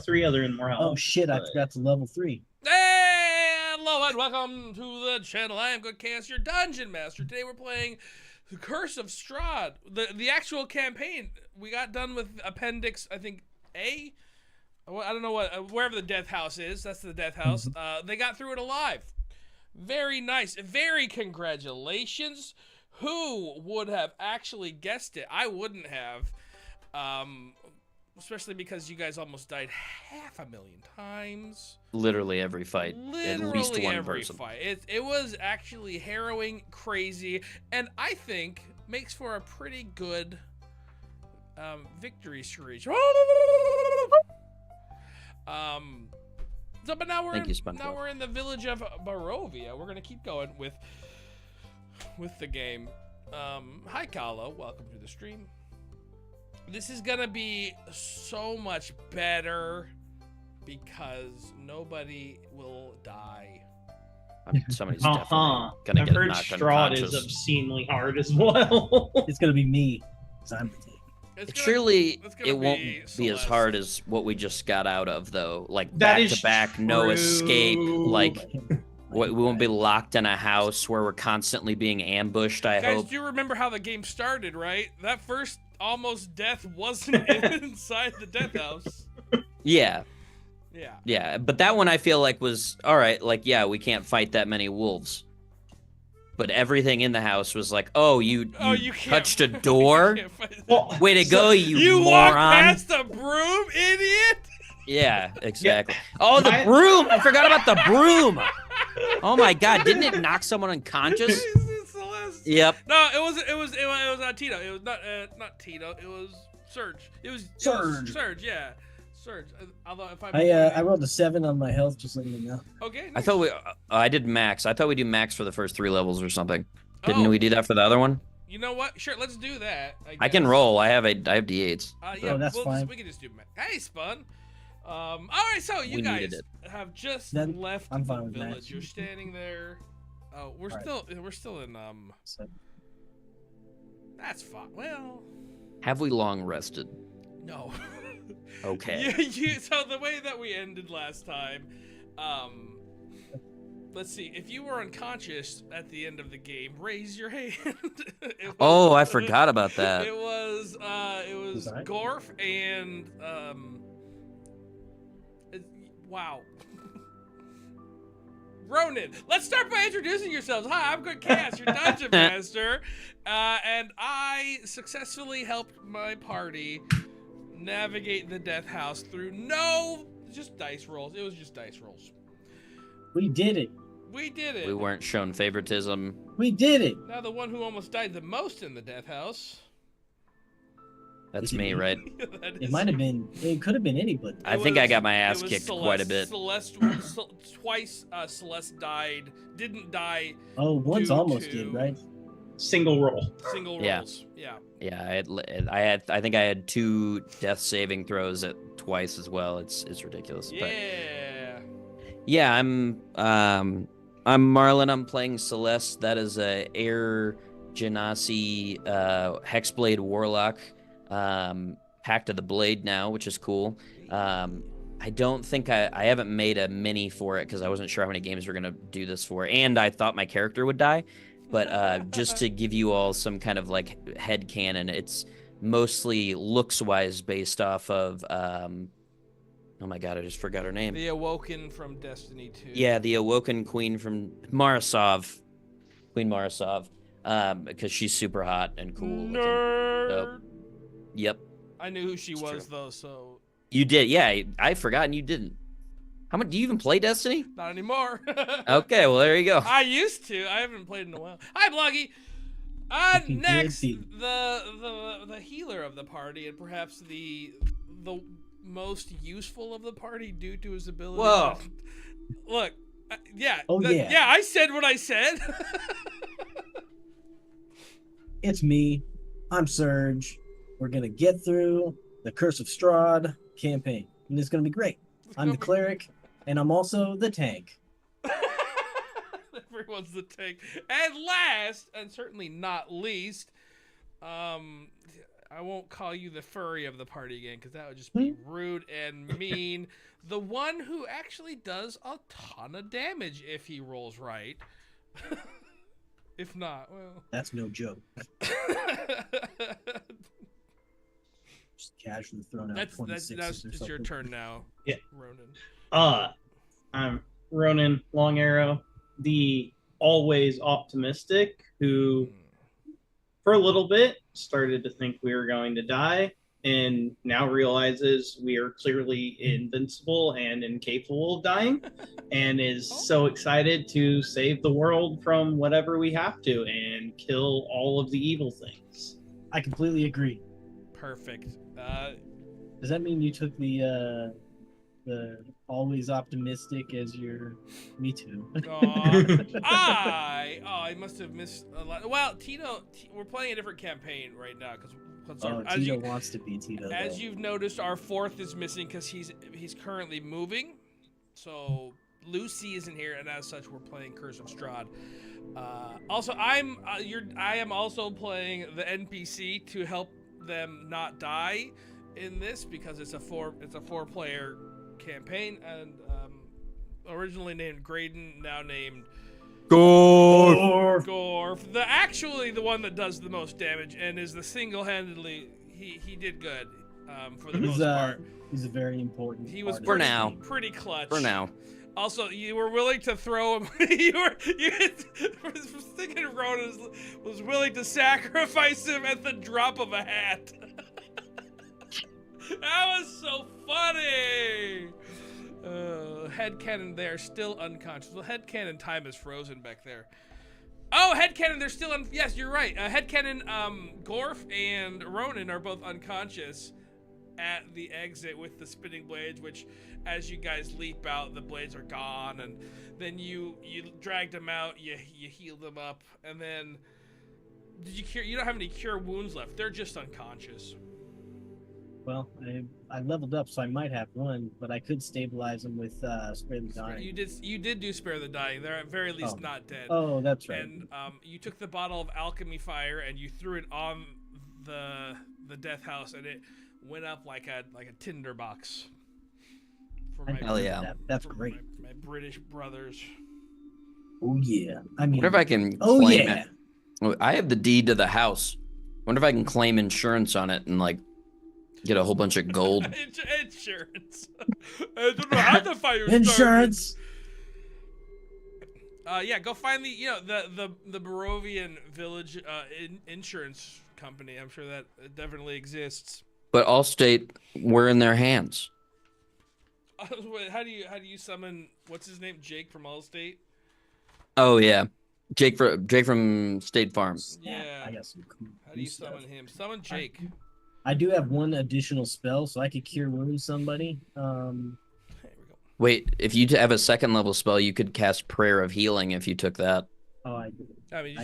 3 other than more health. Oh shit! I forgot to level 3. Hello and welcome to the channel. I am GoodKhaotic, your dungeon master. Today we're playing The Curse of Strahd. The actual campaign. We got done with Appendix, I think, A? I don't know what, wherever the death house is. That's the death house. They got through it alive. Very nice. Very congratulations. Who would have actually guessed it? I wouldn't have. Especially because you guys almost died 500,000 times. Literally every fight. Literally at least one every person. fight. It was actually harrowing, crazy, and I think makes for a pretty good victory screech. But now we're in the village of Barovia. We're gonna keep going with the game. Hi Kala, welcome to the stream. This is gonna be so much better because nobody will die. I mean, somebody's definitely gonna I've get heard knocked Strahd unconscious. is obscenely hard as well. It's gonna be me. 'Cause I'm the tank. Surely it won't be Celeste. as hard as what we just got out of, though. Like That back is to back, no true. escape. Like we won't be locked in a house where we're constantly being ambushed. I Guys, hope. do you remember how the game started, right? That first almost death wasn't inside the death house. Yeah, Yeah. yeah. But that one I feel like was all right. Like, yeah, we can't fight that many wolves. But everything in the house was like, oh, you can't- touched a door? you can't fight that. Well, Way to go, you You moron. walked past the broom, idiot! Yeah, exactly. Oh, the broom! I forgot about the broom! Oh my god, didn't it knock someone unconscious? Jesus, Celeste. Yep. No, it was Tito. It was not Tito. It was Surge. It was Surge. Surge, yeah. Surge. Although if I rolled a 7 on my health, just letting you know. Okay. I thought I did max. I thought we do max for the first 3 levels or something. Didn't Oh. we do that for the other one? You know what? Sure, let's do that. I can guess. roll. I have D8s. Yeah, Oh, that's fine. we can just do. Hey, Spun. All right, so you We guys needed have just Then left I'm the fine with that. village. You're standing there. Oh, we're still in So, That's fine. Well, Have we long rested? no. Okay. So the way that we ended last time, let's see. If you were unconscious at the end of the game, raise your hand. Oh, I forgot about that. It was Alright. Gorf and wow. Ronan, let's start by introducing yourselves. Hi, I'm GoodKhaotic, your dungeon master, and I successfully helped my party navigate the death house through just dice rolls. It was just dice rolls. we did it. We did it. We weren't shown favoritism. We did it. Now the one who almost died the most in the death house. That's me, right? That It is might have you. been. It could have been anybody. I think I got my ass kicked quite a bit. Celeste twice. Celeste died. Didn't die. Oh, once due almost to did, right? single roll. Single Yeah. rolls. Yeah. Yeah, I think I had 2 death saving throws at twice as well. It's ridiculous. But Yeah. yeah, I'm Marlon. I'm playing Celeste. That is a Air Genasi Hexblade Warlock. Pact of the Blade now, which is cool. I don't think I haven't made a mini for it because I wasn't sure how many games we're gonna do this for, and I thought my character would die. But just to give you all some kind of like head canon, it's mostly looks wise based off of oh my god, I just forgot her name. The Awoken from Destiny 2. Yeah, the Awoken Queen from Marasov, Queen Marasov, because she's super hot and cool. looking. Nerd. Dope. Yep, I knew who she It's was true. though, so you did. Yeah, I forgot and you didn't. How much do you even play Destiny? not anymore. Okay, well there you go. I used to. I haven't played in a while. Hi, Bloggy. Looking good, Next, Pete. the healer of the party, and perhaps the most useful of the party due to his ability. Whoa. Look, yeah. Oh, yeah. Yeah, I said what I said. It's me. I'm Surge. We're gonna get through the Curse of Strahd campaign, and it's gonna be great. I'm the cleric, and I'm also the tank. Everyone's the tank. And last, and certainly not least, I I won't call you the furry of the party again because that would just be rude and mean. The one who actually does a ton of damage if he rolls right. If not, well. That's no joke. Just casually thrown out 26. It's your turn now. Yeah. Ronan. I'm Ronan Long Arrow, the always optimistic who, for a little bit, started to think we were going to die, and now realizes we are clearly invincible and incapable of dying, and is so excited to save the world from whatever we have to and kill all of the evil things. I completely agree. Perfect. Does that mean you took the always optimistic as your? Me too. I must have missed a lot. Well, Tito, we're playing a different campaign right now because Tito wants to be Tito. As though. you've noticed, our fourth is missing because he's currently moving. So Lucy isn't here, and as such, we're playing Curse of Strahd. Also, I am also playing the NPC to help them not die in this because it's a four-player campaign, and originally named Graydon, now named Gorf. The one that does the most damage and is the single-handedly he did good for the most part. He's a very important. He was pretty clutch. For now. Also, you were willing to throw him. you was thinking Ronan was willing to sacrifice him at the drop of a hat. That was so funny. Headcanon there, still unconscious. Well, headcanon time is frozen back there. Oh, headcanon, they're still yes, you're right. Headcanon, Gorf and Ronan are both unconscious at the exit with the spinning blades, which as you guys leap out, the blades are gone, and then you dragged them out, you healed them up, and then did you cure? You don't have any cure wounds left. They're just unconscious. Well, I leveled up, so I might have one, but I could stabilize them with Spare the Dying. You did do Spare the Dying. They're at very least not dead. Oh, that's right. And you took the bottle of alchemy fire and you threw it on the death house, and it went up like a tinder box. Hell yeah. That's great. My British brothers. Oh yeah. I mean. Wonder if I can claim it. I have the deed to the house. Wonder if I can claim insurance on it and get a whole bunch of gold. Insurance. I don't know how the fire started. Insurance. Yeah, go find the Barovian village insurance company. I'm sure that it definitely exists. But Allstate, we're in their hands. How do you summon what's his name? Jake from Allstate? Oh yeah, Jake from State Farm. Yeah. I got some cool How do you summon him? Summon Jake. I do have one additional spell, so I could cure wounds somebody. There we go. Wait, if you have a second level spell, you could cast Prayer of Healing if you took that. Oh, I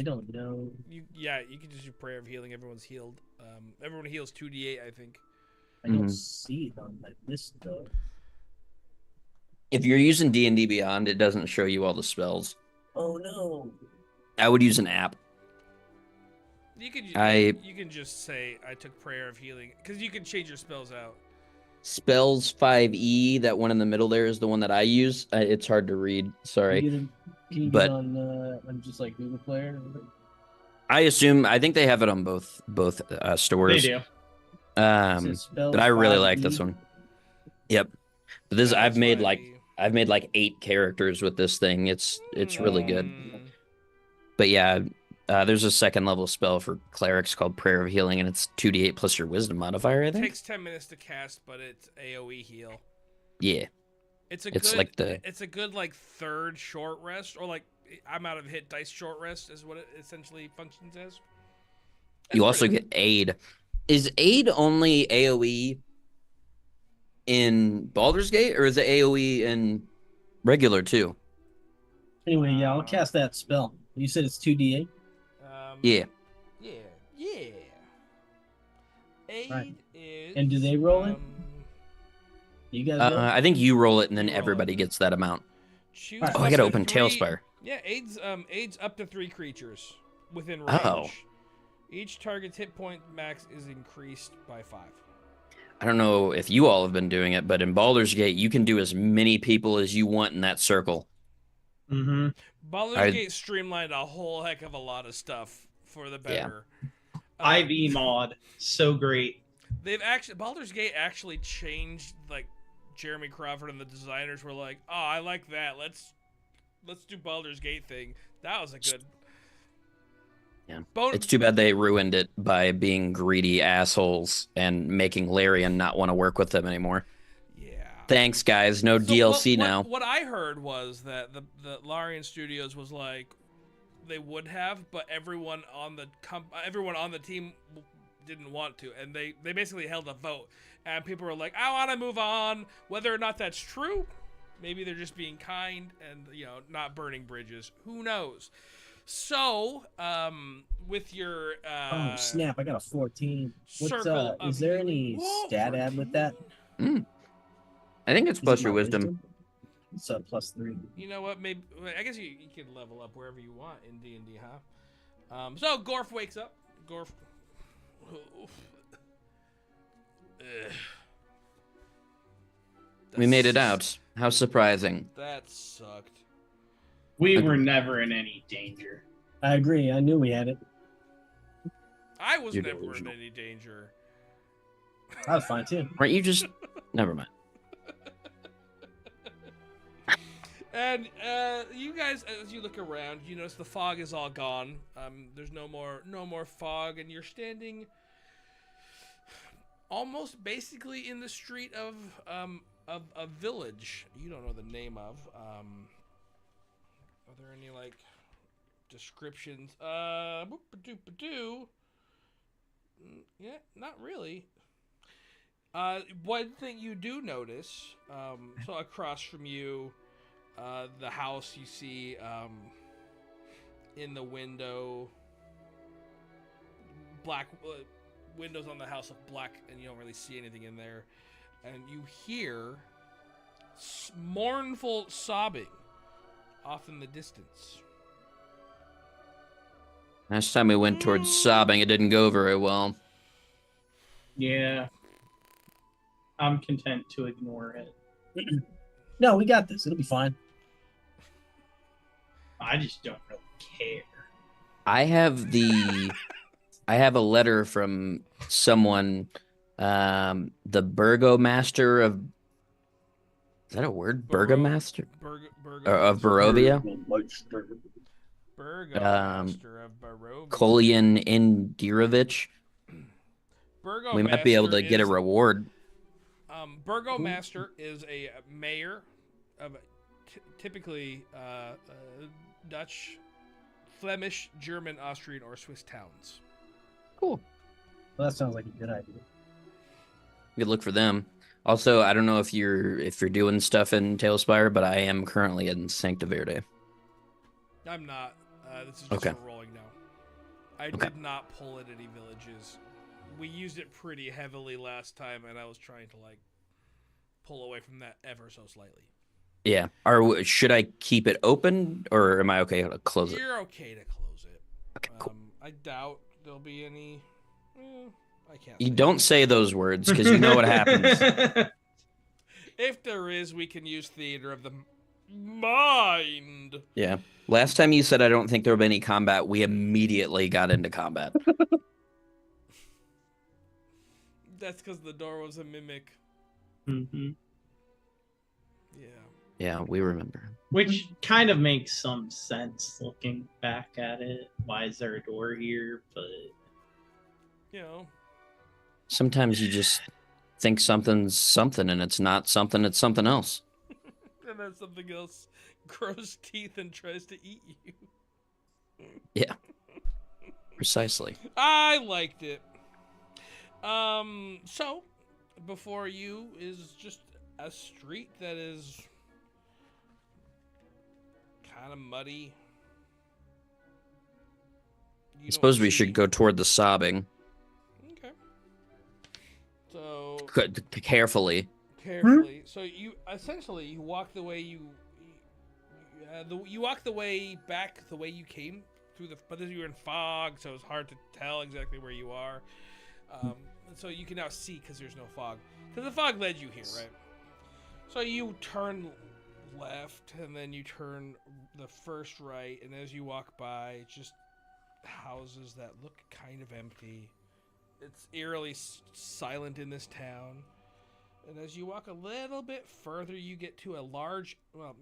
don't know. You can just do Prayer of Healing. Everyone's healed. Everyone heals 2d8, I think. I don't see it on my list though. If you're using D&D Beyond, it doesn't show you all the spells. Oh no. I would use an app. You can just say I took Prayer of Healing because you can change your spells out. Spells 5e, that one in the middle there is the one that I use. It's hard to read. Sorry. Can you get on just like Google Player? I think they have it on both stores. They do. But I really like this one. Yep. But this I've made like 8 characters with this thing. It's really good. But yeah, there's a second level spell for clerics called Prayer of Healing, and it's 2d8 plus your wisdom modifier, I think. It takes 10 minutes to cast, but it's AoE heal. Yeah. It's a good third short rest, or I'm out of hit dice short rest is what it essentially functions as. You also get aid. Is aid only AoE in Baldur's Gate, or is it AoE in regular too? Anyway, yeah, I'll cast that spell. You said it's 2d8? Yeah. Yeah. Aid is... And do they roll it? You guys roll it? I think you roll it, and then everybody gets that amount. I gotta open Tailspire. Yeah, aid's up to 3 creatures within range. Oh. Each target's hit point max is increased by 5. I don't know if you all have been doing it, but in Baldur's Gate, you can do as many people as you want in that circle. Mm-hmm. Baldur's Gate streamlined a whole heck of a lot of stuff for the better. IV mod, so great. Baldur's Gate actually changed. Like Jeremy Crawford and the designers were like, "Oh, I like that. Let's do Baldur's Gate thing." That was a good. Yeah. It's too bad they ruined it by being greedy assholes and making Larian not want to work with them anymore. Yeah. Thanks, guys. No DLC now. What I heard was that the Larian Studios was like, they would have, but everyone on the team didn't want to, and they basically held a vote, and people were like, I want to move on. Whether or not that's true, maybe they're just being kind and not burning bridges. Who knows? So, with your oh snap! I got a 14. What's circle is there any stat add with that? I think it's plus your wisdom. It's +3. You know what? Maybe I guess you can level up wherever you want in D&D, huh? So Gorf wakes up. Gorf. We made it out. How surprising. That sucked. We were never in any danger. I agree. I knew we had it. I was never in any danger. I was fine too. Weren't you just? Never mind. And you guys, as you look around, you notice the fog is all gone. There's no more fog, and you're standing almost basically in the street of a village you don't know the name of. Are there any like descriptions? Yeah, not really. One thing you do notice, so across from you, the house you see in the window, black windows on the house of black, and you don't really see anything in there, and you hear mournful sobbing off in the distance. Last time we went towards sobbing, it didn't go very well. Yeah. I'm content to ignore it. No, we got this. It'll be fine. I just don't really care. I have a letter from someone, the Burgomaster of. Is that a word? Burgomaster? Of Barovia? Burgomaster of Barovia. Kolyan Indirovich. We might be able to get a reward. Burgomaster is a mayor of typically Dutch, Flemish, German, Austrian, or Swiss towns. Cool. Well, that sounds like a good idea. Good look for them. Also, I don't know if you're doing stuff in Tailspire, but I am currently in Sancta Verde. I'm not. This is just for rolling now. I did not pull at any villages. We used it pretty heavily last time, and I was trying to pull away from that ever so slightly. Yeah. Should I keep it open, or am I okay to close it? You're okay to close it. Okay, cool. I doubt there'll be any. I can't. You don't say those words because you know what happens. If there is, we can use Theater of the Mind. Yeah. Last time you said I don't think there will be any combat, we immediately got into combat. That's because the door was a mimic. Mm-hmm. Yeah. Yeah, we remember. Which kind of makes some sense looking back at it. Why is there a door here? But sometimes you just think something's something and it's not something, it's something else. And then something else grows teeth and tries to eat you. Yeah. Precisely. I liked it. So before you is just a street that is kind of muddy. I suppose we should go toward the sobbing. Okay. So carefully. So you essentially walk the way you walk the way back the way you came but then you're in fog, so it's hard to tell exactly where you are. And so you can now see because there's no fog. Because the fog led you here, right? So you turn left, and then you turn the first right, and as you walk by, just houses that look kind of empty. It's eerily silent in this town. And as you walk a little bit further, you get to a large... Well,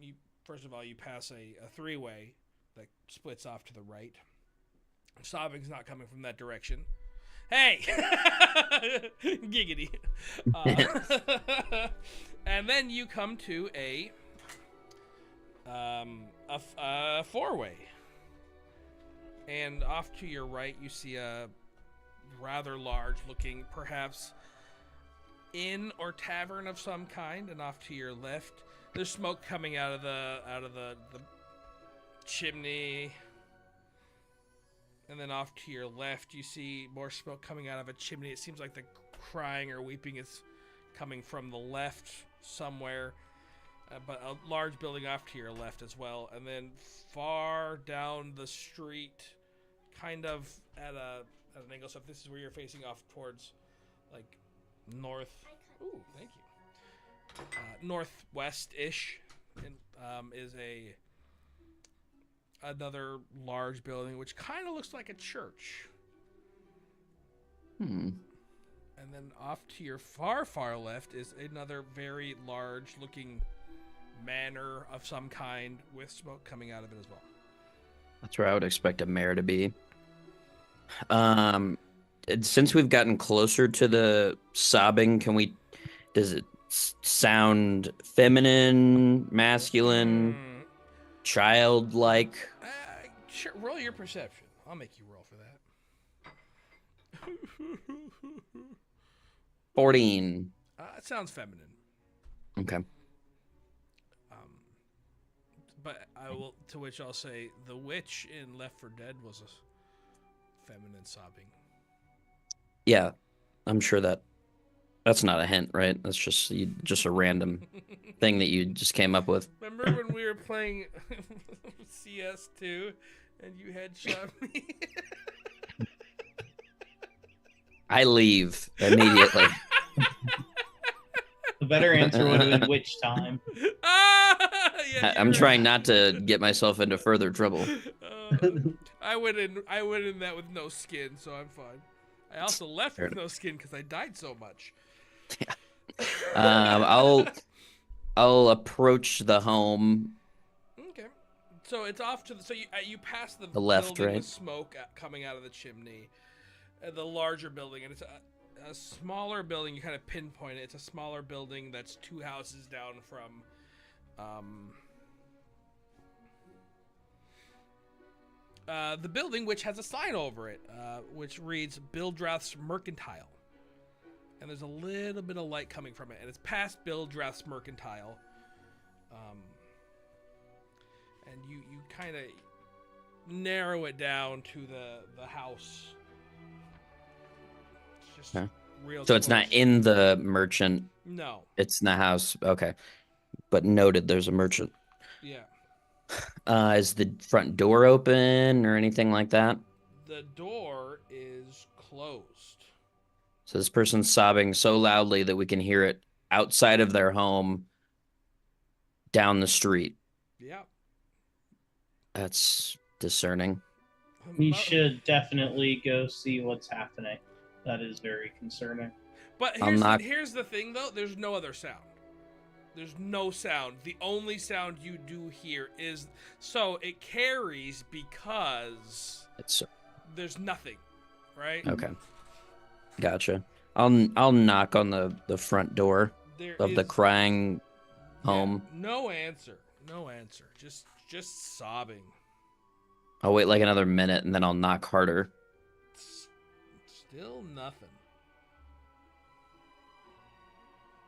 first of all, you pass a three-way that splits off to the right. Sobbing's not coming from that direction. Hey! Giggity. And then you come to a four-way. And off to your right, you see a rather large-looking, perhaps, inn or tavern of some kind. And off to your left, there's smoke coming out of the chimney. And then off to your left, you see more smoke coming out of a chimney. It seems like the crying or weeping is coming from the left somewhere. But a large building off to your left as well. And then far down the street, kind of at an angle. So if this is where you're facing off towards, like, north. Ooh, thank you. Northwest-ish, is another large building, which kind of looks like a church. And then off to your far, far left is another very large-looking manor of some kind with smoke coming out of it as well. That's where I would expect a mare to be. Since we've gotten closer to the sobbing, does it sound feminine, masculine, childlike? Sure, roll your perception. I'll make you roll for that. 14. It sounds feminine. Okay. But to which I'll say, the witch in Left 4 Dead was a feminine sobbing. Yeah, I'm sure that's not a hint, right? That's just a random thing that you just came up with. Remember when we were playing CS2 and you headshot me? I leave immediately. The better answer would have been which time. Yeah, I'm trying not to get myself into further trouble. I went in that with no skin, so I'm fine. I also left with no skin because I died so much. Yeah. I'll approach the home. Okay. So it's off to you pass the left, building right? with smoke coming out of the chimney, the larger building, and it's a smaller building. You kind of pinpoint it. It's a smaller building that's two houses down from. The building, which has a sign over it, which reads Bildrath's Mercantile. And there's a little bit of light coming from it, and it's past Bildrath's Mercantile. And you kind of narrow it down to the house. It's just real So close. it's not in the merchant. No. It's in the house. Okay. But noted, there's a merchant. Yeah. Is the front door open or anything like that? The door is closed. So this person's sobbing so loudly that we can hear it outside of their home down the street. Yeah. That's discerning. We should definitely go see what's happening. That is very concerning. But here's the thing, though. There's no other sound. There's no sound. The only sound you do hear is... So it carries because... There's nothing, right? Okay. Gotcha. I'll knock on the front door of the crying home. Yeah, no answer. No answer. Just sobbing. I'll wait like another minute and then I'll knock harder. Still nothing.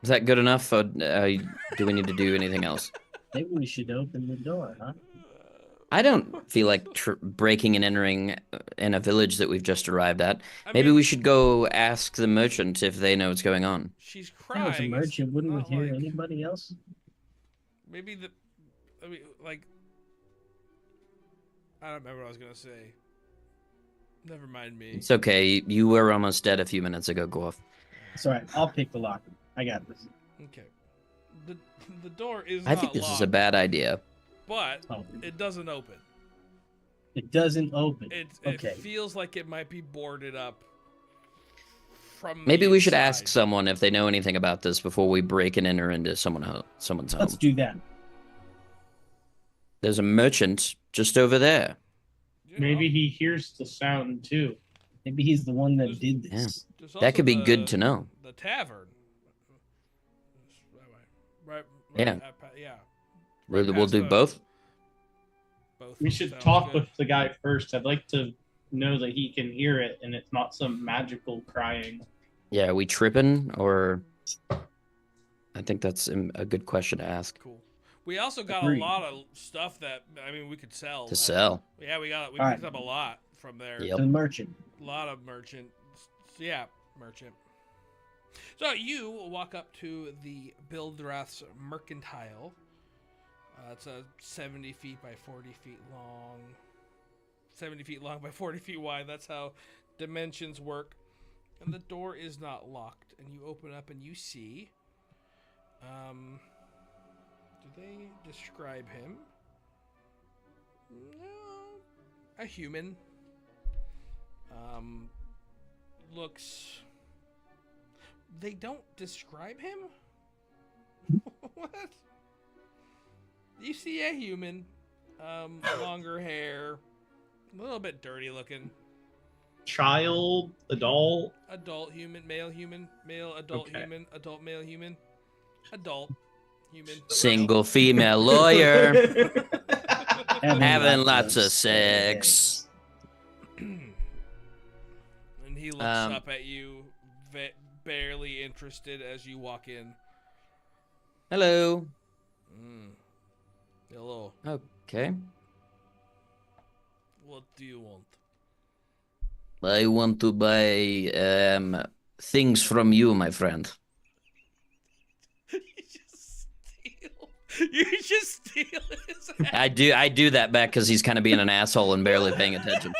Is that good enough? Do we need to do anything else? Maybe we should open the door, huh? I don't feel like breaking and entering in a village that we've just arrived at. Maybe we should go ask the merchant if they know what's going on. She's crying. If it was a merchant, wouldn't we hear anybody else? Maybe I don't remember what I was going to say. Never mind me. It's okay. You were almost dead a few minutes ago, Gorf. It's all right. I'll pick the lock. I got this. Okay. The door is I not think this locked, is a bad idea. but Oh, it doesn't open. it doesn't open. It Okay. feels like it might be boarded up from Maybe the we should inside. ask someone if they know anything about this before we break and enter into someone's home. Let's do that. There's a merchant just over there. You know, Maybe he hears the sound too. Maybe he's the one that There's- did this. there's That could also be good to know. The tavern. Right. Yeah. Yeah. We'll past do the- both. Both. We should sounds talk good. with the guy first. I'd like to know that he can hear it and it's not some magical crying. Yeah, are we tripping or? I think that's a good question to ask. Cool. We also got Agreed. a lot of stuff that we could sell. To sell. Yeah, we All picked right. up a lot from there. Yep. The merchant. A lot of merchant. Yeah, merchant. So you walk up to the Bildrath's Mercantile. It's a 70 feet by 40 feet long. 70 feet long by 40 feet wide. That's how dimensions work. And the door is not locked. And you open up and you see. Do they describe him? No. A human. Looks. They don't describe him? What? You see a human. Longer hair. A little bit dirty looking. Child, adult. Adult human, male adult Okay. human, adult male human, adult human. Single female lawyer having Having lots of sex. And he looks up at you, barely interested as you walk in. Hello. Hello. Okay. What do you want? I want to buy things from you, my friend. You just steal his ass. I do that back because he's kind of being an asshole and barely paying attention.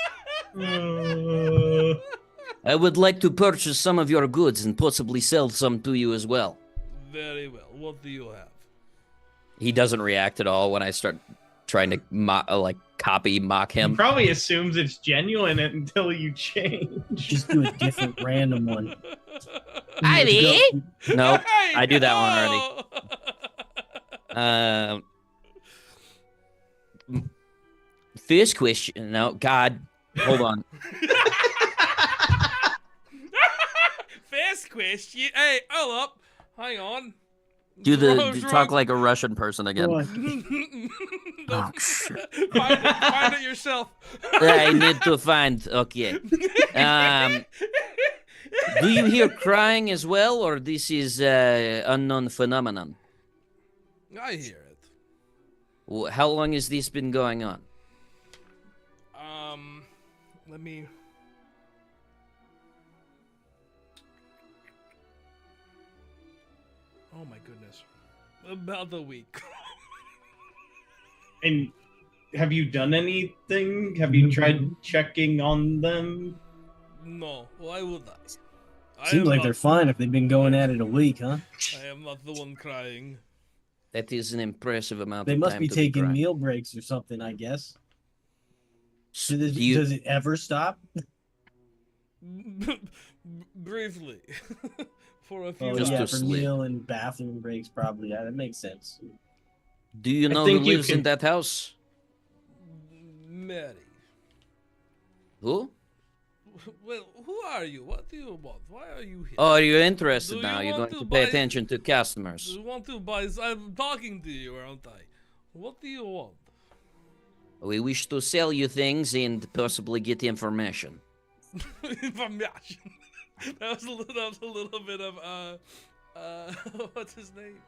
I would like to purchase some of your goods and possibly sell some to you as well. Very well. What do you have? He doesn't react at all when I start trying to mock He him. probably assumes it's genuine until you change. Just do a different random one. Ivy? No, Hey, I do that one no! already. First question. No, God, hold on. First question. Hey, hold up. Hang on. Talk like a Russian person again. Oh, Oh, shit. find it yourself. I need to find. Okay. Do you hear crying as well, or this is unknown phenomenon? I hear it. How long has this been going on? Let me. Oh my goodness. About a week. And have you done anything? Have you tried checking on them? No, why would I? Seems like they're fine if they've been going at it a week, huh? I am not the one crying. That is an impressive amount They of must time be to taking crying. meal breaks or something, I guess. Does You- it ever stop? Briefly. For a few Oh, Just yeah, to for sleep. meal and bathroom breaks, probably. Yeah, that makes sense. Do you I know who think you lives in can- that house? Mary. Who? Well, who are you? What do you want? Why are you here? Oh, you're interested Do now. you You're want going to to pay buy- attention to Do customers. you want to buy? I'm talking to you, aren't I? What do you want? We wish to sell you things and possibly get information. Information. That was a little bit of what's his name?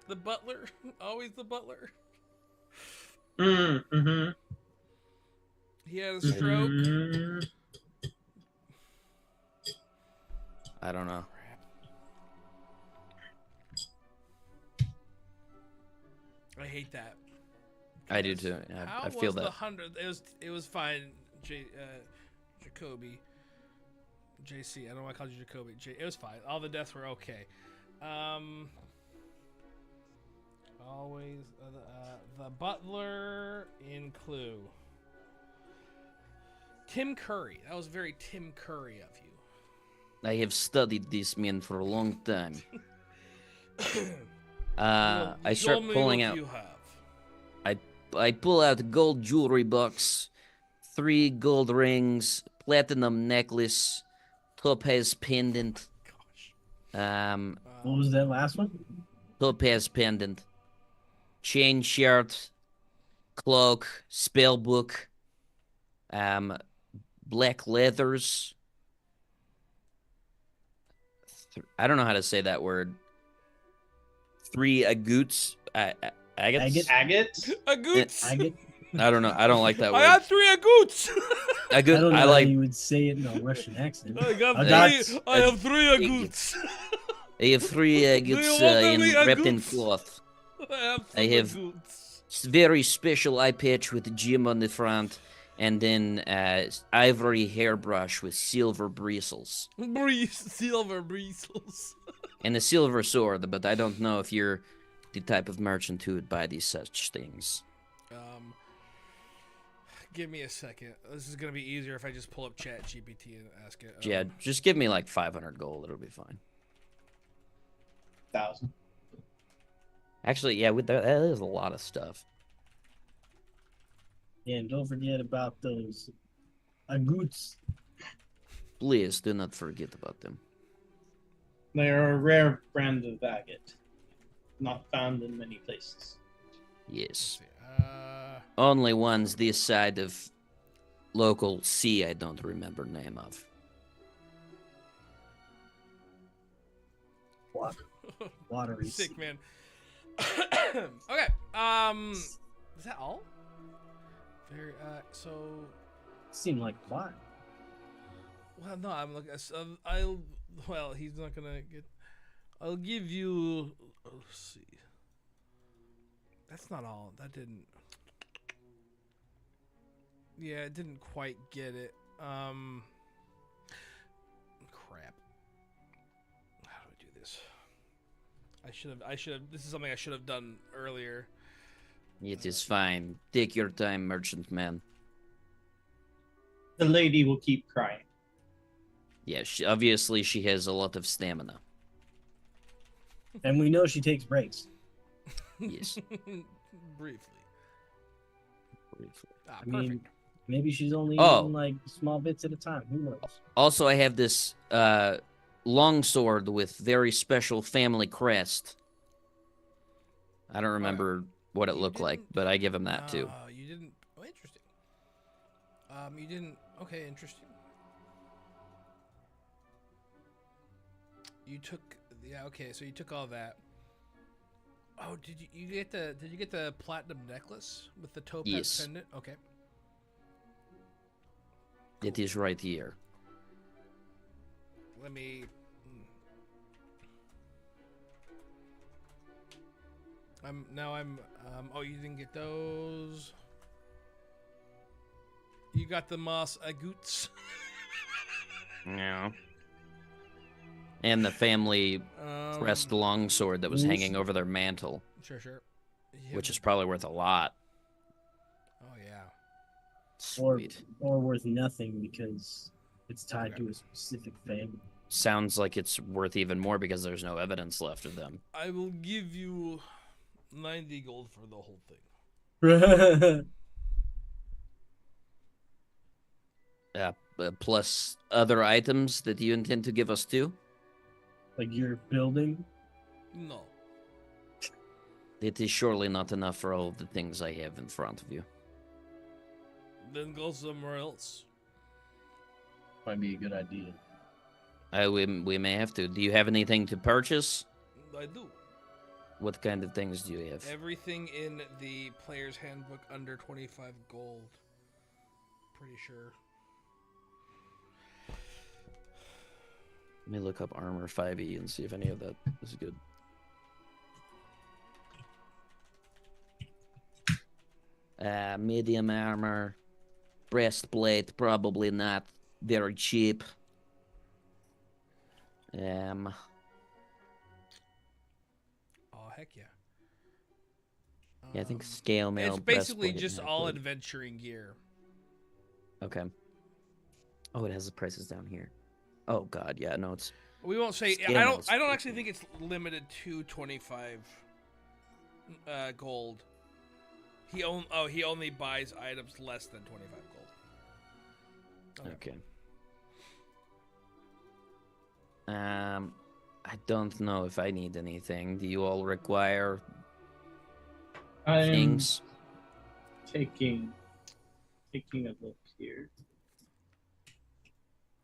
The butler. Always the butler. Mm-hmm. He had a stroke. Mm-hmm. I don't know. I hate that. I do too. How I feel was the that. 100? It was fine. Jacoby. JC. I don't know why I called you Jacoby. It was fine. All the deaths were okay. Always the butler in Clue. Tim Curry. That was very Tim Curry of you. I have studied this man for a long time. Show I start me pulling what out. you have. I pull out a gold jewelry box, 3 gold rings, platinum necklace, topaz pendant. Gosh. What was that last one? Topaz pendant, chain shirt, cloak, spell book, black leathers. I don't know how to say that word. 3 agoots. Agates? Agates? Agoots. Agate? I don't know. I don't like that I word. had 3 agoots. I Agoot. don't know I how like. you would say it in a Russian accent. I got Agats. three. I have 3 agoots. I have 3 you agoots welcome me, wrapped in agoots? cloth. I have I have- agoots. Very special eye patch with a gem on the front, and then ivory hairbrush with silver bristles, Silver bristles. and a silver sword. But I don't know if you're the type of merchant who would buy these such things. Give me a second. This is gonna be easier if I just pull up Chat GPT and ask it. Yeah, just give me like 500 gold. It'll be fine. 1,000. Actually, yeah, that is a lot of stuff. Yeah, and don't forget about those agoots. Please do not forget about them. They are a rare brand of agate, not found in many places. Yes. Let's see. Only ones this side of local sea I don't remember name of. Watery. Sick man. Okay. Is that all? Very. So. Seemed like what? Well, no. I'm looking. I'll. Well, he's not gonna get. I'll give you. Let's see. That's not all. That didn't. Yeah, it didn't quite get it. Crap. How do I do this? I should have. This is something I should have done earlier. It is fine. Take your time, merchant man. The lady will keep crying. Yeah, obviously she has a lot of stamina. And we know she takes breaks. Yes. Briefly. Ah, I perfect. mean, maybe she's only Oh. eating like small bits at a time. Who knows? Also, I have this long sword with very special family crest. I don't remember what it You looked like, didn't- but I give him that too. You didn't. Oh, interesting. You didn't. Okay, interesting. You took. Yeah. Okay. So you took all that. Oh, did you get the? Did you get the platinum necklace with the topaz Yes. pendant? Okay. It is right here. Let me. I'm. Oh, you didn't get those. You got the moss agoots. Yeah. And the family crest longsword that was Yes. hanging over their mantle, Sure. Yeah, which is probably worth a lot. Oh yeah. Sweet. Or worth nothing because it's tied to a specific family. Sounds like it's worth even more because there's no evidence left of them. I will give you 90 gold for the whole thing. Plus other items that you intend to give us too? Like you're building. No. It is surely not enough for all of the things I have in front of you. Then go somewhere else. Might be a good idea. We may have to. Do you have anything to purchase? I do. What kind of things do you have? Everything in the player's handbook under 25 gold. Pretty sure. Let me look up armor 5e and see if any of that is good. Medium armor, breastplate, probably not. very cheap. Oh heck yeah. Yeah, I think scale mail. It's basically breastplate, just and all neckplate. adventuring gear. Okay. Oh, it has the prices down here. Oh God, yeah, no, it's We won't say. Scale I mail's don't actually pretty think it's limited to 25 gold. He only buys items less than 25 gold. okay. I don't know if I need anything. Do you all require I am things? taking a look here.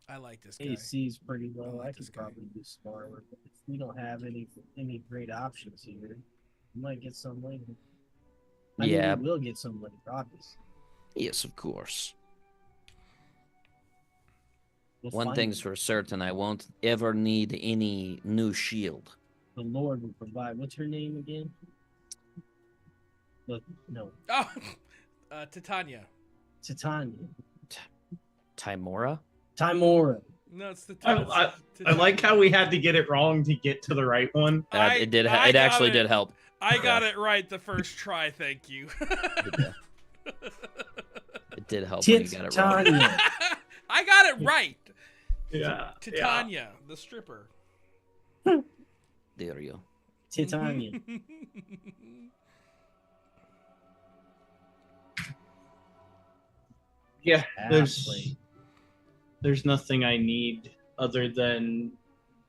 I like this guy. AC's pretty low. like I this could guy. probably do smaller. But if we don't have any great options here, we might get some later. I mean, Yeah. we will get some later, obviously. Yes, of course. We'll One find thing's it. for certain, I won't ever need any new shield. The Lord will provide. What's her name again? Look, no, Oh, Titania. Titania. Timora? Timora. No, it's the. I like how we had to get it wrong to get to the right one. It did. I It got actually it. did help. I got it right the first try. Thank you. It did help when you got it wrong. Titania. I got it right. Yeah. Titania, the stripper. There you go. Titania. Yeah. Athlete. There's nothing I need other than.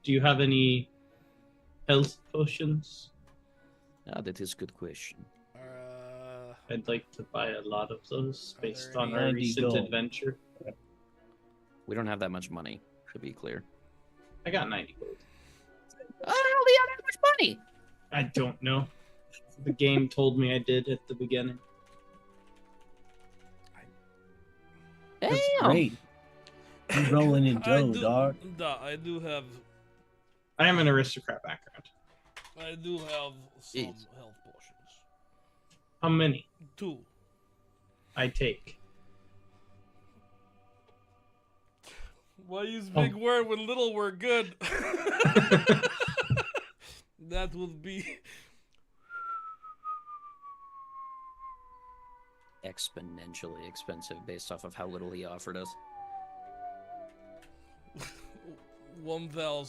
Do you have any health potions? Ah, that is a good question. I'd like to buy a lot of those Are based there on any- our 90 recent gold. adventure. We don't have that much money, to be clear. I got 90 gold. I don't know, we have that much money. I don't know. The game told me I did at the beginning. That's Damn. great. You rolling in dough, dog. I do have. I am an aristocrat background. I do have some Jeez. health potions. How many? 2. I take? Why use big word when little were good? That would be Exponentially expensive based off of how little he offered us.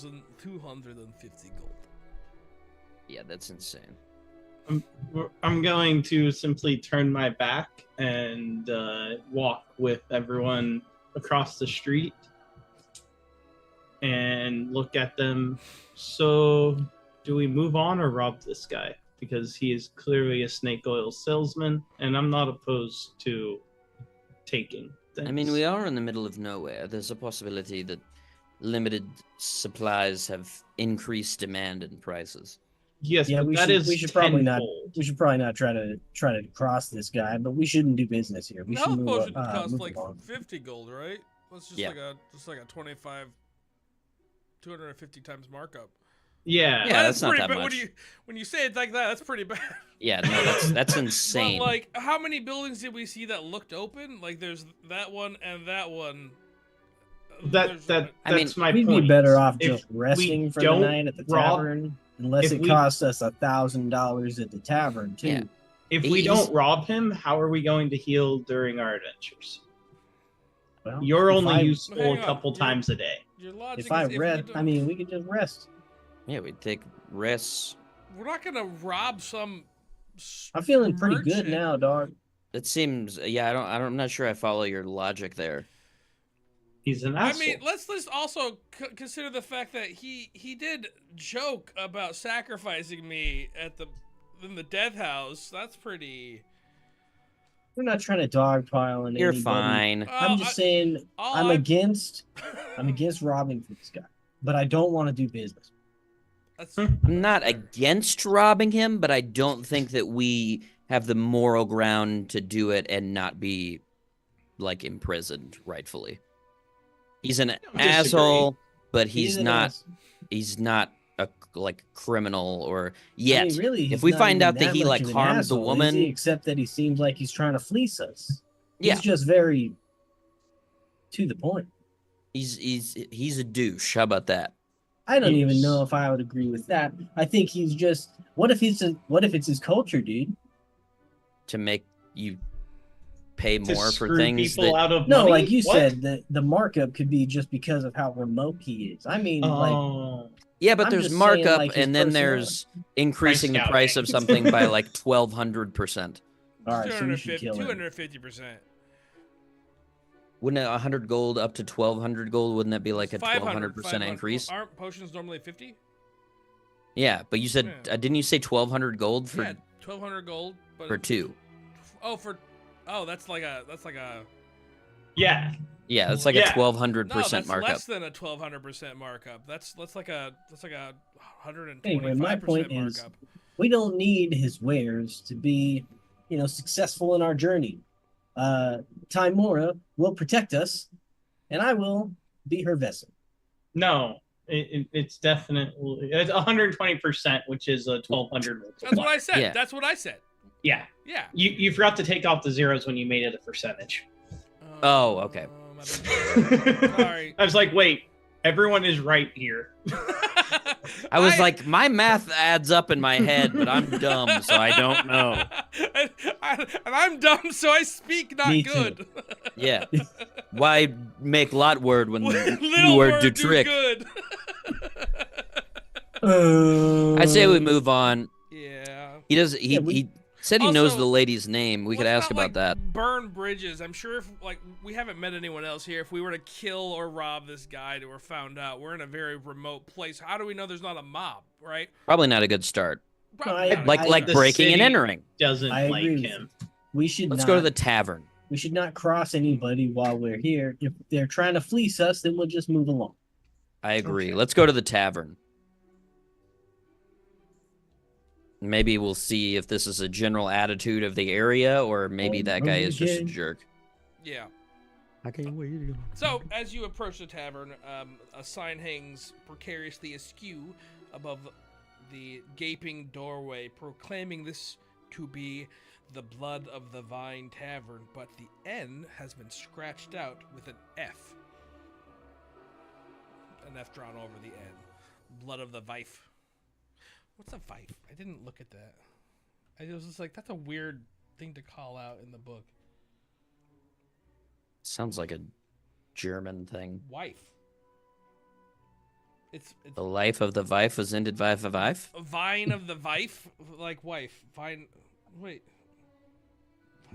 1,250 gold. Yeah, that's insane. I'm going to simply turn my back and walk with everyone across the street and look at them. So, do we move on or rob this guy? Because he is clearly a snake oil salesman, and I'm not opposed to taking things. I mean, we are in the middle of nowhere. There's a possibility that limited supplies have increased demand and prices. Yes, Yeah, but we that should- is we should probably not- tenfold. We should probably not try to cross this guy, but we shouldn't do business here. We The should health move, potion on, costs move like along. 50 gold, right? That's just Yeah. like a 25, 250 times markup. Yeah. Yeah, that's not pretty that bad. much. When you say it like that, that's pretty bad. Yeah, no, that's insane. But like, how many buildings did we see that looked open? Like, there's that one and that one. That's I mean, my We'd point. be better off If just resting we for the don't night at the rob- tavern, unless if it we- costs us $1,000 at the tavern too. Yeah. If we He's- don't rob him, how are we going to heal during our adventures? Well, You're if only I- useful Hang a on, couple you're- times a day. Your logic If I is rest, we I mean, we could just rest. Yeah, we take rests. we're not gonna rob some. I'm feeling pretty good merchant. now, dog. That seems. Yeah, I'm not sure I follow your logic there. He's an I asshole. mean, let's also consider the fact that he did joke about sacrificing me in the death house. That's pretty. We're not trying to dogpile on You're anybody. fine. I'm just saying I'm I'm- against robbing from this guy, but I don't want to do business. That's, I'm not against robbing him, but I don't think that we have the moral ground to do it and not be like imprisoned rightfully. He's an disagree. asshole, but he's an not. ass. He's not a like criminal or I yet. mean, really, he's if we not find even out that he much like of an harmed the asshole, is woman, he? Except that he seems like he's trying to fleece us. yeah, He's just very to the point. He's a douche. How about that? I don't even Yes. know if I would agree with that. I think he's just. What if it's his culture, dude? To make you pay To more for screw things people that out of No, money? like you What? said, the markup could be just because of how remote he is. I mean, like, Oh, yeah, but I'm there's just saying, markup like, his and then personality. there's price increasing the price of gouging. something by like 1200%. All right, so we should kill him. 250%. Wouldn't it 100 gold up to 1200 gold? Wouldn't that be like a 500, 1200% increase? Aren't potions normally 50? Yeah, but you said Yeah. didn't you say 1200 gold for Yeah, 1200 gold, but for two? that's like a yeah. Yeah, that's like Yeah. a 1200% no, that's markup. less than a 1200% markup. That's like a 125% Anyway, my point markup. is, we don't need his wares to be, successful in our journey. Timora will protect us, and I will be her vessel. No, it's definitely it's 120%, which is a 1200. That's what I said. Yeah. That's what I said. Yeah, Yeah. you forgot to take off the zeros when you made it a percentage. Oh, okay. Sorry. I was like, wait, everyone is right here. I was like, my math adds up in my head, but I'm dumb, so I don't know. and I'm dumb, so I speak not Me too. good. Yeah. Why make lot word when Little you word do do trick? good. I say we move on. Yeah. He does. Yeah, He said he knows Also, the lady's name. We could let's ask not, about like, that. Burn bridges. I'm sure if we haven't met anyone else here, if we were to kill or rob this guy or found out, we're in a very remote place. How do we know there's not a mob, right? Probably not a good start. Probably I- not a Like good like start. breaking and city- entering. Doesn't I like agree with him. We should Let's not go to the tavern. we should not cross anybody while we're here. If they're trying to fleece us, then we'll just move along. I agree. Okay. Let's go to the tavern. Maybe we'll see if this is a general attitude of the area, or maybe that guy is just a jerk. Yeah. I can't wait. So, as you approach the tavern, a sign hangs precariously askew above the gaping doorway, proclaiming this to be the Blood of the Vine Tavern, but the N has been scratched out with an F. An F drawn over the N. Blood of the Vife. What's a Vife? I didn't look at that. I was just like, that's a weird thing to call out in the book. Sounds like a German thing. Wife. It's The life of the wife was ended by the wife. Vine of the Vife, like wife. Vine. Wait.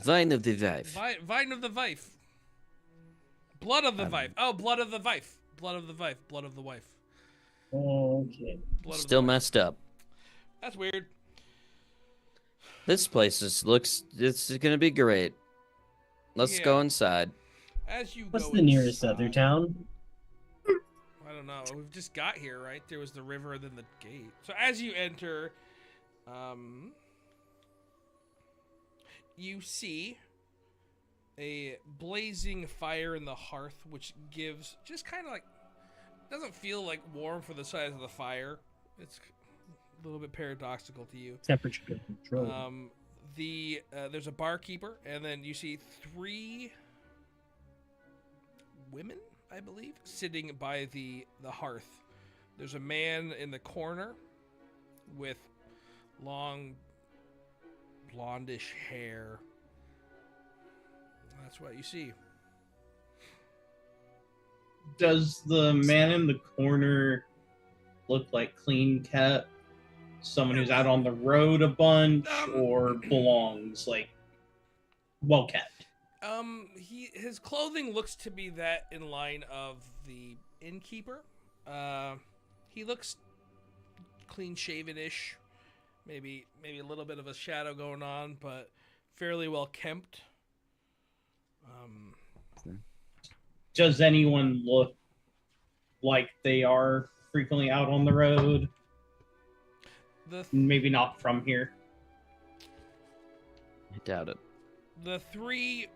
Vine of the wife. Vine of the Vife. Blood of the Vife. Oh, blood of the Vife. Blood of the Vife. Blood of the wife. Okay. Blood of Still the wife. messed up. That's weird. This place it's gonna be great. Let's go Yeah. inside. As you What's go the nearest inside- other town? I don't know. We've just got here, right? There was the river and then the gate. So as you enter, you see a blazing fire in the hearth, which gives just kind of like, doesn't feel like warm for the size of the fire. It's a little bit paradoxical to you. Temperature control. There's a barkeeper, and then you see 3 women, I believe, sitting by the hearth. There's a man in the corner with long blondish hair. That's what you see. Does the man in the corner look like clean kept? Someone who's out on the road a bunch, or belongs like well kept? His clothing looks to be that in line of the innkeeper. He looks clean shaven-ish, maybe a little bit of a shadow going on, but fairly well kempt. Does anyone look like they are frequently out on the road? Maybe not from here. I doubt it. The three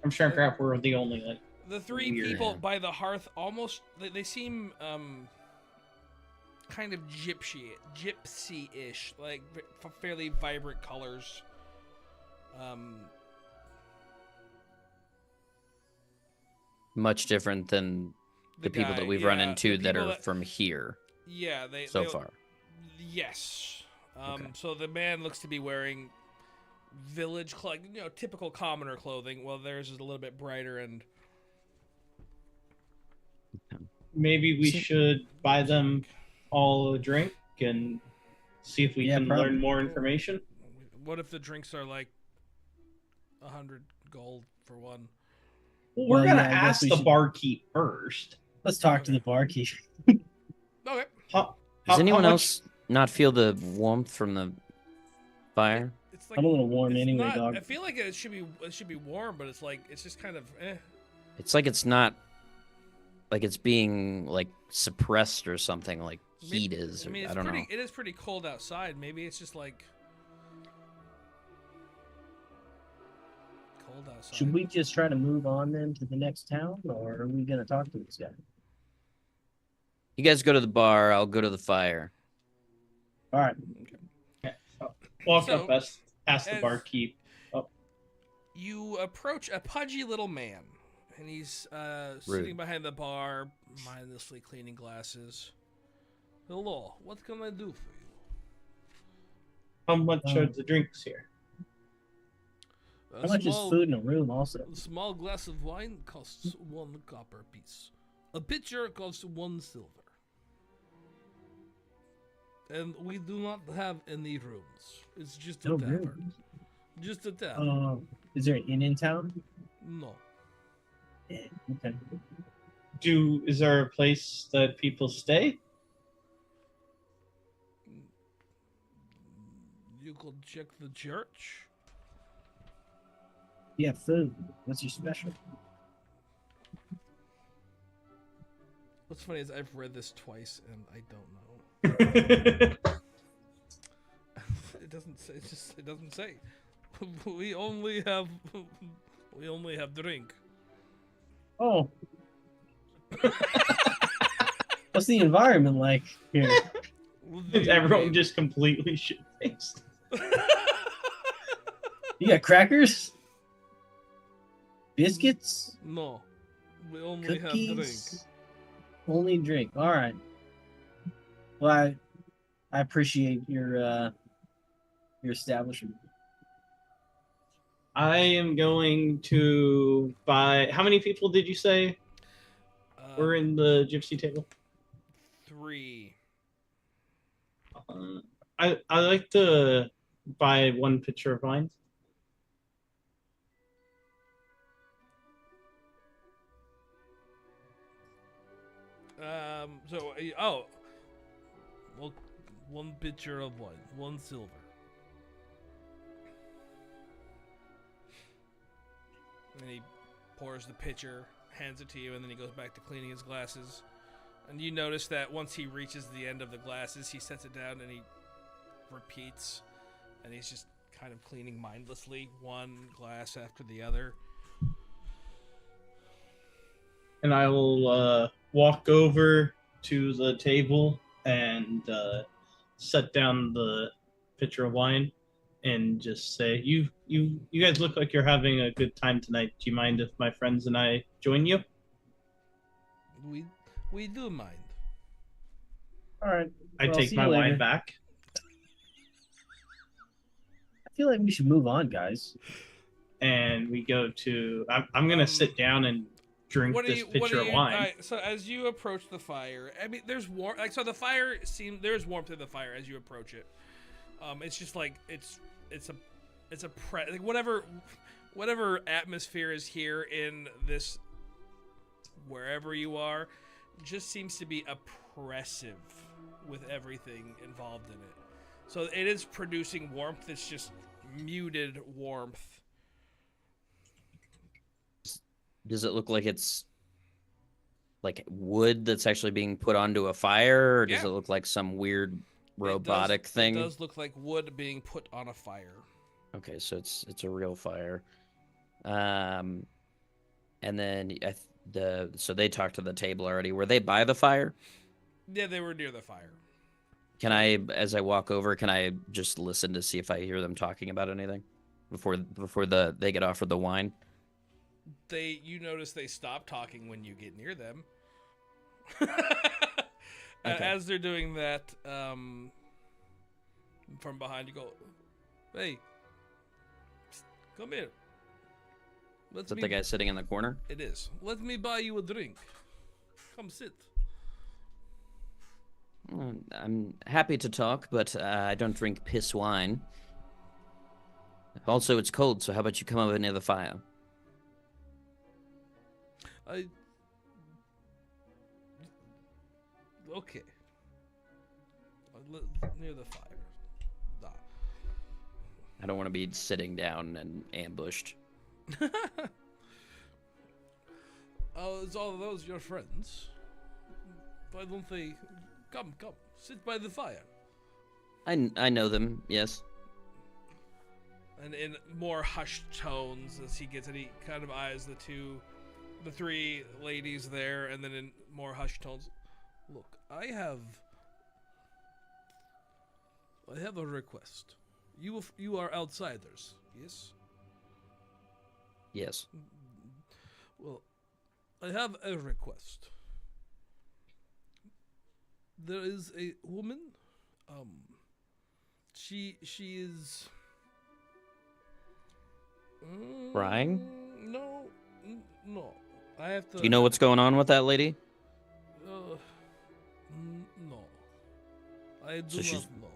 I'm sure if we're the only like the 3 weird. people by the hearth almost they seem kind of gypsy-ish, like fairly vibrant colors. much different than the people guy, that we've yeah, run the into that people are from here Yeah, so far. Yes. Okay. So the man looks to be wearing village clothing, typical commoner clothing. Well, theirs is a little bit brighter and. Maybe we So- should buy them all a drink and see if we Yeah, can probably. learn more information. What if the drinks are like 100 gold for one? Well, Well, we're gonna yeah, I guess ask we the should- barkeep first. Let's talk to the barkeep. Okay. Does anyone much- else not feel the warmth from the fire? It's like I'm a little warm it's anyway, not, dog. I feel like it should be warm, but it's like it's just kind of eh. It's like it's not like it's being like suppressed or something like heat is. I mean, I don't know. it is pretty cold outside. Maybe it's just like cold outside. Should we just try to move on then to the next town, or are we gonna talk to this guy? You guys go to the bar. I'll go to the fire. All right. walk So, up, ask the as- barkeep. You approach a pudgy little man, and he's sitting behind the bar, mindlessly cleaning glasses. Hello, what can I do for you? How much are the drinks here? A How much is food in a room also? A small glass of wine costs 1 copper piece. A pitcher costs 1 silver. And we do not have any rooms. It's just a No tavern. rooms. Just a tavern. Is there an inn in town? No. Yeah, okay. Is there a place that people stay? You could check the church. Yeah, food. What's your special? What's funny is I've read this twice and I don't know. It doesn't say. It doesn't say. We only have drink. Oh. What's the environment like here? Is everyone just completely shit-faced? You got crackers? Biscuits? No, we only have drink. Cookies? Only drink. All right. Well, I appreciate your establishment. I am going to buy. How many people did you say were in the gypsy table? 3. I like to buy 1 pitcher of wine. Well, 1 pitcher of wine, 1 silver. And he pours the pitcher, hands it to you, and then he goes back to cleaning his glasses. And you notice that once he reaches the end of the glasses, he sets it down and he repeats. And he's just kind of cleaning mindlessly, 1 glass after the other. And I will walk over to the table and set down the pitcher of wine and just say, you guys look like you're having a good time tonight. Do you mind if my friends and I join you? We do mind. All right. I Well, take see my you later. wine back. I feel like we should move on, guys. And we go to. I'm gonna sit down and drink this pitcher of wine. Alright, so as you approach the fire, I mean, there's warmth. Like, so the fire there's warmth in the fire as you approach it. It's just like it's like whatever atmosphere is here in this wherever you are, just seems to be oppressive with everything involved in it. So it is producing warmth. It's just muted warmth. Does it look like it's like wood that's actually being put onto a fire, or does Yeah. it look like some weird robotic thing? It does look like wood being put on a fire. Okay, so it's a real fire. And then so they talked to the table already. Were they by the fire? Yeah, they were near the fire. Can I, as I walk over, can I just listen to see if I hear them talking about anything before they get offered the wine? You notice they stop talking when you get near them. Okay. As they're doing that, from behind you go, "Hey, psst, come here. Is that the guy sitting in the corner? It is. Let me buy you a drink. Come sit." I'm happy to talk, but I don't drink piss wine. Also, it's cold, so how about you come over near the fire? Okay. Near the fire. Nah. I don't want to be sitting down and ambushed. Is all of those your friends? Why don't they come, sit by the fire? I know them, yes. And in more hushed tones, as he gets it, he kind of eyes the three ladies there, and then in more hushed tones, "Look, I have a request. You are outsiders, yes? Yes. Well, I have a request. There is a woman. She is. Crying? No. I have to. Do you know what's going on with that lady? No. I do So not know.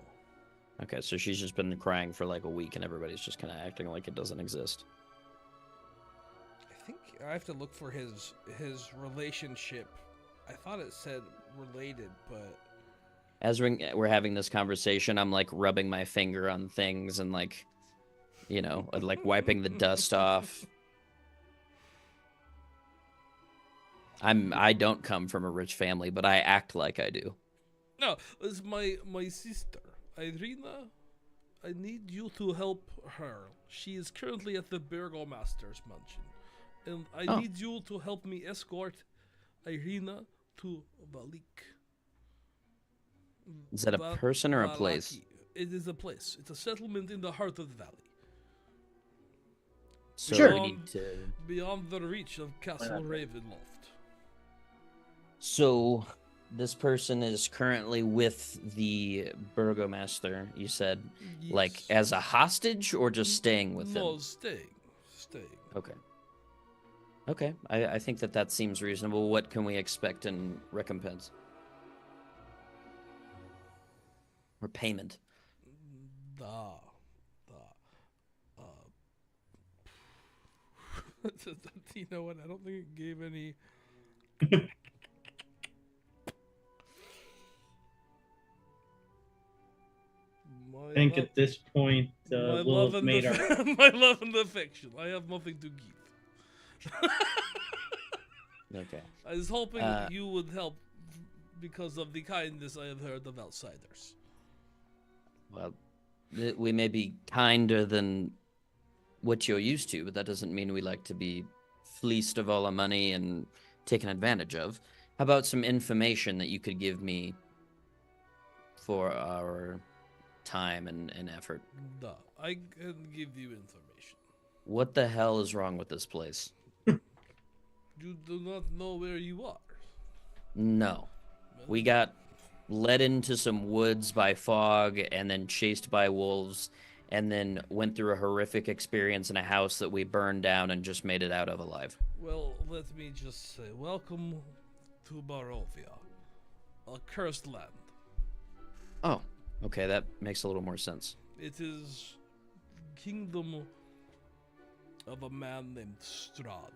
Okay, so she's just been crying for like a week, and everybody's just kind of acting like it doesn't exist. I think I have to look for his relationship. I thought it said related, but As we're having this conversation, I'm like rubbing my finger on things and like, like wiping the dust off. I don't come from a rich family, but I act like I do. no, it's my sister, Irina. I need you to help her. She is currently at the Burgomaster's mansion, and I need you to help me escort Irina to Valik. Is that a person or a place? It is a place. It's a settlement in the heart of the valley. So we need to. Beyond the reach of Castle Ravenloft. So this person is currently with the Burgomaster, you said, Yes. like as a hostage or just staying with him? No, staying. Okay. Okay, I think that seems reasonable. What can we expect in recompense? Or payment? You know what? I don't think it gave any. I think at this point, we'll have made our. My love and affection. I have nothing to give. Okay. I was hoping you would help because of the kindness I have heard of outsiders. Well, we may be kinder than what you're used to, but that doesn't mean we like to be fleeced of all our money and taken advantage of. How about some information that you could give me for our time and effort? Duh, I can give you information. What the hell is wrong with this place? You do not know where you are. No. We got led into some woods by fog and then chased by wolves and then went through a horrific experience in a house that we burned down and just made it out of alive. Well, let me just say, welcome to Barovia, a cursed land. Oh, okay, that makes a little more sense. It is kingdom of a man named Strahd.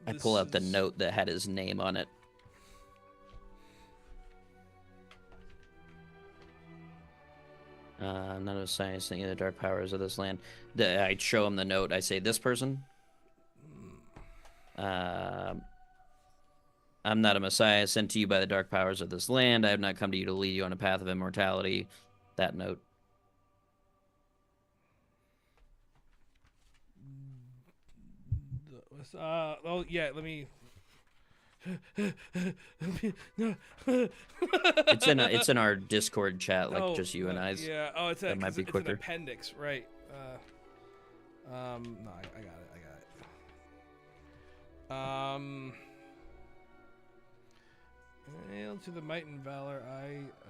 I pull out the note that had his name on it. I'm not a scientist in the dark powers of this land. I show him the note. I say, this person? I'm not a messiah sent to you by the dark powers of this land. I have not come to you to lead you on a path of immortality. That note. Oh, yeah, let me... It's in our Discord chat, like just you and I's. Yeah. Oh, that might be it's quicker. an appendix, right? No, I got it. Hail to the might and valor,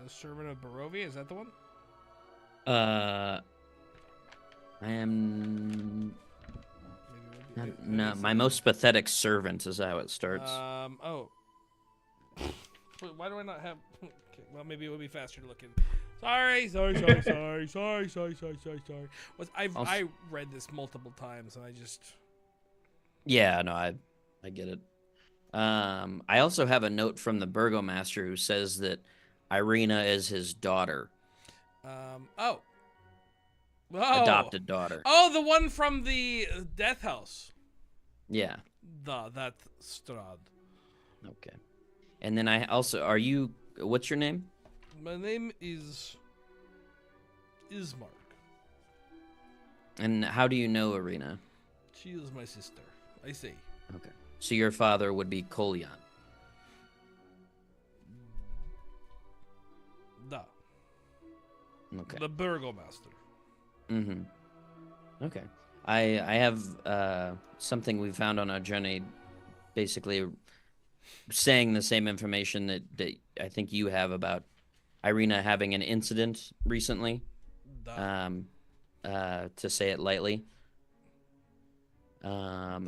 a servant of Barovia. Is that the one? I am. Maybe No, my most pathetic servant is how it starts. Oh. Wait, why do I not have? Okay, well, maybe it would be faster to look in. Sorry. I read this multiple times and I just. Yeah, no, I get it. I also have a note from the burgomaster who says that Irina is his daughter, Oh. adopted daughter. Oh, the one from the death house. Yeah. That Strahd. Okay. And then I also, what's your name? My name is Ismark. And how do you know Irina? She is my sister. I see. Okay. So your father would be Kolyan. Da. Okay. The burgomaster. Mm-hmm. Okay. I have something we found on our journey, basically saying the same information that I think you have about Irina having an incident recently. Da. To say it lightly. Da.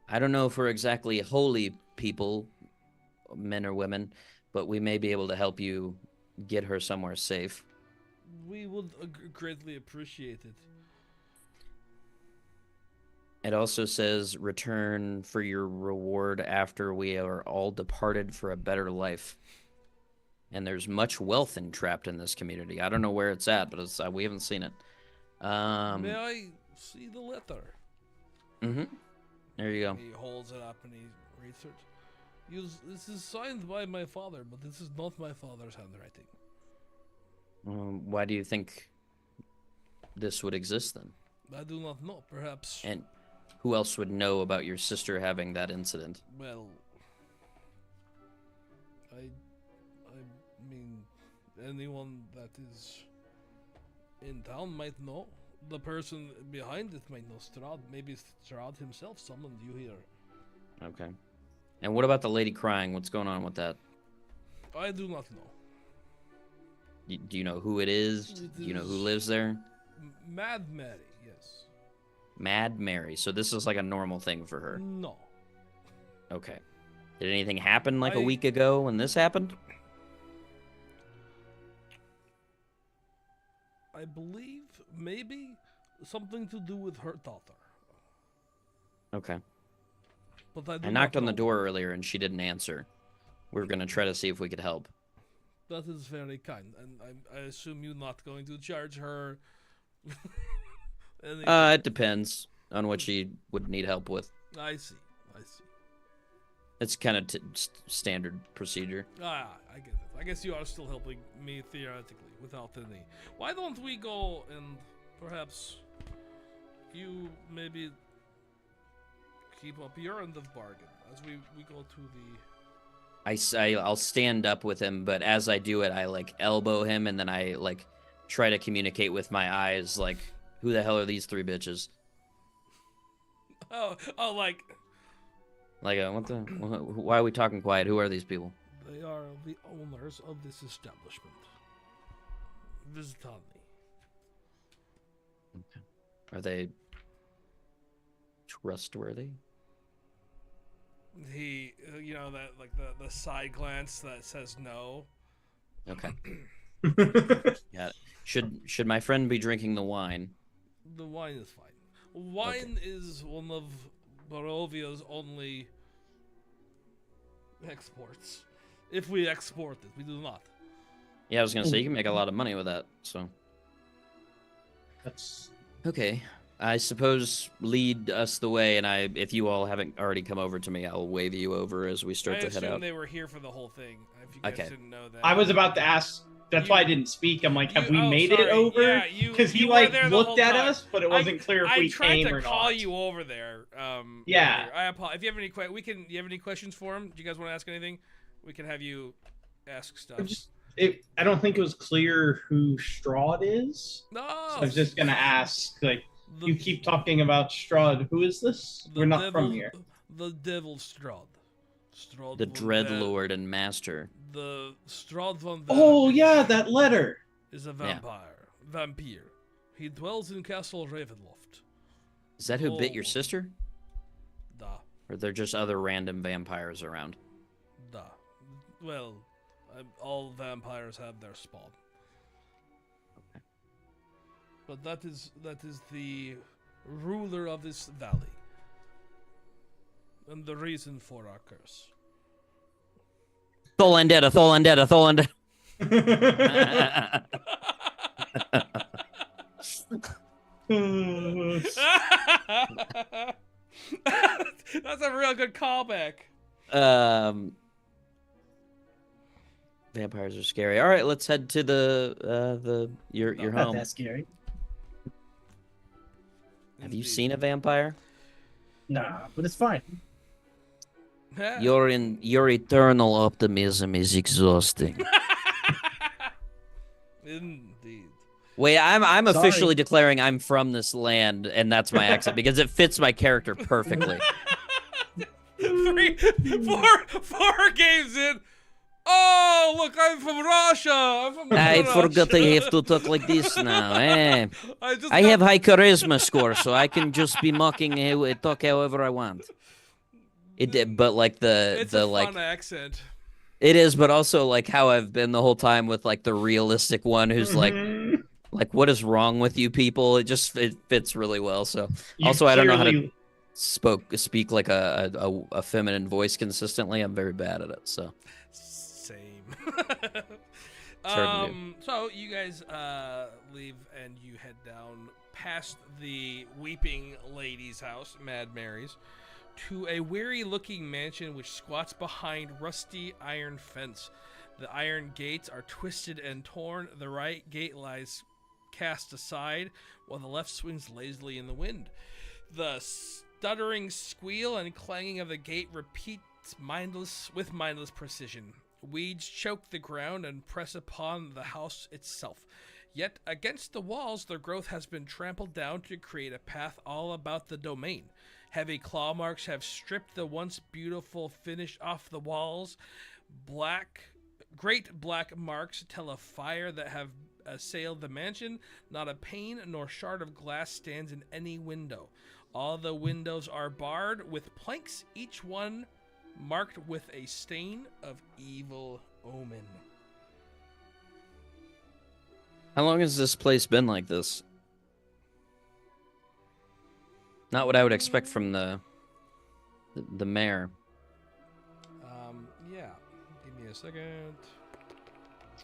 I don't know if we're exactly holy people, men or women, but we may be able to help you get her somewhere safe. We would greatly appreciate it. It also says return for your reward after we are all departed for a better life. And there's much wealth entrapped in this community. I don't know where it's at, but we haven't seen it. May I see the letter? Mm-hmm. There you go. He holds it up and he reads it. This is signed by my father, but this is not my father's handwriting. Why do you think this would exist then? I do not know. Perhaps. And who else would know about your sister having that incident? Well, I mean, anyone that is in town might know. The person behind it might know. Strahd, maybe Strahd himself summoned you here. Okay. And what about the lady crying? What's going on with that? I do not know. Do you know who it is? Do you know who lives there? Mad Mary, yes. Mad Mary. So this is like a normal thing for her. No. Okay. Did anything happen like a week ago when this happened? I believe maybe something to do with her daughter. Okay. But I knocked on the door earlier and she didn't answer. We were going to try to see if we could help. That is very kind, and I assume you're not going to charge her. It depends on what she would need help with. I see. It's kind of standard procedure. I get it. I guess you are still helping me theoretically without any. Why don't we go and perhaps you maybe keep up your end of bargain as we go to the. I'll stand up with him, but as I do it, I like elbow him, and then I like try to communicate with my eyes, like, who the hell are these three bitches? Oh, like. Like, what the? Why are we talking quiet? Who are these people? They are the owners of this establishment. Visit on me. Okay. Are they trustworthy? He, that like the side glance that says no. Okay. Yeah. Should my friend be drinking the wine? The wine is fine. Wine is one of Barovia's only exports. If we export it, we do not. Yeah, I was gonna say you can make a lot of money with that. So. That's Okay. I suppose lead us the way, and if you all haven't already come over to me, I'll wave you over as we start to head I out. assume they were here for the whole thing. If you guys didn't know that. I was about to ask. That's why I didn't speak. I'm like, have we made it over? Yeah, because he you like were there the looked whole at time. us, but it wasn't clear if we came or not. I tried to call you over there. Yeah. Earlier. I apologize. If you have any you have any questions for him? Do you guys want to ask anything? We can have you ask stuff. I don't think it was clear who Strahd is. No. So I was just gonna ask, like, The, You keep talking about Strahd. Who is this? the We're not devil, from here. The devil Strahd. Strahd The von Dread Va- Lord and Master. The Strahd von Oh, Vanquish yeah, that letter. is a Yeah. vampire. He dwells in Castle Ravenloft. Is that who bit your Oh. sister? Da, Or they're just other random vampires around? da. Well, all vampires have their spawn. But that is the ruler of this valley. And the reason for our curse. Tholendeta, Tholendeta, Tholendeta. That's a real good callback. Vampires are scary. All right, let's head to your Not home. that scary. Have you seen a vampire? Nah, but it's fine. Your eternal optimism is exhausting. Indeed. Wait, I'm Sorry. officially declaring I'm from this land, and that's my accent because it fits my character perfectly. 4 games in. Oh, look, I'm from Russia. I'm from I Russia. forgot I have to talk like this now. Eh? I just I got- have high charisma score, so I can just be mocking, talk however I want. But like It's the a like fun accent. it is, but also like how I've been the whole time with like the realistic one who's Mhm. like what is wrong with you people? It fits really well. So You also I don't know how to clearly- speak like a feminine voice consistently. I'm very bad at it. So Same. hard to So you guys leave and you head down past the weeping lady's house, Mad Mary's, to a weary-looking mansion which squats behind rusty iron fence. The iron gates are twisted and torn. The right gate lies cast aside, while the left swings lazily in the wind. The stuttering squeal and clanging of the gate repeats with mindless precision. Weeds choke the ground and press upon the house itself. Yet against the walls, their growth has been trampled down to create a path all about the domain. Heavy claw marks have stripped the once beautiful finish off the walls. Great black marks tell of fire that have assailed the mansion. Not a pane nor shard of glass stands in any window. All the windows are barred with planks, each one marked with a stain of evil omen. how long has this place been like this? Not what I would expect from the mayor. Yeah. Give me a second.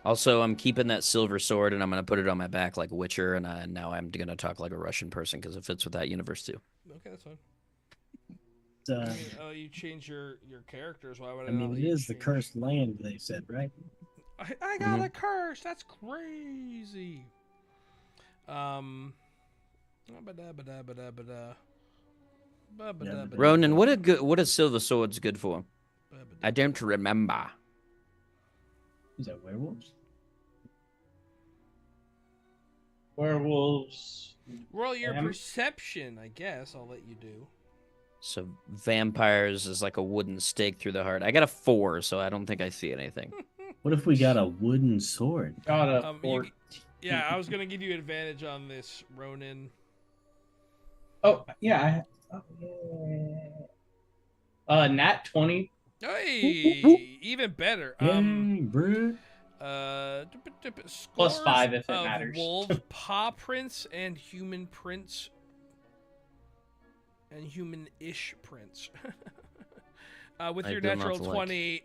Also, I'm keeping that silver sword and I'm gonna put it on my back like Witcher, and now I'm gonna talk like a Russian person because it fits with that universe too. Okay, that's fine. Uh, You change your characters. Why would I? I mean, not it let you is the change- cursed land, they said, right? I got a curse. That's crazy. Ronan, what a silver sword's good for? I don't remember. Is that werewolves? Werewolves. Roll your Am- perception, I guess. I'll let you do. So vampires is like a wooden stake through the heart. I got a 4, so I don't think I see anything. What if we got a wooden sword? Got a You- 14. Yeah, I was gonna give you advantage on this, Ronan. Oh, yeah. Nat 20. Hey, even better. Yay, bro. Plus Scores 5 if it of matters. wolf paw prints and human prints and human-ish prints. With I your do not natural like. 20,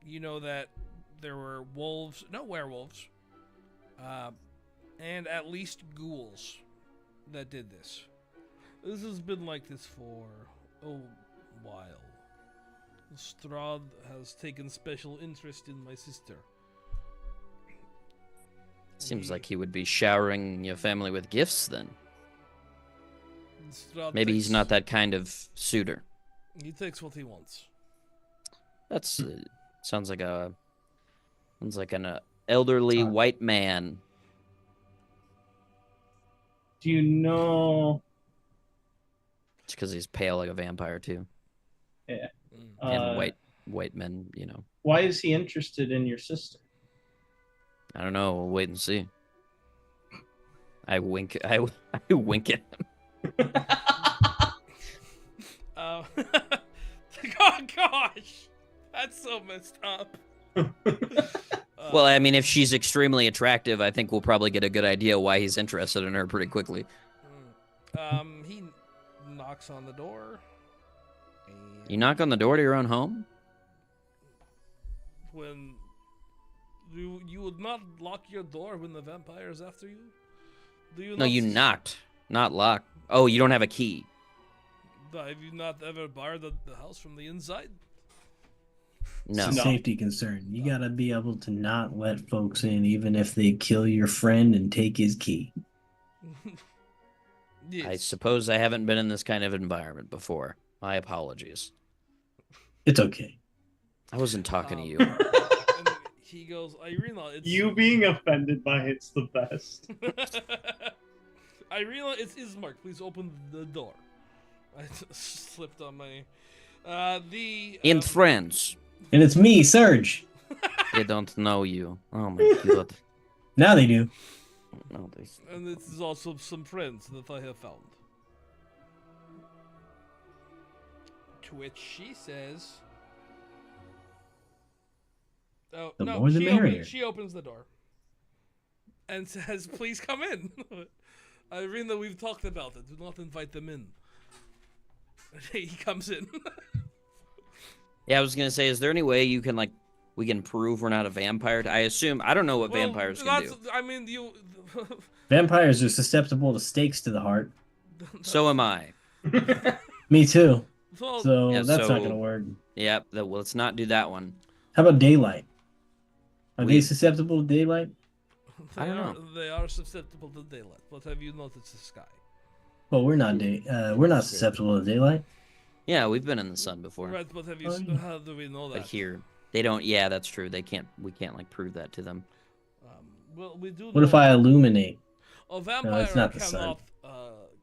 you know that there were werewolves, and at least ghouls that did this. This has been like this for a while. Strahd has taken special interest in my sister. Seems like he would be showering your family with gifts then. Strahd Maybe he's takes- not that kind of suitor. He takes what he wants. That's sounds like an elderly Todd. white man. Do you know? It's because he's pale like a vampire too, Yeah. and white men. You know. Why is he interested in your sister? I don't know. We'll wait and see. I wink. I wink at him. Oh gosh, that's so messed up. Well, I mean, if she's extremely attractive, I think we'll probably get a good idea why he's interested in her pretty quickly. He knocks on the door. You knock on the door to your own home? When you would not lock your door when the vampire is after you? Do you No, you knocked, not locked. Oh, you don't have a key. Have you not ever barred the house from the inside? No. It's a safety concern. You gotta be able to not let folks in, even if they kill your friend and take his key. Yes. I suppose I haven't been in this kind of environment before. My apologies. It's okay. I wasn't talking to you. And he goes, Irina, it's... You being offended by it's the best. Irina, it's Ismark. Please open the door. I just slipped on my... In friends. And it's me, Serge. They don't know you. Oh my god. Now they do. No, they... And this is also some friends that I have found. To which she says... Oh, The no, more the merrier. she opens the door. And says, please come in. Irina, we've talked about it. Do not invite them in. He comes in. Yeah, I was gonna say, is there any way you can we can prove we're not a vampire? I assume I don't know what vampires can do. I mean, you. Vampires are susceptible to stakes to the heart. So am I. Me too. So So that's not gonna work. Yep. Well, let's not do that one. How about daylight? Are We- they susceptible to daylight? I don't know. They are susceptible to daylight. But have you noticed the sky? Well, we're not we're not susceptible to daylight. Yeah, we've been in the sun before. Right, but have you? Oh, yeah. How do we know that? But here, they don't. Yeah, that's true. They can't. We can't prove that to them. Well, we do. What if I illuminate? A vampire it's not the sun.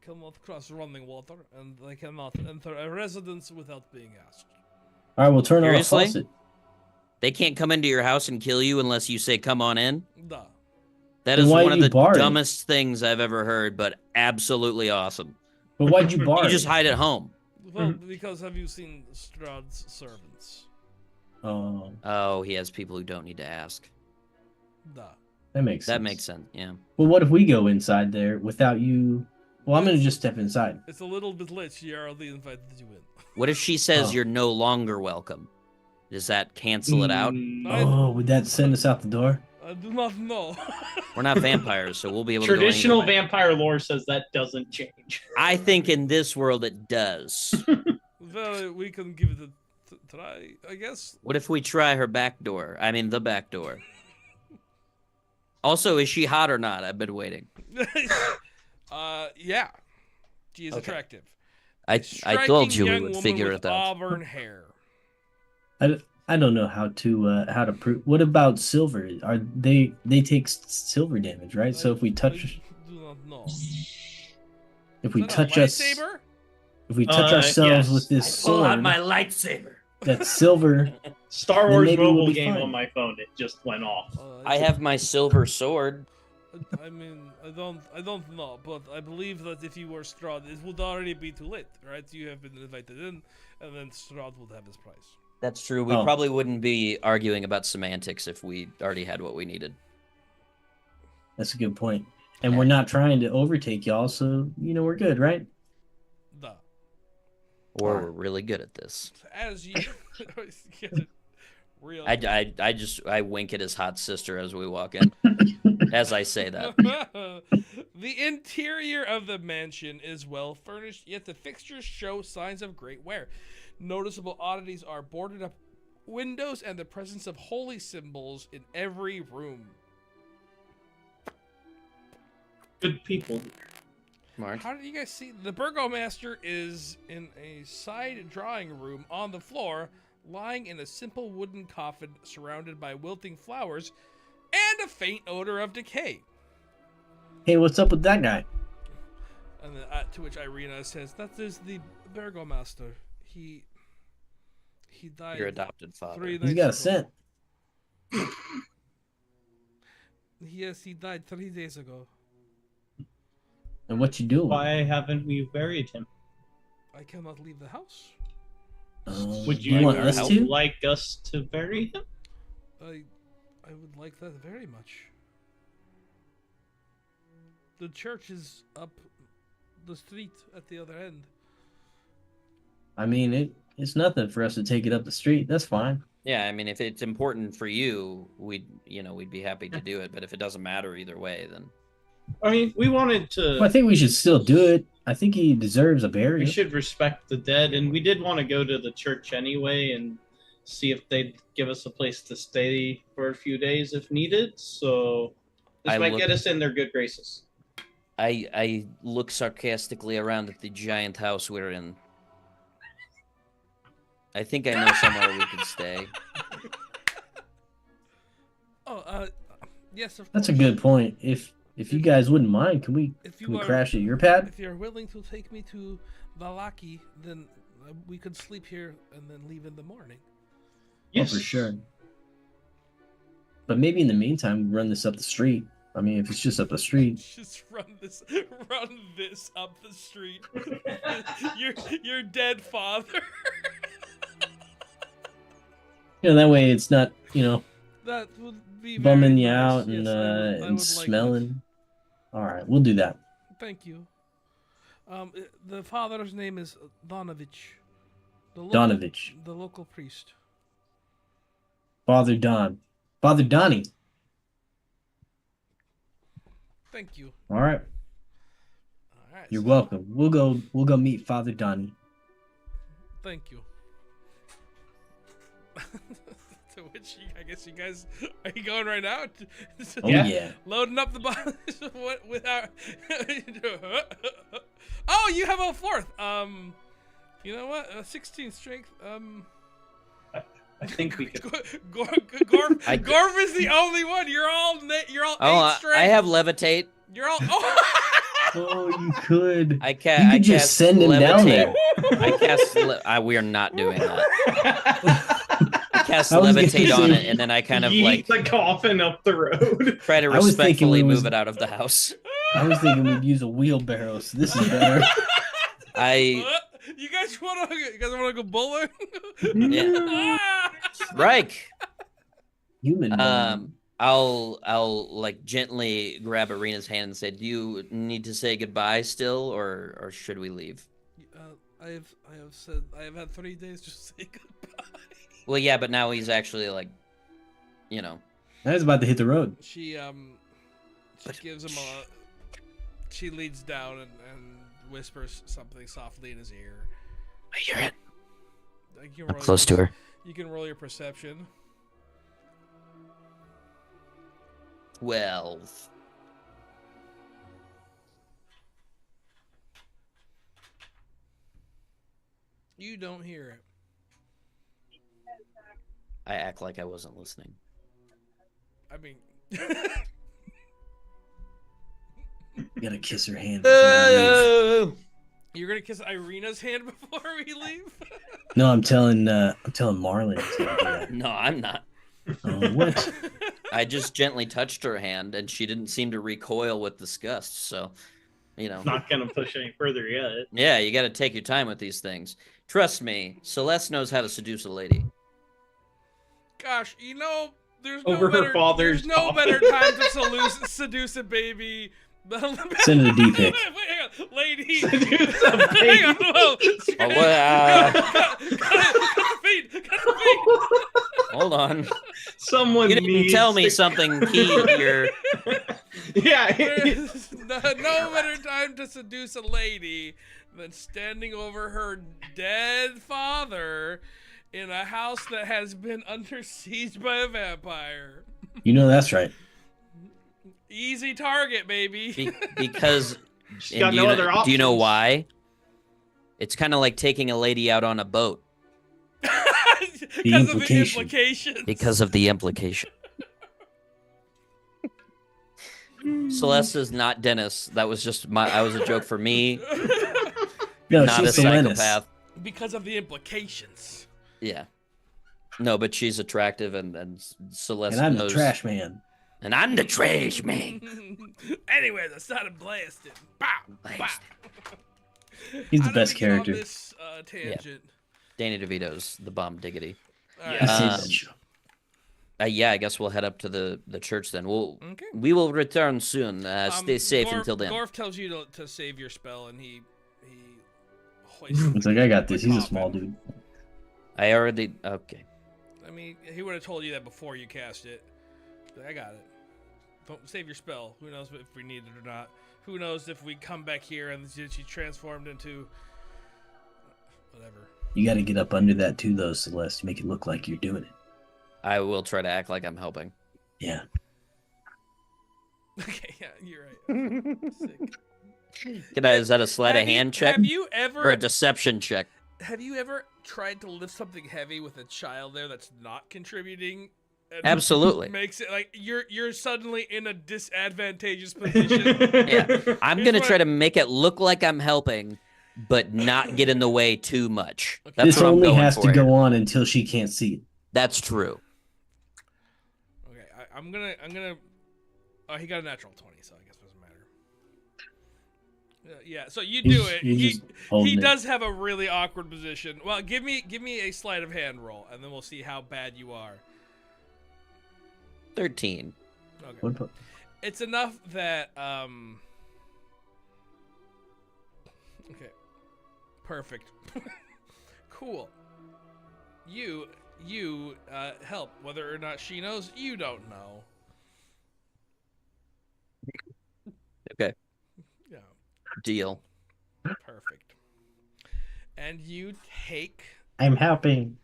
cannot cross running water, and they cannot enter a residence without being asked. All right, we'll turn on a Seriously? faucet. They can't come into your house and kill you unless you say, "Come on in." Duh. That Then is why one of you the bar it? dumbest things I've ever heard, but absolutely awesome. But why'd you bar You it? just hide at home. Well, because have you seen Strahd's servants? Oh, Oh, he has people who don't need to ask. Duh. that makes sense. That makes sense. Yeah. Well, what if we go inside there without you? Well, I'm gonna just step inside. It's a little bit late. She already invited you in. What if she says Oh. you're no longer welcome? Does that cancel it out? Oh, would that send us out the door? I do not know. We're not vampires, so we'll be able to go Traditional anyway. vampire lore says that doesn't change. I think in this world it does. Well, we can give it a try, I guess. What if we try her back door? I mean, the back door. Also, is she hot or not? I've been waiting. Yeah. She is Okay. attractive. I Striking told you we young would woman figure with it out. auburn hair. I don't know how to prove. What about silver? Are they take silver damage, right? So if we I touch do not know. if we Is that touch a us lightsaber? if we touch ourselves yes. with this sword lightsaber. that's silver, Star Then Wars maybe we'll mobile be game fine. on my phone. It just went off. I have my silver sword. I mean, I don't know, but I believe that if you were Strahd, it would already be too late, right? You have been invited in, and then Strahd would have his prize. That's true. We Oh. probably wouldn't be arguing about semantics if we already had what we needed. that's a good point. And we're not trying to overtake y'all, so we're good, right? Duh. Or we're really good at this. As you get it real. I wink at his hot sister as we walk in. As I say that. The interior of the mansion is well furnished, yet the fixtures show signs of great wear. Noticeable oddities are boarded up windows and the presence of holy symbols in every room. Good people. Mark. How did you guys see? The burgomaster is in a side drawing room on the floor, lying in a simple wooden coffin surrounded by wilting flowers and a faint odor of decay. Hey, what's up with that guy? To which Irina says, "That is the burgomaster. He died. Your adopted father. 3 He's nights got a ago. scent. Yes, he died 3 days ago. And what you doing? Why haven't we buried him? I cannot leave the house. Would You you want us to? like us to bury him? I would like that very much. The church is up the street at the other end. I mean, it's nothing for us to take it up the street. That's fine. Yeah, I mean, if it's important for you, we'd be happy to do it. But if it doesn't matter either way, then I mean, we wanted to. Well, I think we should still do it. I think he deserves a We burial. should respect the dead, and we did want to go to the church anyway and see if they'd give us a place to stay for a few days if needed. So this might get us in their good graces. I look sarcastically around at the giant house we're in. I think I know somewhere we could stay. Yes, of That's a course. good point. If you guys wouldn't mind, can we crash at your pad? If you're willing to take me to Valaki, then we could sleep here and then leave in the morning. Yes, Oh, for sure. But maybe in the meantime, run this up the street. I mean, if it's just up the street. Just run this up the street. your dead father. That way it's not, That would be bumming very you nice. out Yes, and I would like smelling. that. All right, we'll do that. Thank you. The father's name is Donovich. Donovich. The local priest. Father Don. Father Donnie. Thank you. All right. All right. You're welcome. We'll go meet Father Donnie. Thank you. To which I guess you guys are you going right now? Oh yeah. Loading up the box without. Oh, you have a 4th. You know what? 16 strength. I think we could. Gorf is the only one. You're all 8 strength. I have levitate. You're all. Oh. Oh, you could. I You can't. could just send him down there. I cast. We are not doing that. I cast I was gonna levitate on say- it, and then I kind of Yeet the coffin up the road. try to I was thinking respectfully we was- move it out of the house. I was thinking we'd use a wheelbarrow, so this is better. You guys want to go bowling? Yeah. Ah! Reich. Human. I'll like gently grab Arena's hand and say, "Do you need to say goodbye still, or should we leave?" I have had 3 days to say goodbye. Well, yeah, but now he's actually like, I was about to hit the road. She gives him she leads down and whispers something softly in his ear. I hear it. You I'm close to her. You can roll your perception. 12. You don't hear it. I act like I wasn't listening. I mean, You gotta kiss her hand. before we leave. you're gonna kiss Irina's hand before we leave? No, I'm telling Marlon to do that. No, I'm not. What? I just gently touched her hand, and she didn't seem to recoil with disgust. So, Not gonna push any further yet. yeah, you got to take your time with these things. Trust me, Celeste knows how to seduce a lady. Gosh, there's Over her father's there's no coffin. better time to seduce a baby. Send it a D-pic. Hang on, lady. Seduce a Hang on, baby. whoa. Cut the feed. Cut the feed. Hold on. Someone You didn't needs tell me to- something key here. Yeah. There's no better time to seduce a lady than standing over her dead father in a house that has been under siege by a vampire. You know that's right. Easy target, baby. Because She's got do no you other know, do you know options. why? It's kind of like taking a lady out on a boat Because of the implication. implications. because of the implication. Celeste is not Dennis. That was just that was a joke for me. No, not a she's Selenis. psychopath. Because of the implications. Yeah. No, but she's attractive, and Celeste And I'm knows. the trash man. And I'm the trash man. Anyway, the son of blasted. Bow, bow. He's the How did best we get on character. this tangent? Danny DeVito's the bomb diggity. All Yes. right. Yeah, I guess we'll head up to the church then. Okay. We will return soon. Stay safe Gorf, until then. Gorf tells you to save your spell, and he hoists It's like, I got the this. He's a coffin. small dude. I already okay. I mean, he would have told you that before you cast it. But I got it. Don't save your spell. Who knows if we need it or not? Who knows if we come back here and she transformed into whatever. You got to get up under that too, though, Celeste. Make it look like you're doing it. I will try to act like I'm helping. Yeah. Okay, yeah, you're right. Sick. Is that a sleight of hand check Have you or ever a deception check? have you ever tried to lift something heavy with a child there that's not contributing? And Absolutely. Makes it like you're suddenly in a disadvantageous position. Yeah, I'm Here's gonna what- try to make it look like I'm helping, but not get in the way too much. Okay. That's This what I'm only going has for to here. go on until she can't see it. That's true. Okay, I'm gonna. Oh, he got a natural 20, so I guess it doesn't matter. Yeah, so you do it. He's just He holding it. does have a really awkward position. Well, give me a sleight of hand roll, and then we'll see how bad you are. 13. Okay, What about- it's enough that Okay, perfect. Cool. You help. Whether or not she knows, you don't know. Okay. Yeah. Deal. Perfect. And you take I'm helping.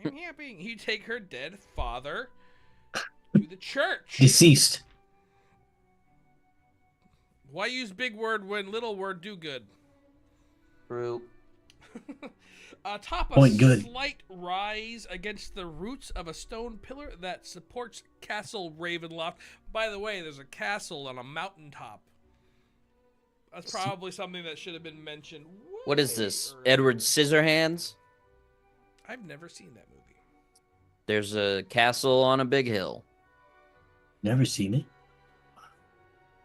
you take her dead father to the church. Deceased. Why use big word when little word do good? True. Atop a Point good. slight rise against the roots of a stone pillar that supports Castle Ravenloft. By the way, there's a castle on a mountaintop. That's probably something that should have been mentioned. What is this? Edward Scissorhands? I've never seen that movie. There's a castle on a big hill. Never seen it.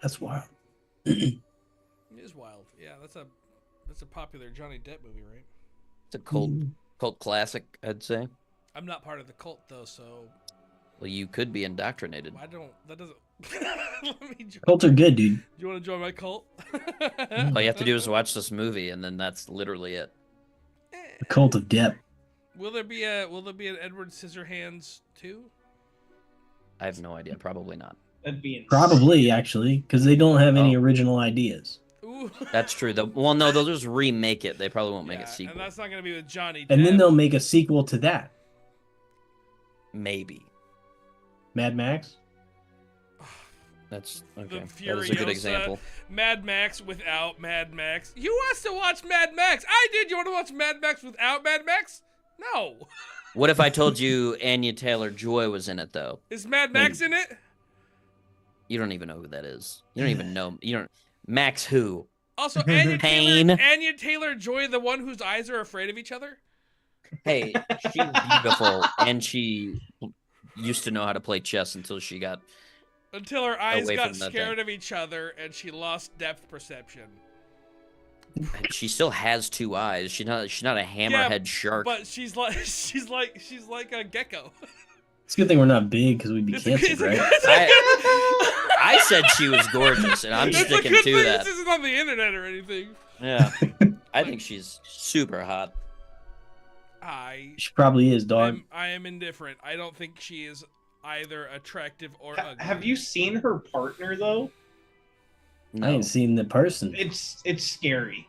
That's wild. It is wild. Yeah, that's a popular Johnny Depp movie, right? It's a cult classic, I'd say. I'm not part of the cult though, so Well, you could be indoctrinated. I don't. That doesn't. Let me join. Cults are good, dude. Do you want to join my cult? All you have to do is watch this movie, and then that's literally it. The cult of Depp. Will there be an Edward Scissorhands 2? I have no idea. Probably not. That'd be insane. Probably, actually, because they don't have any Oh. original ideas. Ooh. That's true. Well, no, they'll just remake it. They probably won't make Yeah, a sequel. and that's not gonna be with Johnny Depp. And then they'll make a sequel to that. Maybe. Mad Max? That's okay. The That is a good Furiosa. example. Mad Max without Mad Max. Who wants to watch Mad Max? I did. You want to watch Mad Max without Mad Max? No. What if I told you Anya Taylor-Joy was in it, though? Is Mad Max in it? You don't even know who that is. You don't even know. You don't. Max who? Also, Anya Pain. Taylor-Joy, the one whose eyes are afraid of each other. Hey, she's beautiful, and she used to know how to play chess until she got. Until her eyes Away got from that scared of each other and she lost depth perception. She still has two eyes. She's not a hammerhead shark. But she's like a gecko. It's a good thing we're not big because we'd be It's canceled, a- right? I said she was gorgeous, and I'm It's a sticking good to thing that. this isn't on the internet or anything. Yeah, I think she's super hot. She probably is, dog. I am indifferent. I don't think she is either attractive or ugly. Have you seen her partner though? No, I ain't seen the person. It's scary.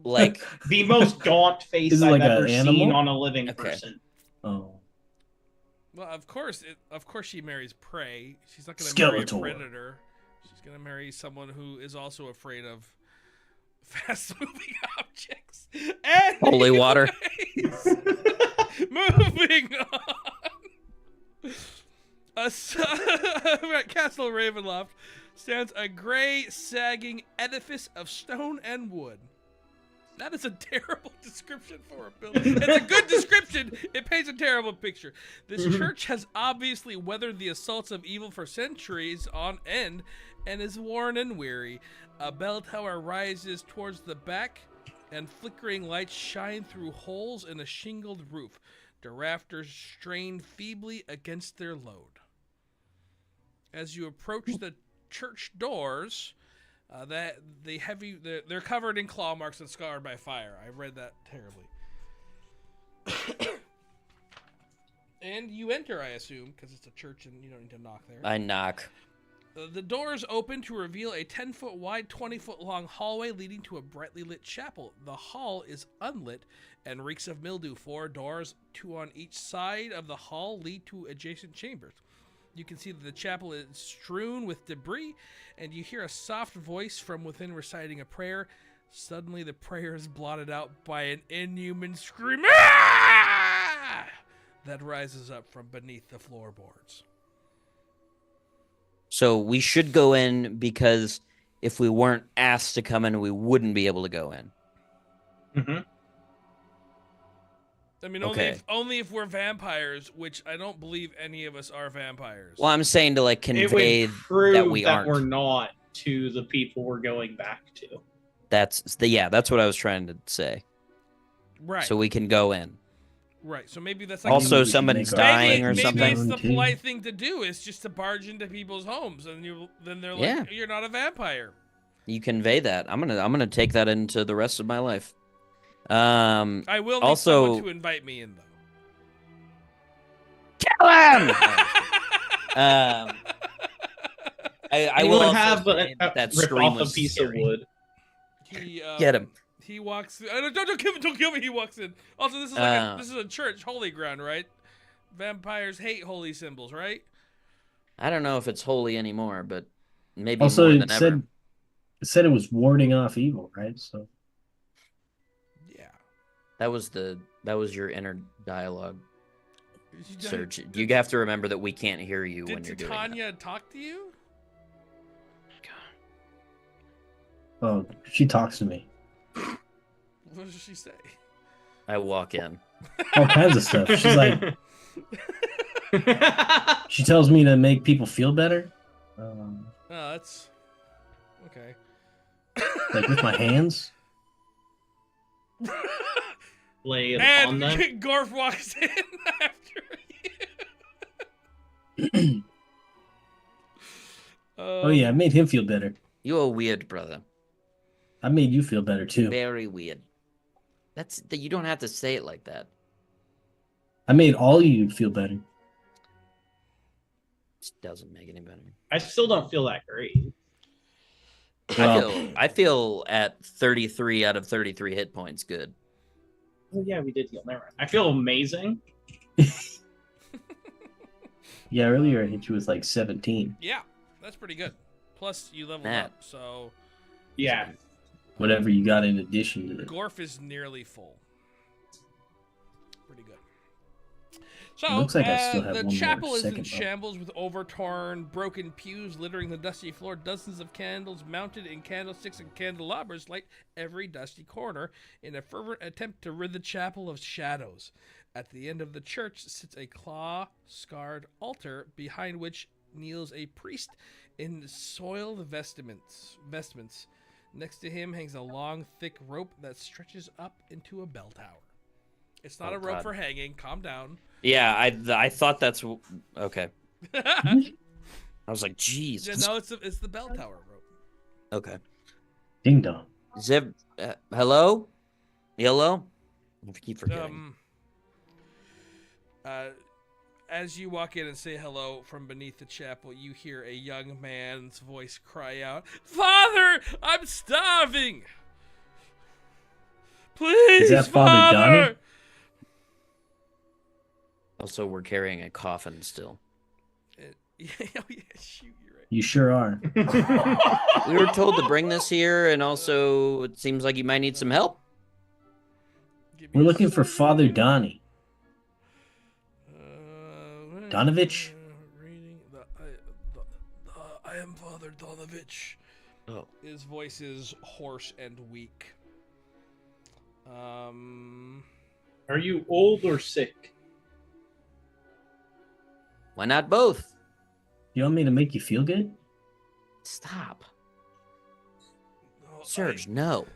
like The most gaunt face Is it I've like ever an seen animal? on a living Okay. person. Oh. Well, of course she marries prey. She's not going to marry a Skeletor. predator. She's going to marry someone who is also afraid of fast-moving objects. And Holy water. Moving on. We're at Castle Ravenloft. stands a gray, sagging edifice of stone and wood. That is a terrible description for a building. It's a good description. It paints a terrible picture. This church has obviously weathered the assaults of evil for centuries on end and is worn and weary. A bell tower rises towards the back, and flickering lights shine through holes in a shingled roof. The rafters strain feebly against their load. As you approach the church doors, they're covered in claw marks and scarred by fire. I read that terribly. And you enter, I assume, because it's a church and you don't need to knock there. I knock. The doors open to reveal a 10-foot wide, 20-foot long hallway leading to a brightly lit chapel. The hall is unlit and reeks of mildew. 4 doors, 2 on each side of the hall, lead to adjacent chambers. You can see that the chapel is strewn with debris, and you hear a soft voice from within reciting a prayer. Suddenly, the prayer is blotted out by an inhuman scream that rises up from beneath the floorboards. So we should go in because if we weren't asked to come in, we wouldn't be able to go in. Mm-hmm. I mean, Okay. only if we're vampires, which I don't believe any of us are vampires. Well, I'm saying to like It would convey prove that we aren't. we're not to the people we're going back to. That's what I was trying to say. Right. So we can go in. Right. So maybe that's like Also, we can somebody's make our- dying or maybe something. it's the Volunteer. polite thing to do is just to barge into people's homes, and then they're like, Yeah. "You're not a vampire." You convey that. I'm gonna take that into the rest of my life. I will need Also- someone to invite me in, though. Kill him! I will Anyone also have say a that rip scream off a was piece scary. of wood. He Get him. He walks through. Don't kill me. He walks in. Also, this is this is a church, holy ground, right? Vampires hate holy symbols, right? I don't know if it's holy anymore, but maybe Also, more it than ever. said it was warding off evil, right? So Yeah. That was your inner dialogue, Did- Serge. You have to remember that we can't hear you when you're Did doing that. Tanya talk to you? oh, she talks to me. What does she say? I walk in. All kinds of stuff. She's like, she tells me to make people feel better. Oh, that's okay. Like with my hands. Lay it on them. And Gorf walks in after you. Oh yeah, I made him feel better. You a weird brother. I made you feel better too. Very weird. You don't have to say it like that. I made all of you feel better. It doesn't make any better. I still don't feel that great. Well, I feel at 33 out of 33 hit points good. Oh yeah, we did heal. Never mind. I feel amazing. yeah, earlier I hit you with like 17. Yeah, that's pretty good. Plus, you leveled Matt. up, so Yeah. Whatever you got in addition to this. Gorf is nearly full. Pretty good. So, It looks like I still have the one more chapel is in second up. shambles with overturned, broken pews littering the dusty floor. Dozens of candles mounted in candlesticks and candelabras light every dusty corner in a fervent attempt to rid the chapel of shadows. At the end of the church sits a claw-scarred altar behind which kneels a priest in soiled vestments. Next to him hangs a long, thick rope that stretches up into a bell tower. It's not Oh, a rope God. for hanging. Calm down. Yeah, I thought that's okay. I was like, geez. No, it's the bell tower rope. Okay. Ding dong. Zib, hello? Hello? I keep forgetting. As you walk in and say hello from beneath the chapel, you hear a young man's voice cry out, "Father, I'm starving! Please, Is that Father Donnie? Also, we're carrying a coffin still. Yeah, shoot, you're right. You sure are. We were told to bring this here, and also it seems like you might need some help. Give me We're a looking for Father Donnie. Uh, Donovich? Reading I am Father Donovich. Arkwich. Oh. His voice is hoarse and weak. Are you old or sick? Why not both? You want me to make you feel good? Stop. No, Serge, no.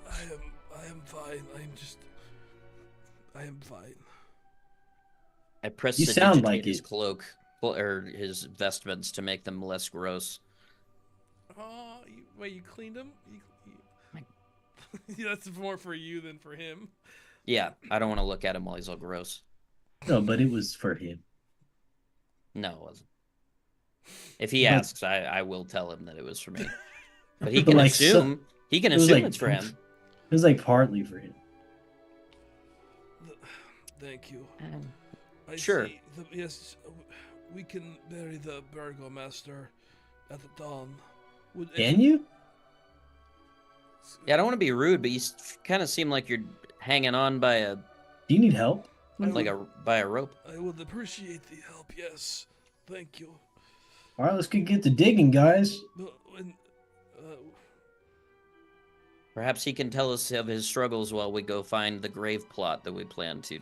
I am fine. I am fine. I pressed You to sound digitate like his it. cloak or his vestments to make them less gross. Oh, wait, you cleaned him? My- That's more for you than for him. Yeah, I don't want to look at him while he's all gross. No, but it was for him. No, it wasn't. If he But- asks, I will tell him that it was for me. But he But can like, assume. He can it was assume like- it's for him. It was like partly for him. Thank you. I Sure. see. Yes, we can bury the burgomaster at the dawn. Can you? Yeah, I don't want to be rude, but you kind of seem like you're hanging on by a Do you need help? by a rope. I would appreciate the help. Yes, thank you. All right, let's get to digging, guys. But when, Perhaps he can tell us of his struggles while we go find the grave plot that we plan to.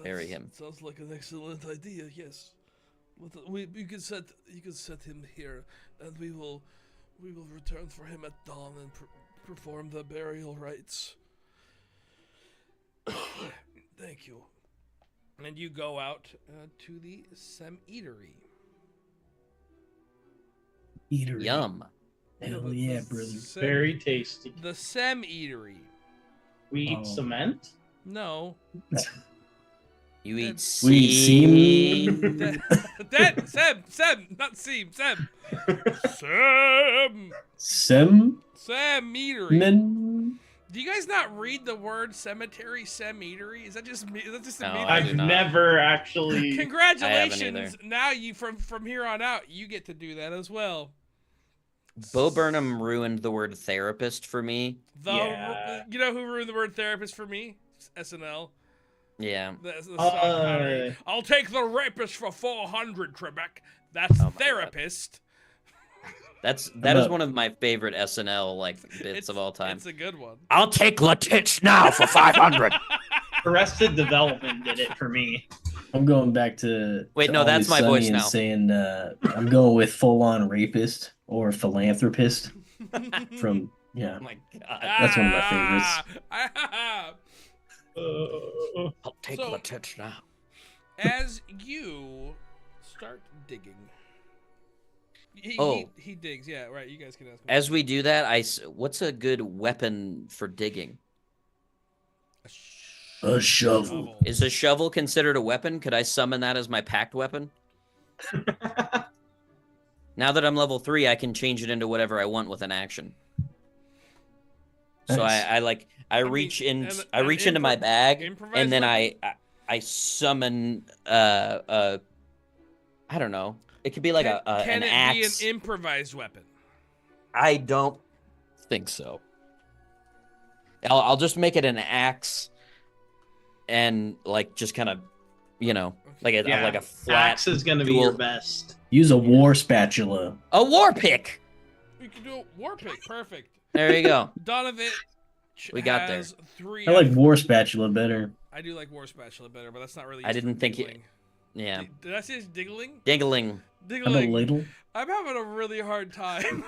Bury him. Sounds like an excellent idea. Yes, you can set him here, and we will return for him at dawn and perform the burial rites. Thank you. And you go out to the Sem Eatery. Eatery. Yum. Hell yeah, brother. Very tasty. The Sem Eatery. We eat Oh. cement? No. You eat We eat seed. That Sem, not Seam, Sem. Sem Eatery. Men. Do you guys not read the word cemetery, Sem Eatery? Is that just me? Is that just No, a me? I do I've not. never actually. Congratulations! Now you from here on out, you get to do that as well. Bo Burnham ruined the word therapist for me. Yeah. You know who ruined the word therapist for me? SNL. Yeah. That's the song parody. I'll take the rapist for 400, Trebek. That's Oh my God. therapist. That is one of my favorite SNL bits of all time. It's a good one. I'll take Latich now for 500. Arrested Development did it for me. I'm going back to. Wait, to no, that's Always my Sunny voice and now. Saying I'm going with full on rapist or philanthropist from Oh my God. That's one of my favorites. I'll take So- Latich now. As you start digging. He digs, yeah, right. You guys can ask him. As we do that, what's a good weapon for digging? A shovel. Is a shovel considered a weapon? Could I summon that as my packed weapon? Now that I'm level 3, I can change it into whatever I want with an action. So Nice. I reach into my bag improvised and then weapon? I summon I don't know. It could be like Can an it axe. be an improvised weapon? I don't think so. I'll just make it an axe and just kind of, like a flat Axe is going to be dual- your best. Use a war spatula. a war pick. We can do a war pick. Perfect. There you go. Donovan We got there. has 3. I like war spatula better. I do like war spatula better, but that's not really. I used for didn't think diggling. Yeah. Did I say diggling? Diggling. I'm a Diggling. little. I'm having a really hard time.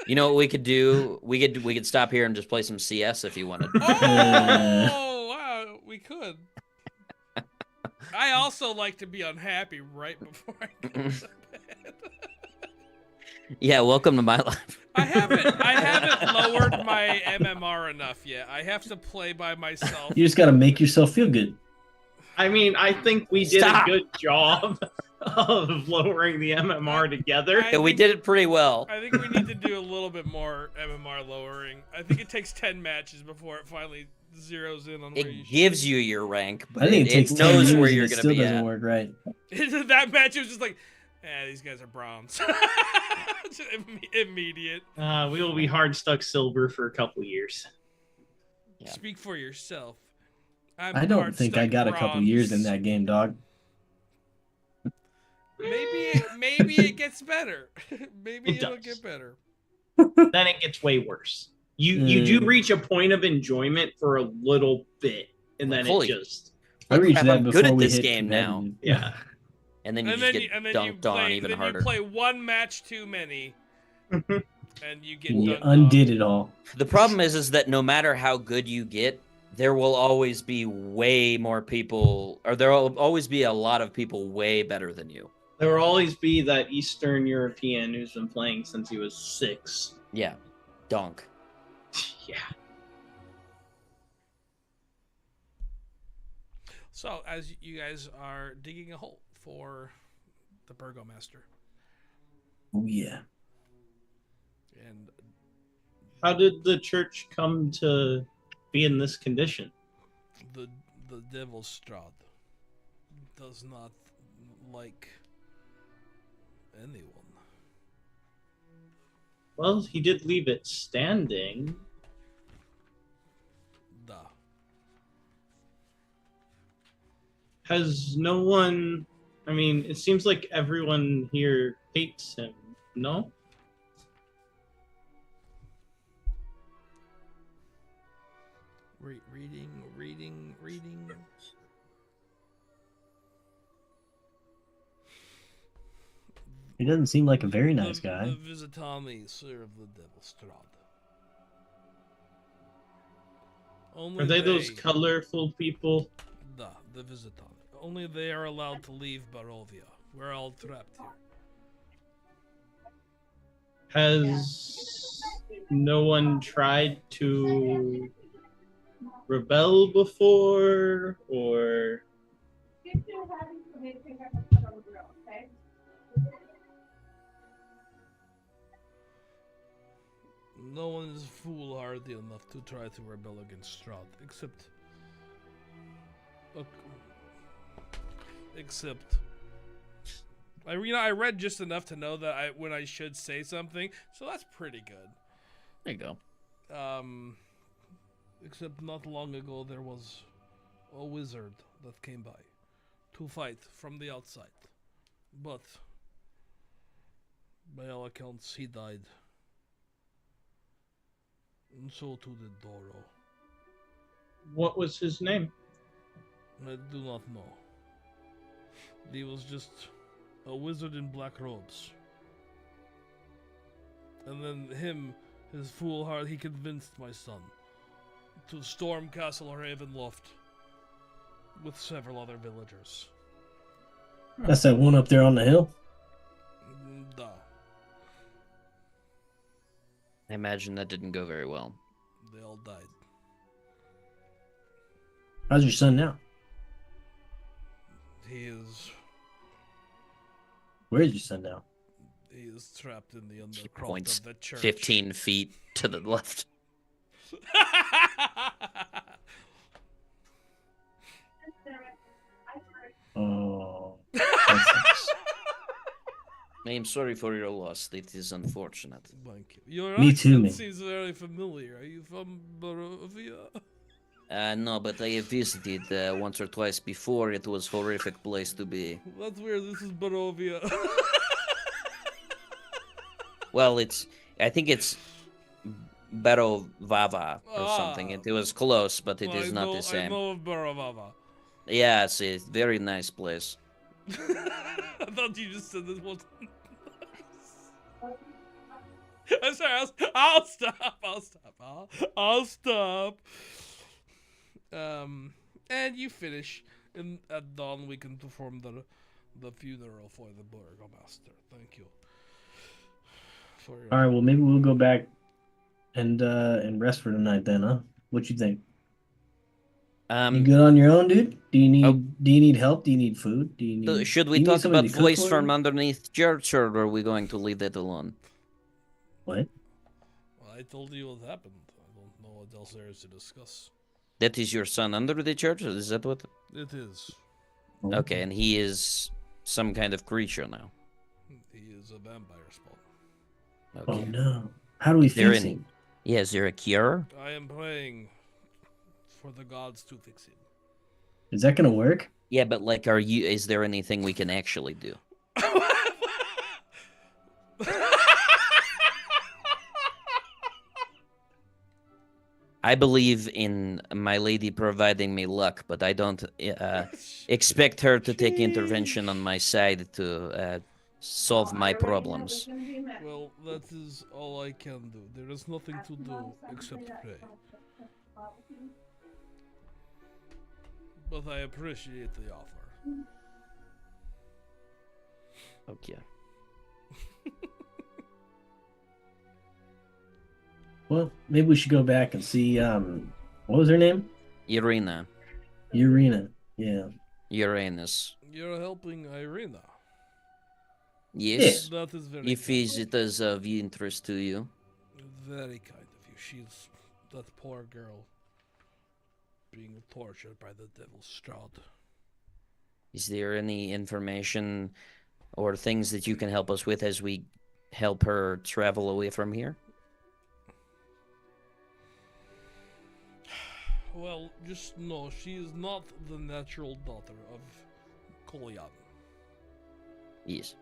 You know what we could do? We could stop here and just play some CS if you wanted. Oh wow, we could. I also like to be unhappy right before I go to bed. Yeah, welcome to my life. I haven't lowered my MMR enough yet. I have to play by myself. You just got to make yourself feel good. I mean, I think we did Stop. a good job of lowering the MMR together. I Yeah, we think- did it pretty well. I think we need to do a little bit more MMR lowering. I think it takes 10 matches before it finally zeroes in on where you It should. gives you your rank, but I think it takes 10 knows years where and you're it gonna still be doesn't at. work right. That match was just like, these guys are bronze. Just immediate. We will be hard stuck silver for a couple years. Yeah. Speak for yourself. I don't think I got a couple years in that game, dog. maybe it gets better. Maybe It it'll does. get better. Then it gets way worse. You do reach a point of enjoyment for a little bit, and Like, then holy- it just I reached crap, that I'm good before at we this hit game now. competitive. yeah. And then you And just then get you dunked on play even then harder. you play one match too many, and you get You dunked undid on. it all. The problem is that no matter how good you get, there will always be way more people, or there will always be a lot of people way better than you. There will always be that Eastern European who's been playing since he was 6. Yeah, dunk. Yeah. So as you guys are digging a hole for the Burgomaster, Oh yeah. and How did the church come to be in this condition? the Devil's Strahd does not like anyone. Well, he did leave it standing. Da. Has no one... I mean, it seems like everyone here hates him, no? Reading. He doesn't seem like a very nice The guy. Visitani serve the Devil's Strahd. Are they those colorful people? The Visitani. Only they are allowed to leave Barovia. We're all trapped here. Has no one tried to rebel before, or... No one is foolhardy enough to try to rebel against Strahd, except... Except... I read just enough to know that when I should say something, so that's pretty good. There you go. Except not long ago there was a wizard that came by to fight from the outside. But by all accounts he died. And so too did Doro. What was his name? I do not know. He was just a wizard in black robes. And then his fool heart, he convinced my son to storm Castle Ravenloft with several other villagers. That's that one up there on the hill. Duh. I imagine that didn't go very well. They all died. How's your son now? He is Where's your son now? trapped in the He undercroft points of the church. 15 feet to the left. Oh, that sucks. I am sorry for your loss. It is unfortunate. Thank you. Your Me too, accent man. seems very familiar. Are you from Barovia? No, but I have visited once or twice before. It was a horrific place to be. That's weird. This is Barovia. Well, I think it's Barovava or something. It was close, but it is not the I same. know of Barovava. Yeah, it's a very nice place. I thought you just said this was. I'm sorry. I'll stop. I'll stop. And you finish, and at dawn we can perform the funeral for the Burgomaster. Thank you. For your... All right, well maybe we'll go back and rest for tonight then, huh? What you think? You good on your own, dude? Do you need help? Do you need food? Do you need? Should do we you need talk somebody about to cook voice for from you? underneath church, or are we going to leave that alone? What? Well, I told you what happened. I don't know what else there is to discuss. That is your son under the church? Is that what? It is. Okay, and he is some kind of creature now. He is a vampire spawn. Oh Okay. no! How do we There fix any- him? Yeah, is there a cure? I am praying for the gods to fix him. Is that gonna work? Yeah, but like, is there anything we can actually do? I believe in my lady providing me luck, but I don't expect her to take intervention on my side to solve my problems. Well, that is all I can do. There is nothing to do except pray. But I appreciate the offer. Okay. Well, maybe we should go back and see. What was her name? Irina. Urina. Yeah. Uranus. You're helping Irina. Yes. That is very If it is of interest to you. very kind of you. She's that poor girl being tortured by the devil Strahd. Is there any information or things that you can help us with as we help her travel away from here? Well, just know she is not the natural daughter of Kolyan. Yes.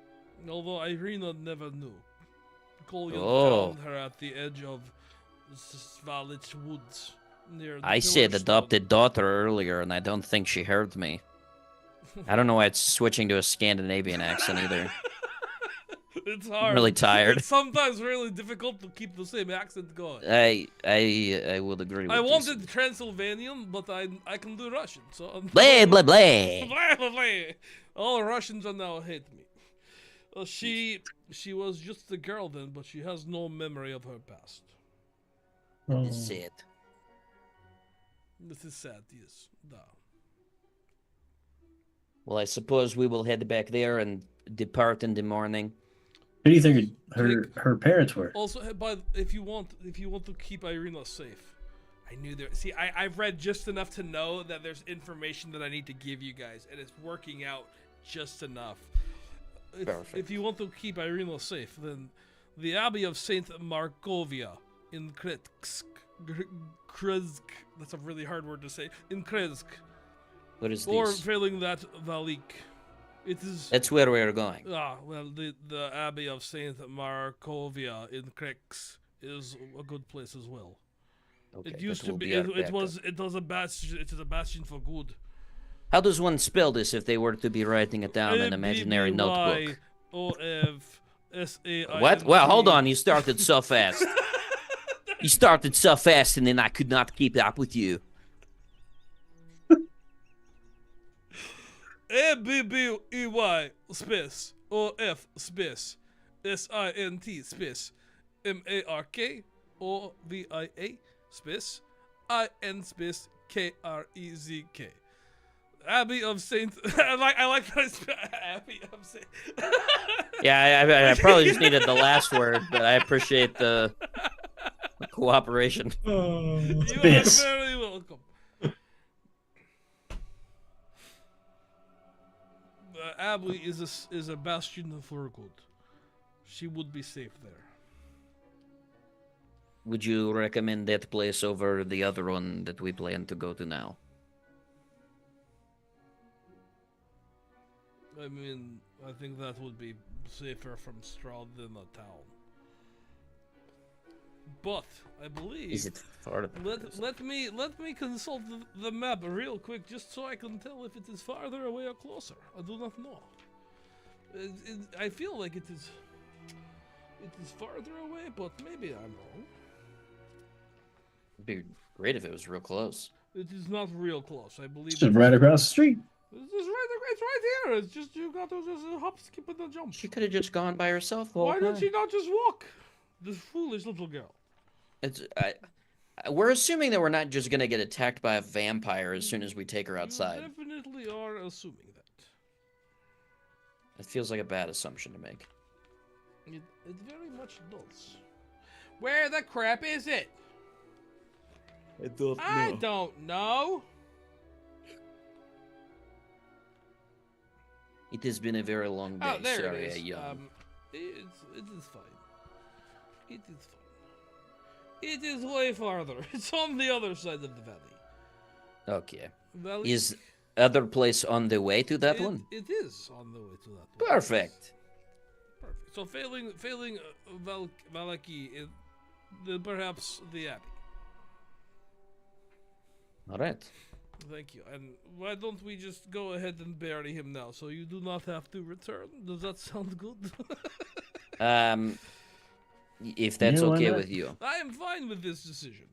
Although Irina never knew. Kolyan Oh. found her at the edge of Svalich Woods near the I said Pillarstone. adopted daughter earlier, and I don't think she heard me. I don't know why it's switching to a Scandinavian accent either. It's hard. I'm really tired. It's sometimes really difficult to keep the same accent going. I would agree with I this. wanted Transylvanian, but I can do Russian, so I'm Blah, blah, blah. blah, blah, blah. All Russians are now hate me. She was just a girl then, but she has no memory of her past. This is it. This is sad, yes. Da. Well, I suppose we will head back there and depart in the morning. Who do you think her parents were? Also, but if you want to keep Irina safe, I knew there. See, I've read just enough to know that there's information that I need to give you guys, and it's working out just enough. Perfect. If you want to keep Irina safe, then the Abbey of Saint Markovia in Krezk, that's a really hard word to say, in Krezk, What is or this? failing that, Valik. It is. That's where we're going. Well, the Abbey of Saint Markovia in Krezk is a good place as well. Okay, It used that to will be. our It backup. was a bastion. It is a bastion for good. How does one spell this if they were to be writing it down in an imaginary notebook? ABBYOFSAINT. What? Well, hold on. You started so fast. You started so fast, and then I could not keep up with you. ABBEY space OF space SINT space MARKOVIA space IN space KREZK. Abbey of Saint. I like that it's Abbey of Saint. Yeah, I probably just needed the last word, but I appreciate the cooperation. You are Space. very welcome. Abbey is a bastion for good. She would be safe there. Would you recommend that place over the other one that we plan to go to now? I mean, I think that would be safer from Strahd than a town. But I believe. Is it farther? Let me consult the map real quick, just so I can tell if it is farther away or closer. I do not know. I feel like it is farther away, but maybe I'm wrong. It'd be great if it was real close. It is not real close. I believe Just right across the street. It's right here. It's just you got to just hop, skip, and a jump. She could have just gone by herself the whole Why time. did she not just walk? This foolish little girl. We're assuming that we're not just gonna get attacked by a vampire as soon as we take her outside. You definitely are assuming that. It feels like a bad assumption to make. It very much does. Where the crap is it? I don't know. It has been a very long day. Oh, there Sorry, it is. it It is fine. It is fine. It is way farther. It's on the other side of the valley. Okay. Valley. Is other place on the way to that one? It is on the way to that one. Perfect. Perfect. So failing Valaki, then perhaps the Abbey. All right. Thank you. And why don't we just go ahead and bury him now, so you do not have to return? Does that sound good? If that's Yeah, why okay not? with you. I am fine with this decision.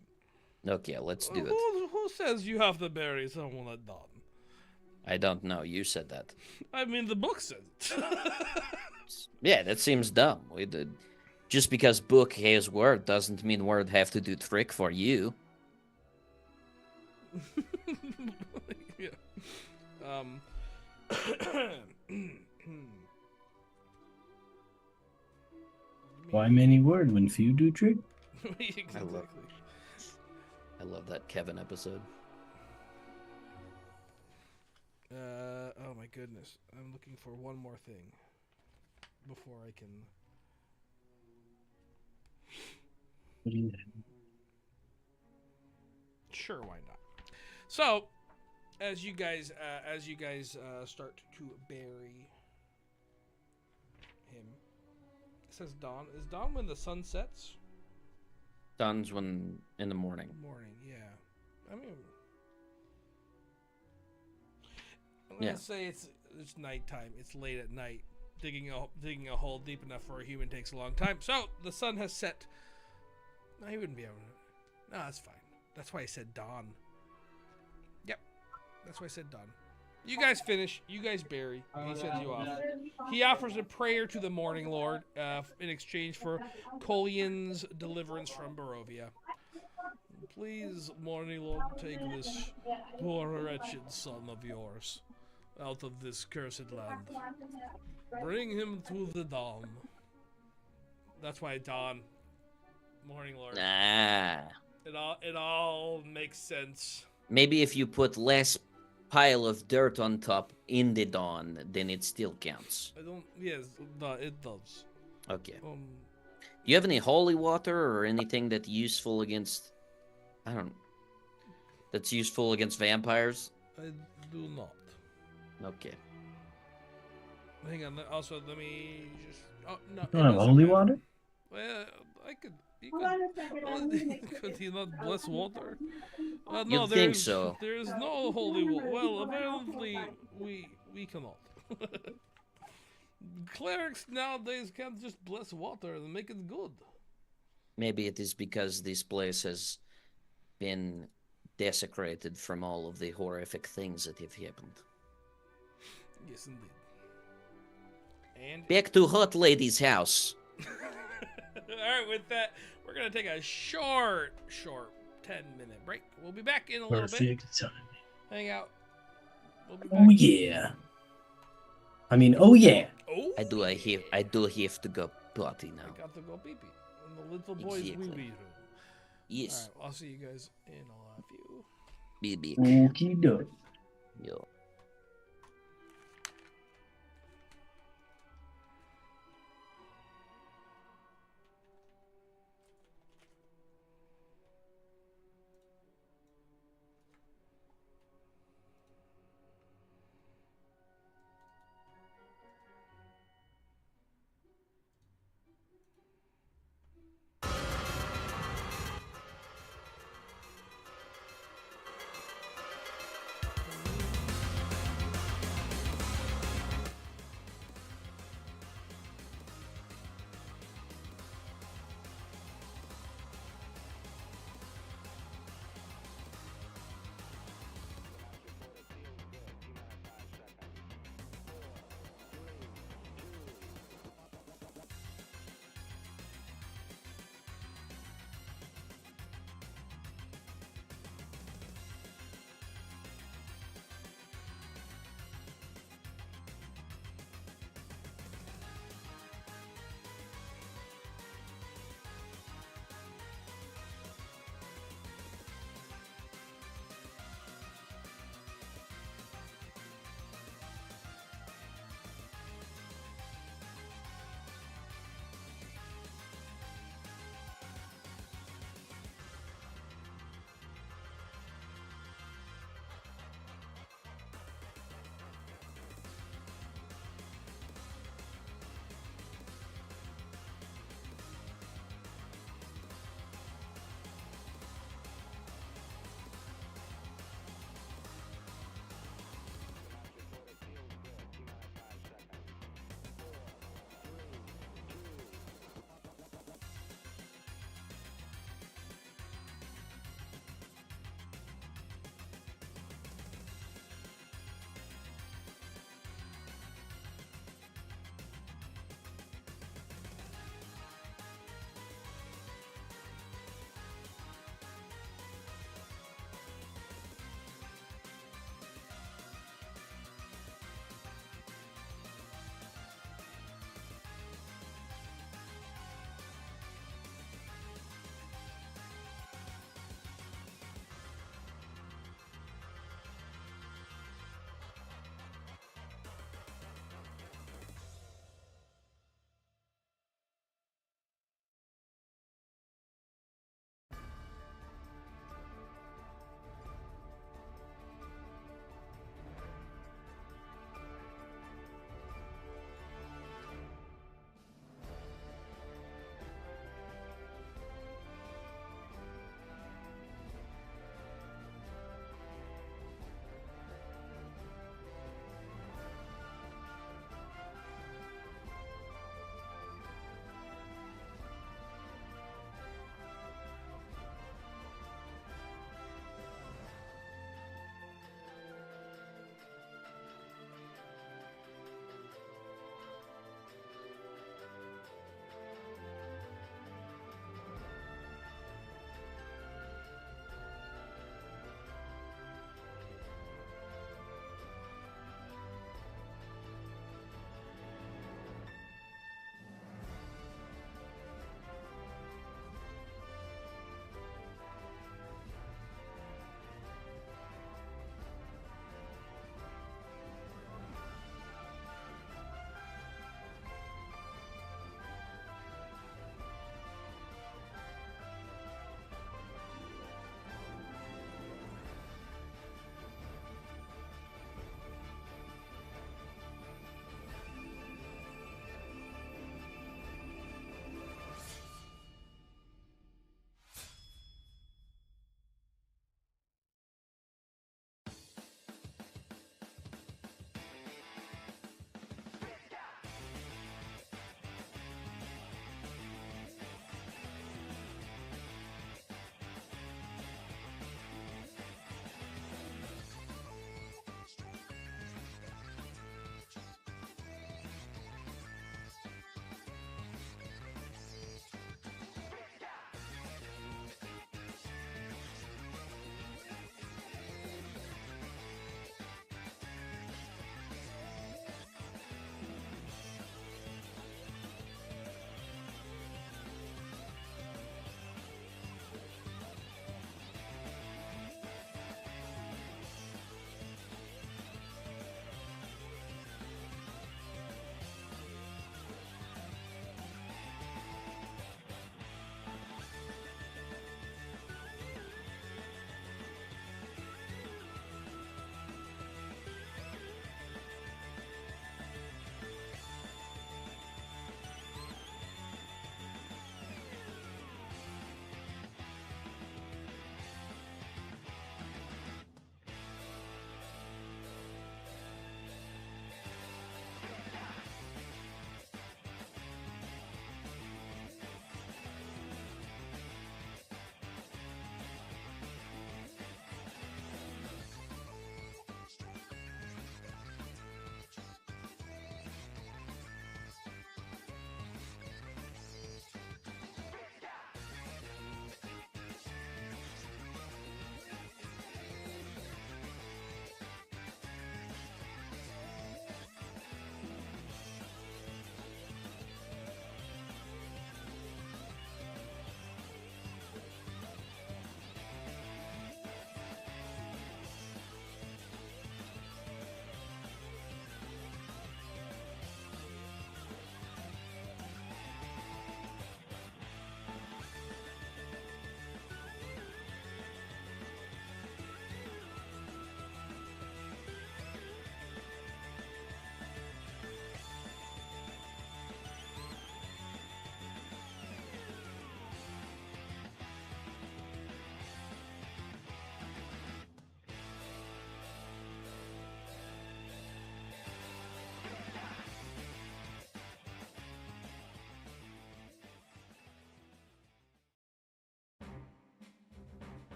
Okay, let's do it. Who says you have to bury someone at dawn? I don't know. You said that. I mean, the book says it. Yeah, that seems dumb. Just because book has word doesn't mean word have to do trick for you. Yeah. Why many word when few do trick? Exactly. I love that Kevin episode. Oh my goodness. I'm looking for one more thing before I can. What do you Sure, why not? So, as you guys start to bury him, it says dawn. Is dawn when the sun sets? Dawn's when in the morning. Morning, yeah. I mean, I'm gonna say it's nighttime. It's late at night. Digging a hole deep enough for a human takes a long time. So the sun has set. No, he wouldn't be able to. No, that's fine. That's why I said dawn. Yep, that's why I said dawn. You guys finish. You guys bury. He sends you off. He offers a prayer to the Morning Lord in exchange for Colian's deliverance from Barovia. Please, Morning Lord, take this poor wretched son of yours out of this cursed land. Bring him to the dawn. That's why dawn. Morning Lord. Ah. It all makes sense. Maybe if you put less pile of dirt on top in the dawn, then it still counts. Yes, it does. Okay. Do you have any holy water or anything that's useful against... That's useful against vampires? I do not. Okay. Hang on. Also, let me just. Oh no. don't have holy water? Well, I could. Could he not bless water? No, You'd think so. There is no holy water. Well, apparently we cannot. Clerics nowadays can't just bless water and make it good. Maybe it is because this place has been desecrated from all of the horrific things that have happened. Yes, indeed. And back to Hot Lady's house. Alright, with that, we're going to take a short 10-minute break. We'll be back in a little bit. Perfect time. Hang out. We'll be back. Oh yeah. I mean, oh yeah. Oh, I do have to go potty now. I got to go pee-pee in the little boy's Exactly. wee-wee room. Yes. Alright, I'll see you guys in a few. Be big. Okie doke. Yo.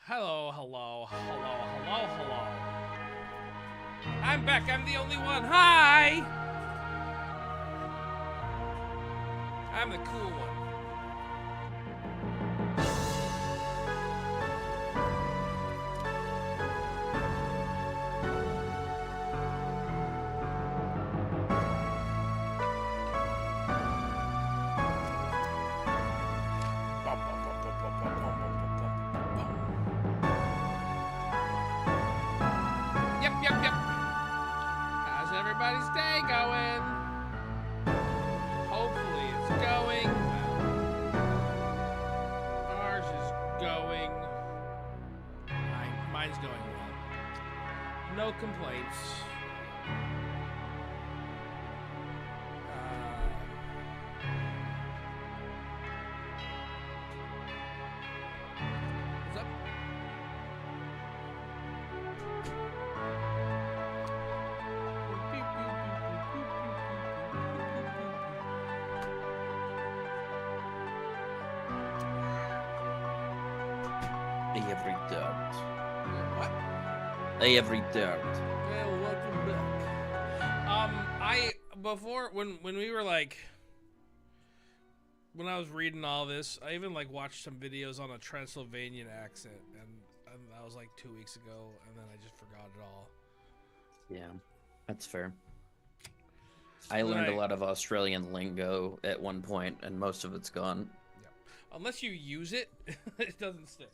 Hello, hello, hello, hello, hello. I'm back. I'm the only one. Hi. I'm the cool one. Yep. How's everybody's day going? Hopefully it's going well. Ours is going. Mine's going well. No complaints. What's up? Every doubt. What? Every doubt. Well, welcome back. Before when we were like, when I was reading all this, I even like watched some videos on a Transylvanian accent, and that was like 2 weeks ago, and then I just forgot it all. Yeah, that's fair. I learned a lot of Australian lingo at one point, and most of it's gone. Yeah. Unless you use it, it doesn't stay.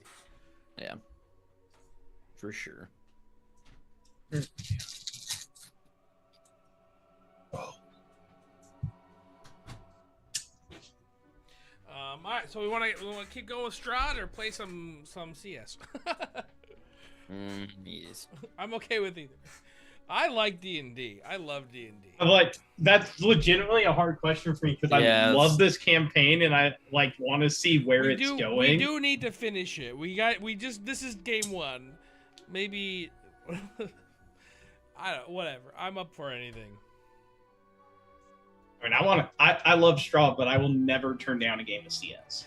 Yeah, for sure. All right, so we want to keep going with Strahd or play some CS. Yes. I'm okay with either. I like D&D. I love D&D. I'm like, that's legitimately a hard question for me because I love this campaign and I like want to see where it's going. We do need to finish it. This is game one. Maybe I don't. Whatever. I'm up for anything. I mean, I love Strahd, but I will never turn down a game of CS.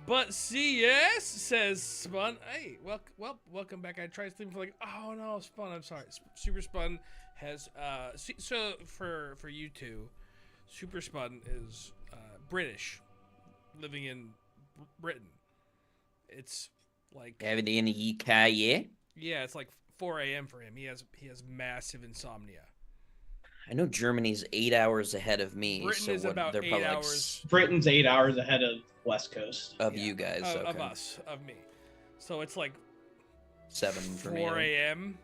But CS says Spun. Hey, welcome back. I tried sleeping for like, oh no, Spun. I'm sorry. Super Spun has so for you two, Super Spun is British, living in Britain. It's like Everything in the UK, yeah. Yeah, it's like 4 a.m. for him. He has massive insomnia. I know Germany's 8 hours ahead of me. Britain so is about they're 8 hours. Britain's 8 hours ahead of West Coast. Of you guys. Of us, of me. So it's like 7 for me. 4 a.m.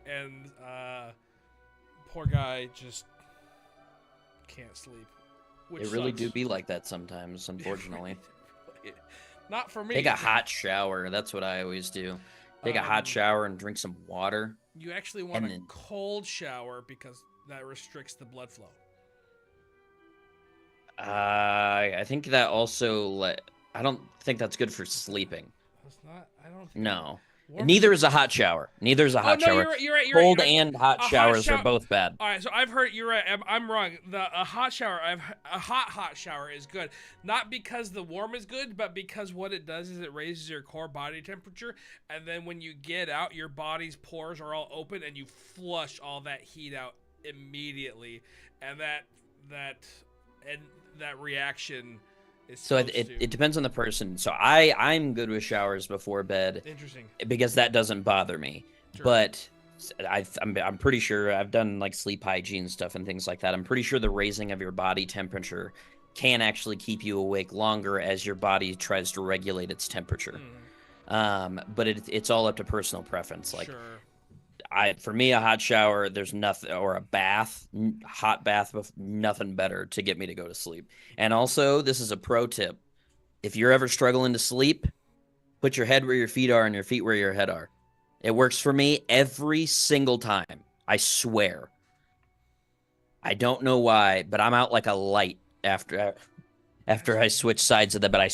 And poor guy just can't sleep. It really do be like that sometimes, unfortunately. Not for me. Take a hot shower. That's what I always do. Take a hot shower and drink some water. You actually want a cold shower because that restricts the blood flow. I think that also I don't think that's good for sleeping. It's not. I don't. No. Neither is a hot shower. Neither is a hot shower. You're right. Cold and hot showers are both bad. All right, so I've heard you're right. I'm wrong. A hot shower is good, not because the warm is good, but because what it does is it raises your core body temperature, and then when you get out, your body's pores are all open, and you flush all that heat out immediately, and that reaction. So it depends on the person. So I'm good with showers before bed. Interesting. Because that doesn't bother me. Sure. But I'm pretty sure I've done like sleep hygiene stuff and things like that. I'm pretty sure the raising of your body temperature can actually keep you awake longer as your body tries to regulate its temperature. But it's all up to personal preference. Like, sure. For me, a hot shower, there's nothing, or a bath, hot bath with nothing better to get me to go to sleep. And also, this is a pro tip. If you're ever struggling to sleep, put your head where your feet are and your feet where your head are. It works for me every single time. I swear. I don't know why, but I'm out like a light after I switch sides of the bed. I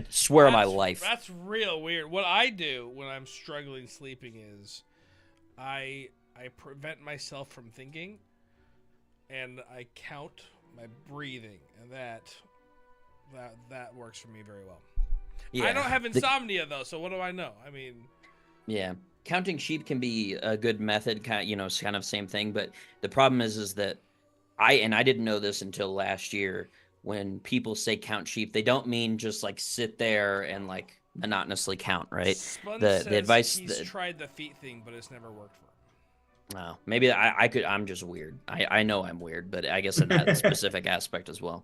swear on my life. That's real weird. What I do when I'm struggling sleeping is I prevent myself from thinking, and I count my breathing, and that works for me very well. I don't have insomnia though, so what do I know? I mean, yeah, counting sheep can be a good method, it's kind of same thing. But the problem is that I didn't know this until last year. When people say count sheep, they don't mean just like sit there and like monotonously count, right? Spun The says advice he's tried the feet thing, but it's never worked for him. Oh, maybe I could. I'm just weird. I know I'm weird, but I guess in that specific aspect as well.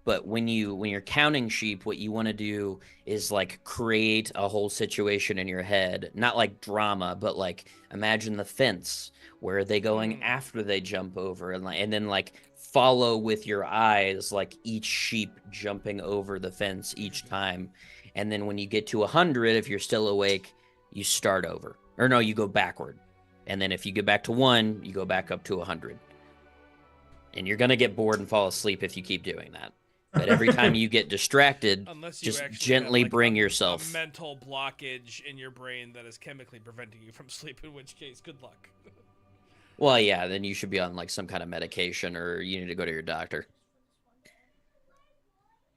But when you're counting sheep, what you want to do is like create a whole situation in your head, not like drama, but like imagine the fence. Where are they going after they jump over, and then like follow with your eyes like each sheep jumping over the fence each time, and then when you get to 100, if you're still awake, you start over, or no, you go backward, and then if you get back to 1, you go back up to 100, and you're gonna get bored and fall asleep if you keep doing that. But every time you get distracted, just gently bring yourself. A mental blockage in your brain that is chemically preventing you from sleep, in which case, good luck. Well, yeah, then you should be on like some kind of medication, or you need to go to your doctor.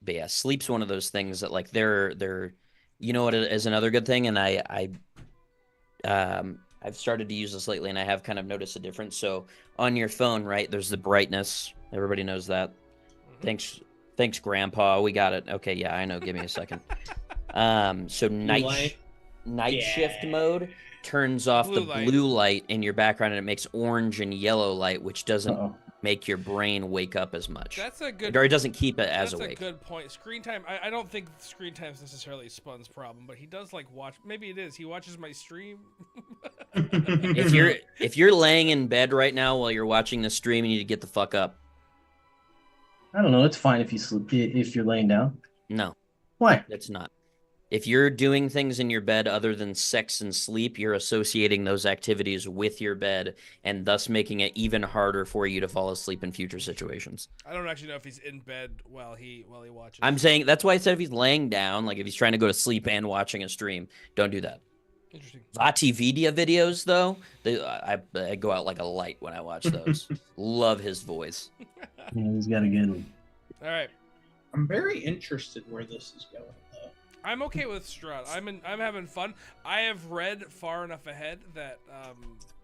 But yeah, sleep's one of those things that like they're you know what is another good thing, and I've started to use this lately, and I have kind of noticed a difference. So on your phone, right, there's the brightness. Everybody knows that. Thanks, Grandpa. We got it. Okay, yeah, I know. Give me a second. So night shift mode turns off blue light in your background, and it makes orange and yellow light, which doesn't make your brain wake up as much. That's a good. Or it doesn't keep it as awake. That's a good point. Screen time. I don't think screen time is necessarily Spun's problem, but he does like watch. Maybe it is. He watches my stream. If you're laying in bed right now while you're watching the stream, you need to get the fuck up. I don't know. It's fine if you sleep if you're laying down. No. Why? It's not. If you're doing things in your bed other than sex and sleep, you're associating those activities with your bed, and thus making it even harder for you to fall asleep in future situations. I don't actually know if he's in bed while he watches. I'm saying that's why I said if he's laying down, like if he's trying to go to sleep and watching a stream, don't do that. Interesting. Vatividia videos, though, I go out like a light when I watch those. Love his voice. Yeah, he's got a good one. All right. I'm very interested where this is going, though. I'm okay with Strahd. I'm having fun. I have read far enough ahead that.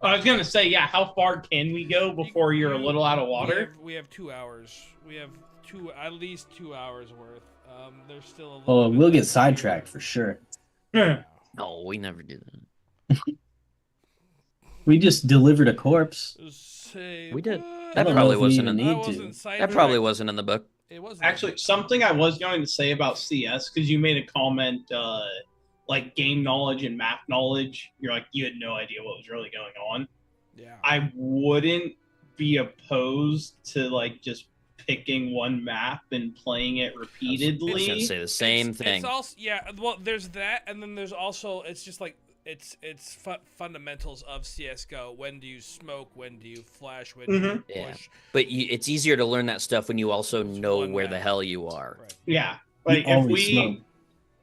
I was gonna say, yeah. How far can we go before you're a little out of water? We have 2 hours. We have at least 2 hours worth. There's still a little. Oh, we'll get sidetracked for sure. No, we never do that. We just delivered a corpse. We did. I That don't probably know if we wasn't even in. need to. That probably wasn't in the book. It wasn't. Actually, something I was going to say about CS, because you made a comment, like game knowledge and map knowledge. You're like, you had no idea what was really going on. Yeah. I wouldn't be opposed to like just picking one map and playing it repeatedly. I was gonna say the same thing. It's also, yeah, well, there's that, and then there's also, it's just like, it's fundamentals of CSGO. When do you smoke? When do you flash? When do you push? Yeah. But it's easier to learn that stuff when you also know where the hell you are. Right. Yeah. Like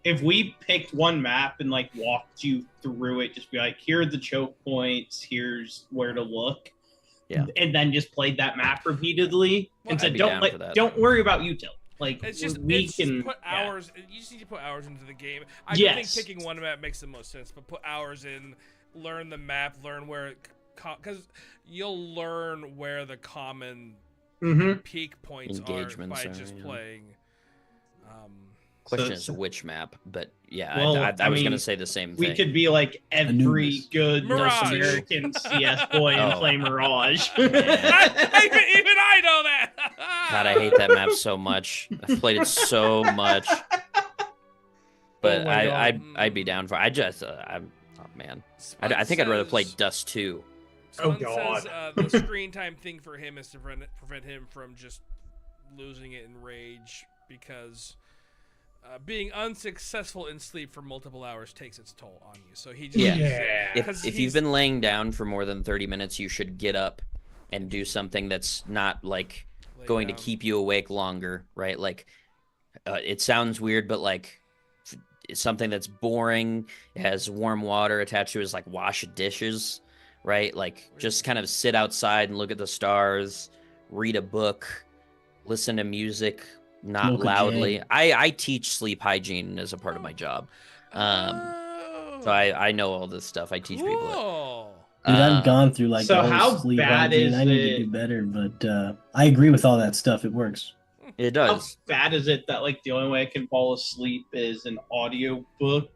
if we picked one map and like walked you through it, just be like, here are the choke points, here's where to look. Yeah. And then just played that map repeatedly and said, don't worry about util. Like it's just put hours. You just need to put hours into the game. I think picking one map makes the most sense, but put hours in, learn the map, learn where, because you'll learn where the common peak points are by just playing. Question is which map, but yeah, well, I was going to say the same thing. We could be like every good North American CS boy and play Mirage. Even I know that. God, I hate that map so much. I've played it so much. But I'd be down for it. Man. I think I'd rather play Dust 2. Oh, God. Says, the screen time thing for him is to prevent him from just losing it in rage, because... being unsuccessful in sleep for multiple hours takes its toll on you. So he just If you've been laying down for more than 30 minutes, you should get up and do something that's not like going to keep you awake longer, right? Like it sounds weird, but like something that's boring, has warm water attached to it, is like wash dishes, right? Like just kind of sit outside and look at the stars, read a book, listen to music, not Smoke a loudly. J. I teach sleep hygiene as a part of my job. So I know all this stuff. I teach people it. Cool. Dude, I've gone through like So the whole how sleep bad hygiene. is I need to it? do better, but I agree with all that stuff. It works. It How does. bad is it that like the only way I can fall asleep is an audio book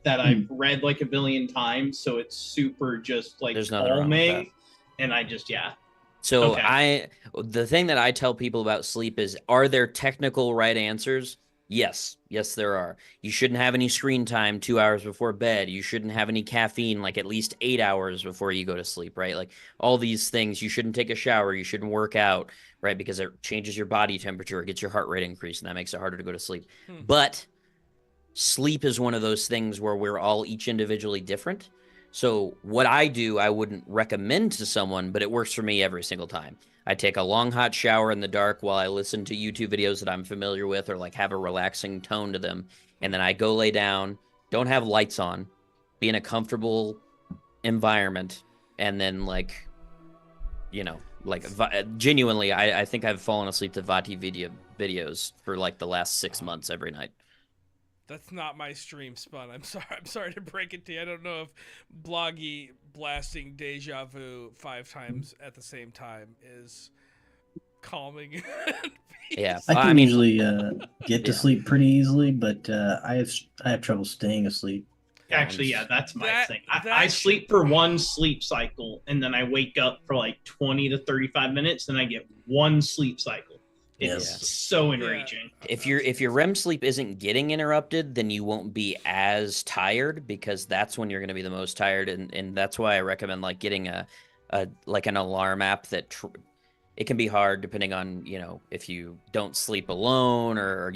that I've read like a billion times, so it's super just like There's nothing wrong with that. calming, and I just So Okay. the thing that I tell people about sleep is, are there technical right answers? Yes. Yes, there are. You shouldn't have any screen time 2 hours before bed. You shouldn't have any caffeine like at least 8 hours before you go to sleep, right? Like all these things. You shouldn't take a shower. You shouldn't work out, right? Because it changes your body temperature. It gets your heart rate increased, and that makes it harder to go to sleep. But sleep is one of those things where we're all each individually different. So what I do, I wouldn't recommend to someone, but it works for me every single time. I take a long hot shower in the dark while I listen to YouTube videos that I'm familiar with or like have a relaxing tone to them. And then I go lay down, don't have lights on, be in a comfortable environment. And then like, genuinely, I think I've fallen asleep to Vati videos for like the last 6 months every night. That's not my stream spun. I'm sorry. I'm sorry to break it to you. I don't know if Bloggy blasting Deja Vu 5 times at the same time is calming. Yeah, I can usually get to sleep pretty easily, but I have trouble staying asleep. Actually, yeah, that's my thing. I sleep for one sleep cycle, and then I wake up for like 20 to 35 minutes, and I get one sleep cycle. It's so enraging. If your REM sleep isn't getting interrupted, then you won't be as tired, because that's when you're going to be the most tired, and that's why I recommend like getting a like an alarm app that it can be hard depending on, if you don't sleep alone or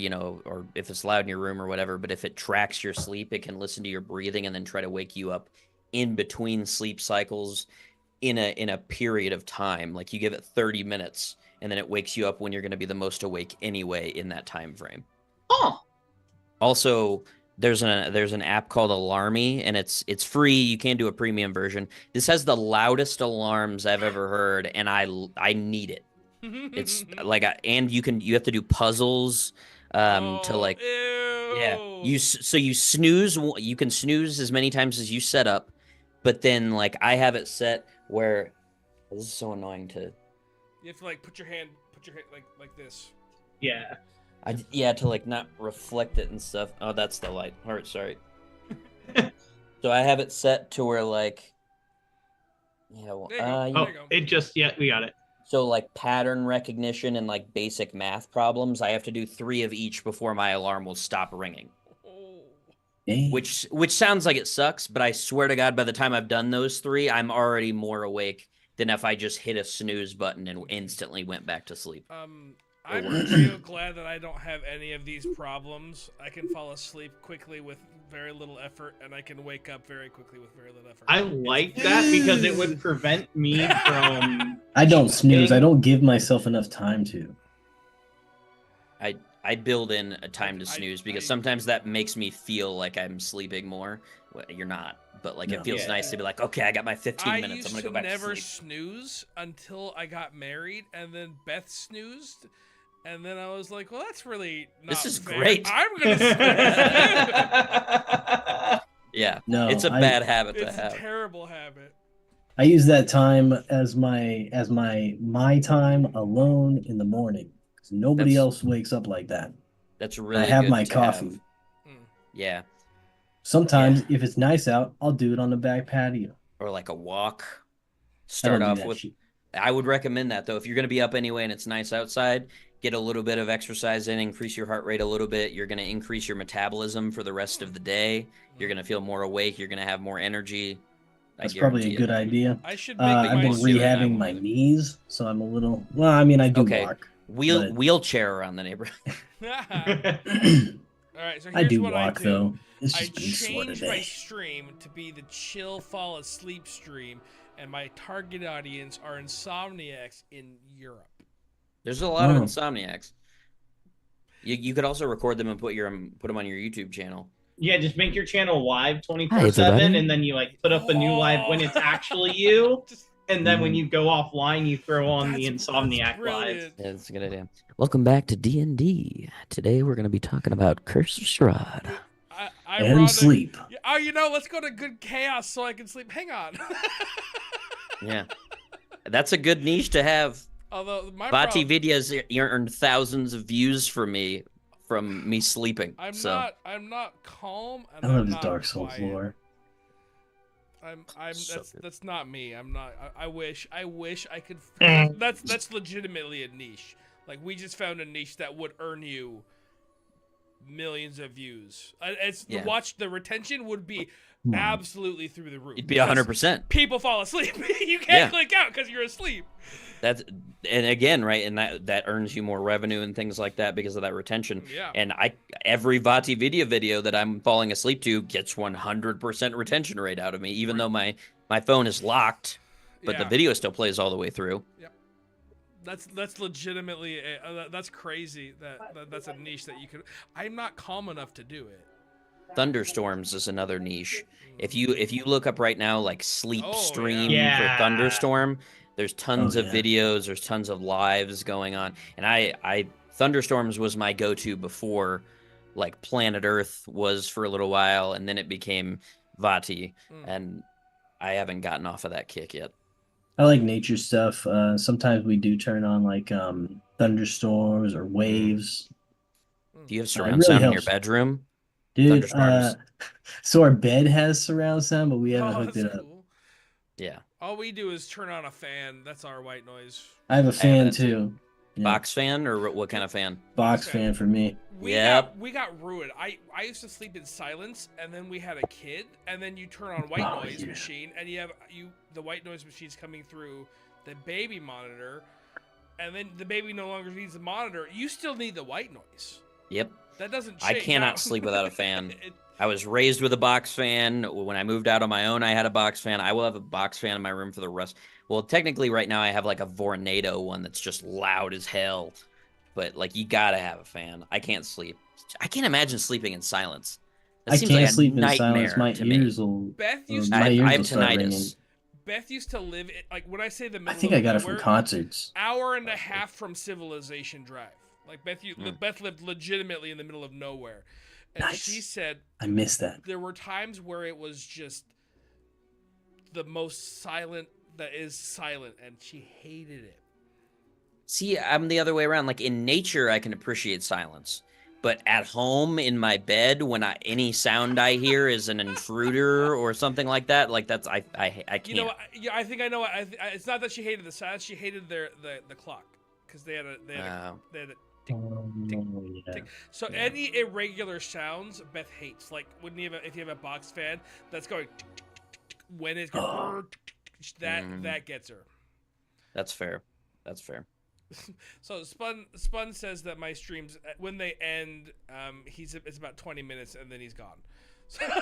or if it's loud in your room or whatever, but if it tracks your sleep, it can listen to your breathing and then try to wake you up in between sleep cycles in a period of time. Like you give it 30 minutes and then it wakes you up when you're going to be the most awake anyway in that time frame. Oh. Also, there's an app called Alarmy, and it's free. You can do a premium version. This has the loudest alarms I've ever heard, and I need it. It's like and you have to do puzzles to like you snooze. You can snooze as many times as you set up, but then like I have it set where this is so annoying to. You have to like put your hand like this. Yeah. To like not reflect it and stuff. Oh, that's the light. All right, sorry. So I have it set to where like, we got it. So like pattern recognition and like basic math problems, I have to do 3 of each before my alarm will stop ringing. Which sounds like it sucks, but I swear to God, by the time I've done those 3, I'm already more awake than if I just hit a snooze button and instantly went back to sleep. I'm real glad that I don't have any of these problems. I can fall asleep quickly with very little effort, and I can wake up very quickly with very little effort. I like that because it would prevent me from... I don't snooze. I don't give myself enough time to. I build in a time to snooze because sometimes that makes me feel like I'm sleeping more. Well, you're not, but like it feels nice to be like, okay, I got my 15 minutes. I'm gonna go back to sleep. I used to never snooze until I got married, and then Beth snoozed. And then I was like, well, that's really not This is fair. great. I'm going to snooze. Yeah. No, it's a bad habit to have. It's a terrible habit. I use that time as my time alone in the morning. Because nobody else wakes up like that. That's really I have good my to coffee. Have. Yeah. Sometimes, if it's nice out, I'll do it on the back patio. Or like a walk. Start off with... I would recommend that, though. If you're going to be up anyway and it's nice outside... Get a little bit of exercise in, increase your heart rate a little bit. You're going to increase your metabolism for the rest of the day. You're going to feel more awake. You're going to have more energy. That's probably a good idea. I should I've been rehabbing my knees, so I'm a little... Well, I mean, I do walk. Wheelchair around the neighborhood. All right, so here's I do what walk, I do. though. It's I just been sore changed today. my stream to be the chill fall asleep stream, and my target audience are insomniacs in Europe. There's a lot of insomniacs. You could also record them and put them on your YouTube channel. Yeah, just make your channel live 24/7, and then you like put up a new live when it's actually you, And then when you go offline, you throw on the That's Insomniac Live. brilliant. Yeah, that's a good idea. Welcome back to D&D. Today we're going to be talking about Curse of Strahd. And Ironic. sleep. Oh, you know, let's go to Good Chaos so I can sleep. Hang on. Yeah. That's a good niche to have. Although my Vati problem, videos earned thousands of views from me sleeping. I'm so not calm and I love I'm his not Dark Souls quiet. lore. So good. That's not me. I'm not. I wish I could. That's legitimately a niche. Like we just found a niche that would earn you millions of views. It's Yeah. the retention would be Come on. absolutely through the roof. It'd be 100%. People fall asleep. You can't Yeah. click out because you're asleep. And again, right, and that earns you more revenue and things like that because of that retention. Yeah. And every Vati video that I'm falling asleep to gets 100% retention rate out of me, even though my phone is locked, but the video still plays all the way through. Yep. That's legitimately that's crazy. That's a niche that you could. I'm not calm enough to do it. Thunderstorms is another niche. If you look up right now, like sleep stream yeah. for thunderstorm, there's tons Oh, of yeah. videos, there's tons of lives going on, and I thunderstorms was my go-to before, like Planet Earth was for a little while, and then it became Vati, and I haven't gotten off of that kick yet. I like nature stuff. Sometimes we do turn on like thunderstorms or waves. Do you have It surround really sound in your helps. bedroom? Dude, Thunderstorms. so our bed has surround sound, but we haven't hooked that's it up. cool. Yeah. All we do is turn on a fan. That's our white noise. I have a fan that too. too. Yeah. Box fan or what kind of fan? Box fan. fan for me. We got ruined. I used to sleep in silence, and then we had a kid, and then you turn on white noise machine, and the white noise machine's coming through the baby monitor, and then the baby no longer needs the monitor. You still need the white noise. Yep. That doesn't I change. cannot Now- sleep without a fan. I was raised with a box fan. When I moved out on my own, I had a box fan. I will have a box fan in my room for the rest. Well, technically, right now I have like a Vornado one that's just loud as hell. But like, you gotta have a fan. I can't sleep. I can't imagine sleeping in silence. That I seems can't like a sleep in nightmare silence. My to me. ears will. Beth used my to. ears I have will start ringing. tinnitus. Beth used to live like when I say the middle I think I got it from nowhere, concerts. hour and a half from Civilization Drive. Like Beth lived legitimately in the middle of nowhere, and Nice. she said I miss that. there were times where it was just the most silent that is silent, and she hated it. See, I'm the other way around. Like in nature, I can appreciate silence. But at home in my bed, when any sound I hear is an intruder or something like that, like that's I can't. You know, I think I know. It's not that she hated the silence; she hated the clock because they had a tick, Yeah. tick. So any irregular sounds, Beth hates. Like if you have a box fan that's going tick, tick, tick, tick, when it's going that gets her. That's fair. That's fair. So Spun says that my streams when they end, it's about 20 minutes and then he's gone.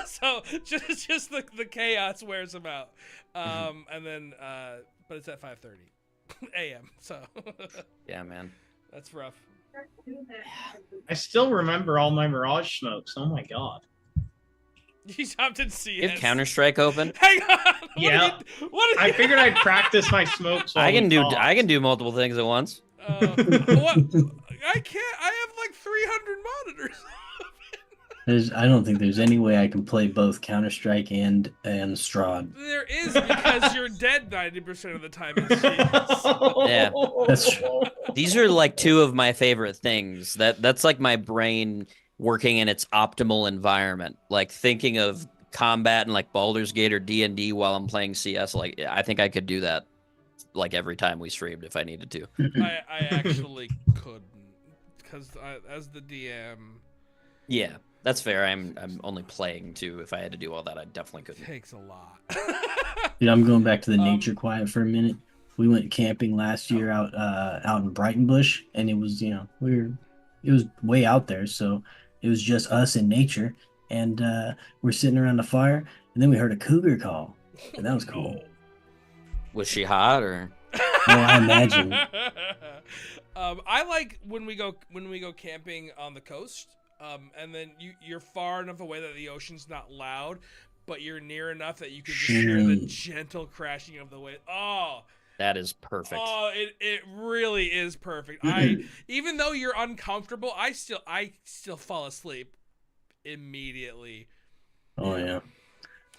So just the chaos wears him out. And then but it's at 5:30 a.m. So Yeah, man. that's rough. I still remember all my Mirage smokes. Oh my god. You hopped in CS. You have Counter-Strike open? Hang on. Yeah. What I figured I'd practice my smokes. While I can we do talked. multiple things at once. what? I can't. I have like 300 monitors. I don't think there's any way I can play both Counter-Strike and Strahd. There is because you're dead 90% of the time in CS. Yeah. That's true. These are like two of my favorite things. That's like my brain working in its optimal environment. Like thinking of combat and like Baldur's Gate or D&D while I'm playing CS. Like I think I could do that like every time we streamed if I needed to. I actually couldn't because as the DM. Yeah, that's fair. I'm only playing too. If I had to do all that, I definitely couldn't. Takes a lot. Dude, I'm going back to the nature quiet for a minute. We went camping last year out in Brighton Bush, and it was it was way out there, so it was just us and nature, and we're sitting around the fire, and then we heard a cougar call, and that was cool. Was she hot or? Oh, I imagine. I like when we go camping on the coast, and then you're far enough away that the ocean's not loud, but you're near enough that you can just hear the gentle crashing of the wave. Oh, That is perfect. oh, it really is perfect. Even though you're uncomfortable, I still fall asleep immediately. Oh yeah.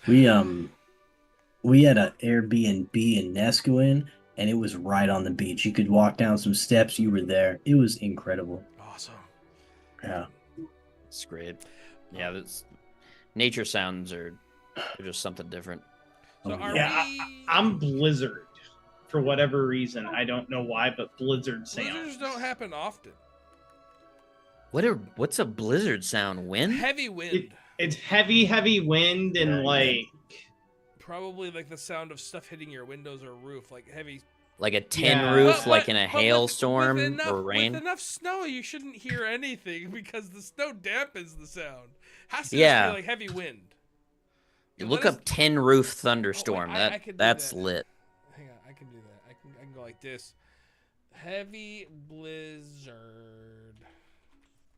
We had an Airbnb in Nesquin, and it was right on the beach. You could walk down some steps, you were there. It was incredible. Awesome. Yeah. It's great. Yeah, that's nature sounds are just something different. So are Yeah, we... I'm Blizzard for whatever reason. I don't know why, but Blizzard sounds. Blizzards don't happen often. What's a blizzard sound? Wind? Heavy wind. It's heavy wind and like Probably like the sound of stuff hitting your windows or roof, like heavy. Like a tin Yeah. roof, But- like in a but hailstorm with enough, or rain. With enough snow, you shouldn't hear anything because the snow dampens the sound. Has to Yeah. just be like heavy wind. You And look what is- up tin roof thunderstorm. I could do That's that. lit. Hang on, I can do that. I can go like this. Heavy blizzard.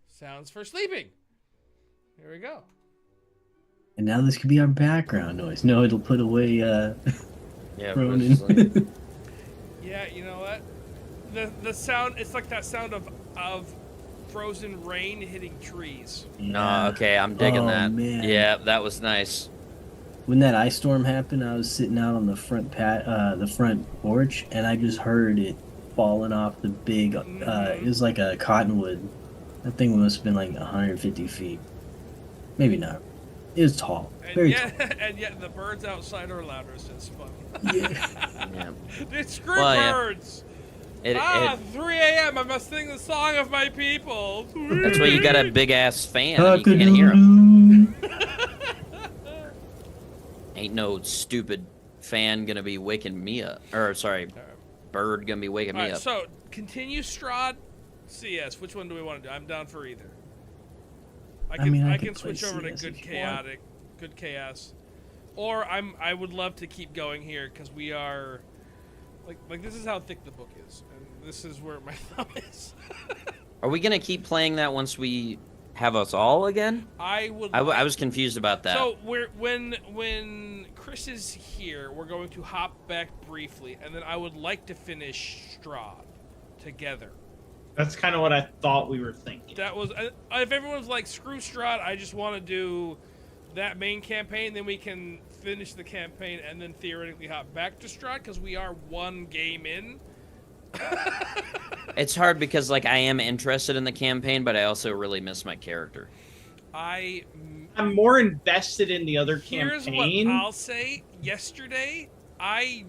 Sounds for sleeping. Here we go. And now this could be our background noise. No, it'll put away Yeah, Ronan. precisely. Yeah, you know what? The sound, it's like that sound of frozen rain hitting trees. No, okay, I'm digging Oh, that. man. Yeah, that was nice. When that ice storm happened, I was sitting out on the front porch, and I just heard it falling off the big. It was like a cottonwood. That thing must have been like 150 feet. Maybe not. It was tall. And Very yet, and yet the birds outside are louder, so it's fun. tall. Yeah. Yeah. Dude, screw Well, yeah. birds! It, 3 a.m. I must sing the song of my people. that's why you got a big ass fan. And you can't hear him. Ain't no stupid fan gonna be waking me up. Or sorry, bird gonna be waking me Alright, up. so continue Strahd, CS. Which one do we want to do? I'm down for either. I I can could switch play over to CS if you want. GoodKhaotic, Good Chaos, or I would love to keep going here because we are like this is how thick the book is, and this is where my thumb is. Are we gonna keep playing that once we have us all again? I would. I was confused about that. So when Chris is here, we're going to hop back briefly, and then I would like to finish Strahd together. that's kind of what I thought we were thinking. That was if everyone's like screw Strahd, I just want to do that main campaign, then we can finish the campaign and then theoretically hop back to Strahd because we are one game in. It's hard because like I am interested in the campaign, but I also really miss my character. I'm more invested in the other Here's campaign. what I'll say. Yesterday, I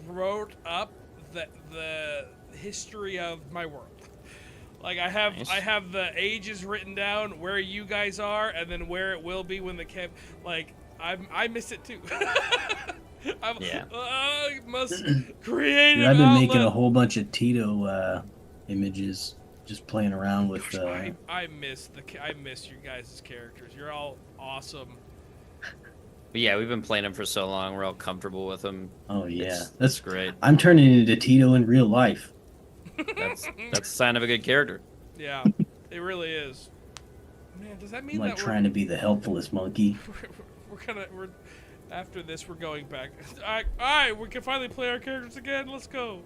wrote up the history of my world. Like I have the ages written down, where you guys are, and then where it will be when the camp. Like I miss it too. Must create. Dude, I've been making a whole bunch of Tito images, just playing around with. I miss you guys' characters. You're all awesome. But yeah, we've been playing him for so long. We're all comfortable with him. Oh yeah, That's great. I'm turning into Tito in real life. That's a sign of a good character. Yeah, it really is. Man, does that mean I'm like that trying to be the helpfulest monkey. we're after this we're going back. All right, we can finally play our characters again. Let's go.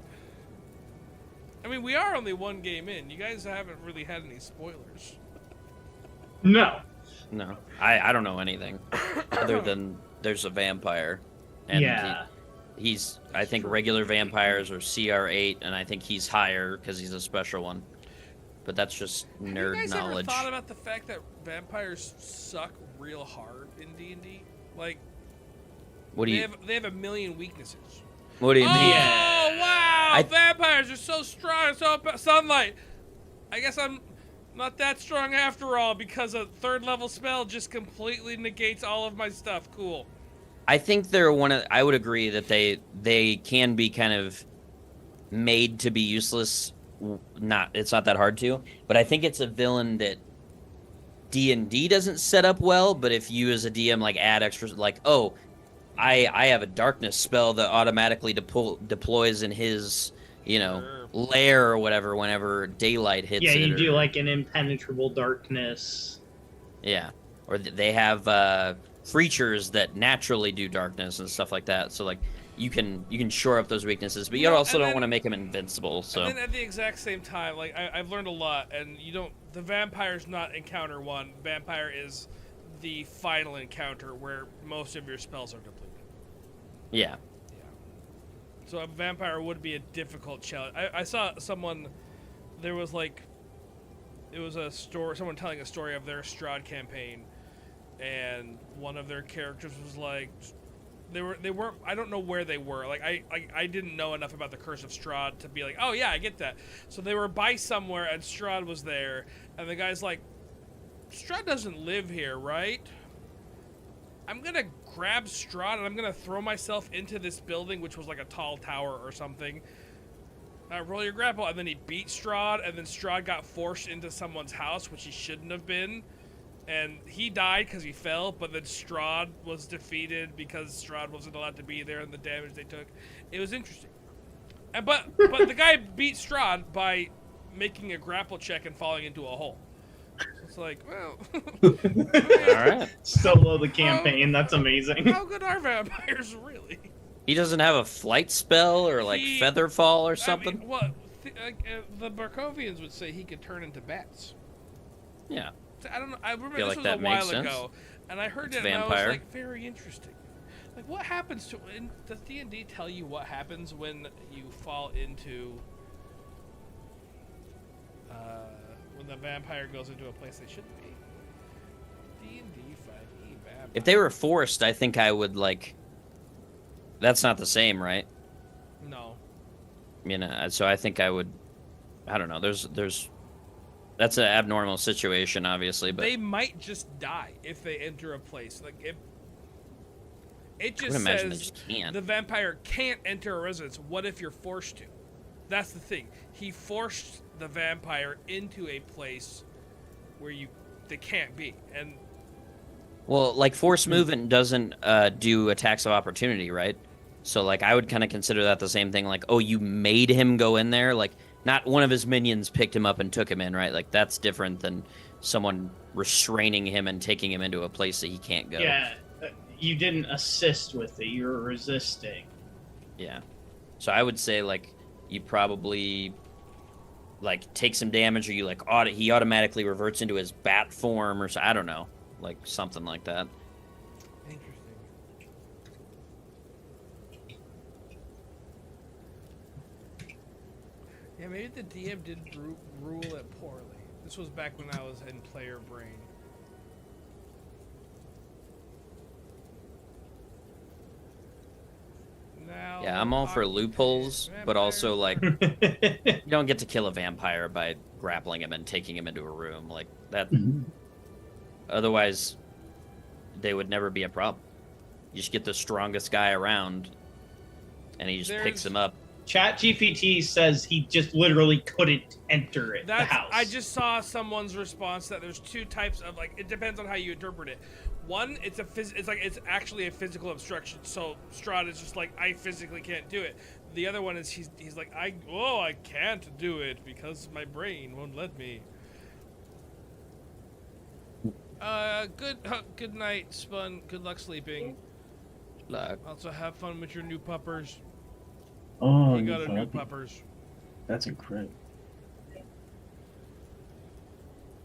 I mean, we are only one game in. You guys haven't really had any spoilers. No. No, I don't know anything other than there's a vampire, and Yeah. he's I think regular vampires are CR8, and I think he's higher because he's a special one. But that's just Have you nerd guys knowledge. ever thought about the fact that vampires suck real hard in D&D? Like, What do you they have a million weaknesses. What do you Oh mean? wow! Vampires are so strong, sunlight. I guess I'm not that strong after all because a 3rd level spell just completely negates all of my stuff. Cool. I think they're one of. I would agree that they can be kind of made to be useless. It's not that hard to, but I think it's a villain that D&D doesn't set up well. But if you as a DM like add extras, like I have a darkness spell that automatically deploys in his lair or whatever whenever daylight hits. Yeah, it you do like an impenetrable darkness. Yeah, or they have creatures that naturally do darkness and stuff like that. So like you can shore up those weaknesses, but you also don't want to make them invincible. So and then at the exact same time, like I've learned a lot, and you don't. The vampire's not encounter one. Vampire is the final encounter where most of your spells are depleted. Yeah. So a vampire would be a difficult challenge. I saw someone. There was like, it was a story. Someone telling a story of their Strahd campaign, and one of their characters was like, they weren't. I don't know where they were. Like I didn't know enough about the Curse of Strahd to be like, oh yeah, I get that. So they were by somewhere, and Strahd was there, and the guy's like, Strahd doesn't live here, right? I'm gonna grab Strahd and I'm gonna throw myself into this building, which was like a tall tower or something. Roll your grapple, and then he beat Strahd, and then Strahd got forced into someone's house, which he shouldn't have been. And he died because he fell, but then Strahd was defeated because Strahd wasn't allowed to be there and the damage they took. It was interesting. And but the guy beat Strahd by making a grapple check and falling into a hole. So it's like, well... All right. Solo the campaign, that's amazing. How good are vampires, really? He doesn't have a flight spell or like feather fall or something? I mean, well, the Barovians would say he could turn into bats. Yeah. I don't know. I remember Feel this like was a that makes while sense. ago, and I heard It's it, and I vampire. was like, very interesting. Like, what happens to? Does D&D tell you what happens when you fall into? When the vampire goes into a place they shouldn't be. D&D 5e vampire. If they were forced, I think I would like. That's not the same, right? No. You know, so I think I would. I don't know. There's. That's an abnormal situation, obviously, but They might just die if they enter a place. Like if it I would just imagine they says just can't. the vampire can't enter a residence. What if you're forced to? That's the thing. He forced the vampire into a place where they can't be. And Well, like force movement doesn't do attacks of opportunity, right? So like I would kind of consider that the same thing. Like, oh, you made him go in there. Like, not one of his minions picked him up and took him in, right? Like that's different than someone restraining him and taking him into a place that he can't go. Yeah, you didn't assist with it. You were resisting. Yeah. So I would say like you probably like take some damage, or you like he automatically reverts into his bat form, or so, I don't know, like something like that. interesting. Yeah, maybe the DM did rule it poorly. This was back when I was in player brain. Now, Yeah, I'm all for loopholes, but also like you don't get to kill a vampire by grappling him and taking him into a room like that. Otherwise, they would never be a problem. You just get the strongest guy around, and he just picks him up. ChatGPT says he just literally couldn't enter the house. I just saw someone's response that there's two types of, like, it depends on how you interpret it. One, it's actually a physical obstruction. So Strahd is just like, I physically can't do it. The other one is he's like, I can't do it because my brain won't let me. Good night, Spun. Good luck sleeping. Luck. Also, have fun with your new puppers. Oh, You got a new puppers. That's incredible.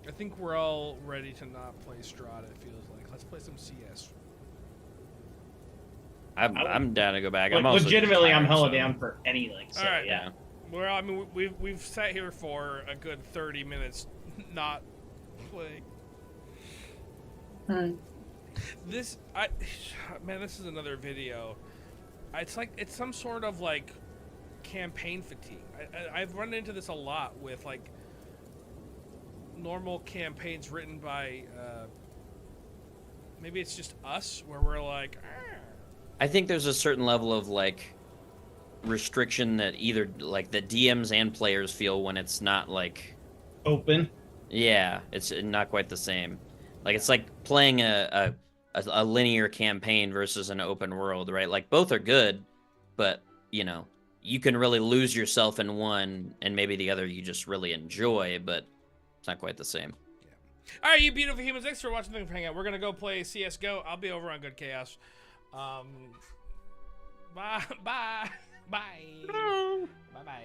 I think we're all ready to not play Strahd, it feels like. Let's play some CS. I'm down to go back. Like, I'm also legitimately, I'm tired, hella so- down for anything. So, All right. yeah. Well, I mean, we've sat here for a good 30 minutes not playing. This is another video. It's some sort of like campaign fatigue. I've run into this a lot with like normal campaigns written by maybe it's just us where we're like I think there's a certain level of like restriction that either like the DMs and players feel when it's not like Open. yeah, it's not quite the same. Like it's like playing a linear campaign versus an open world, right? Like both are good, but you know, you can really lose yourself in one and maybe the other you just really enjoy, but it's not quite the same. All right, you beautiful humans. Thanks for watching. Thanks for hanging out. We're gonna go play CS:GO. I'll be over on Good Chaos. Bye. Bye. Bye. Bye. Bye.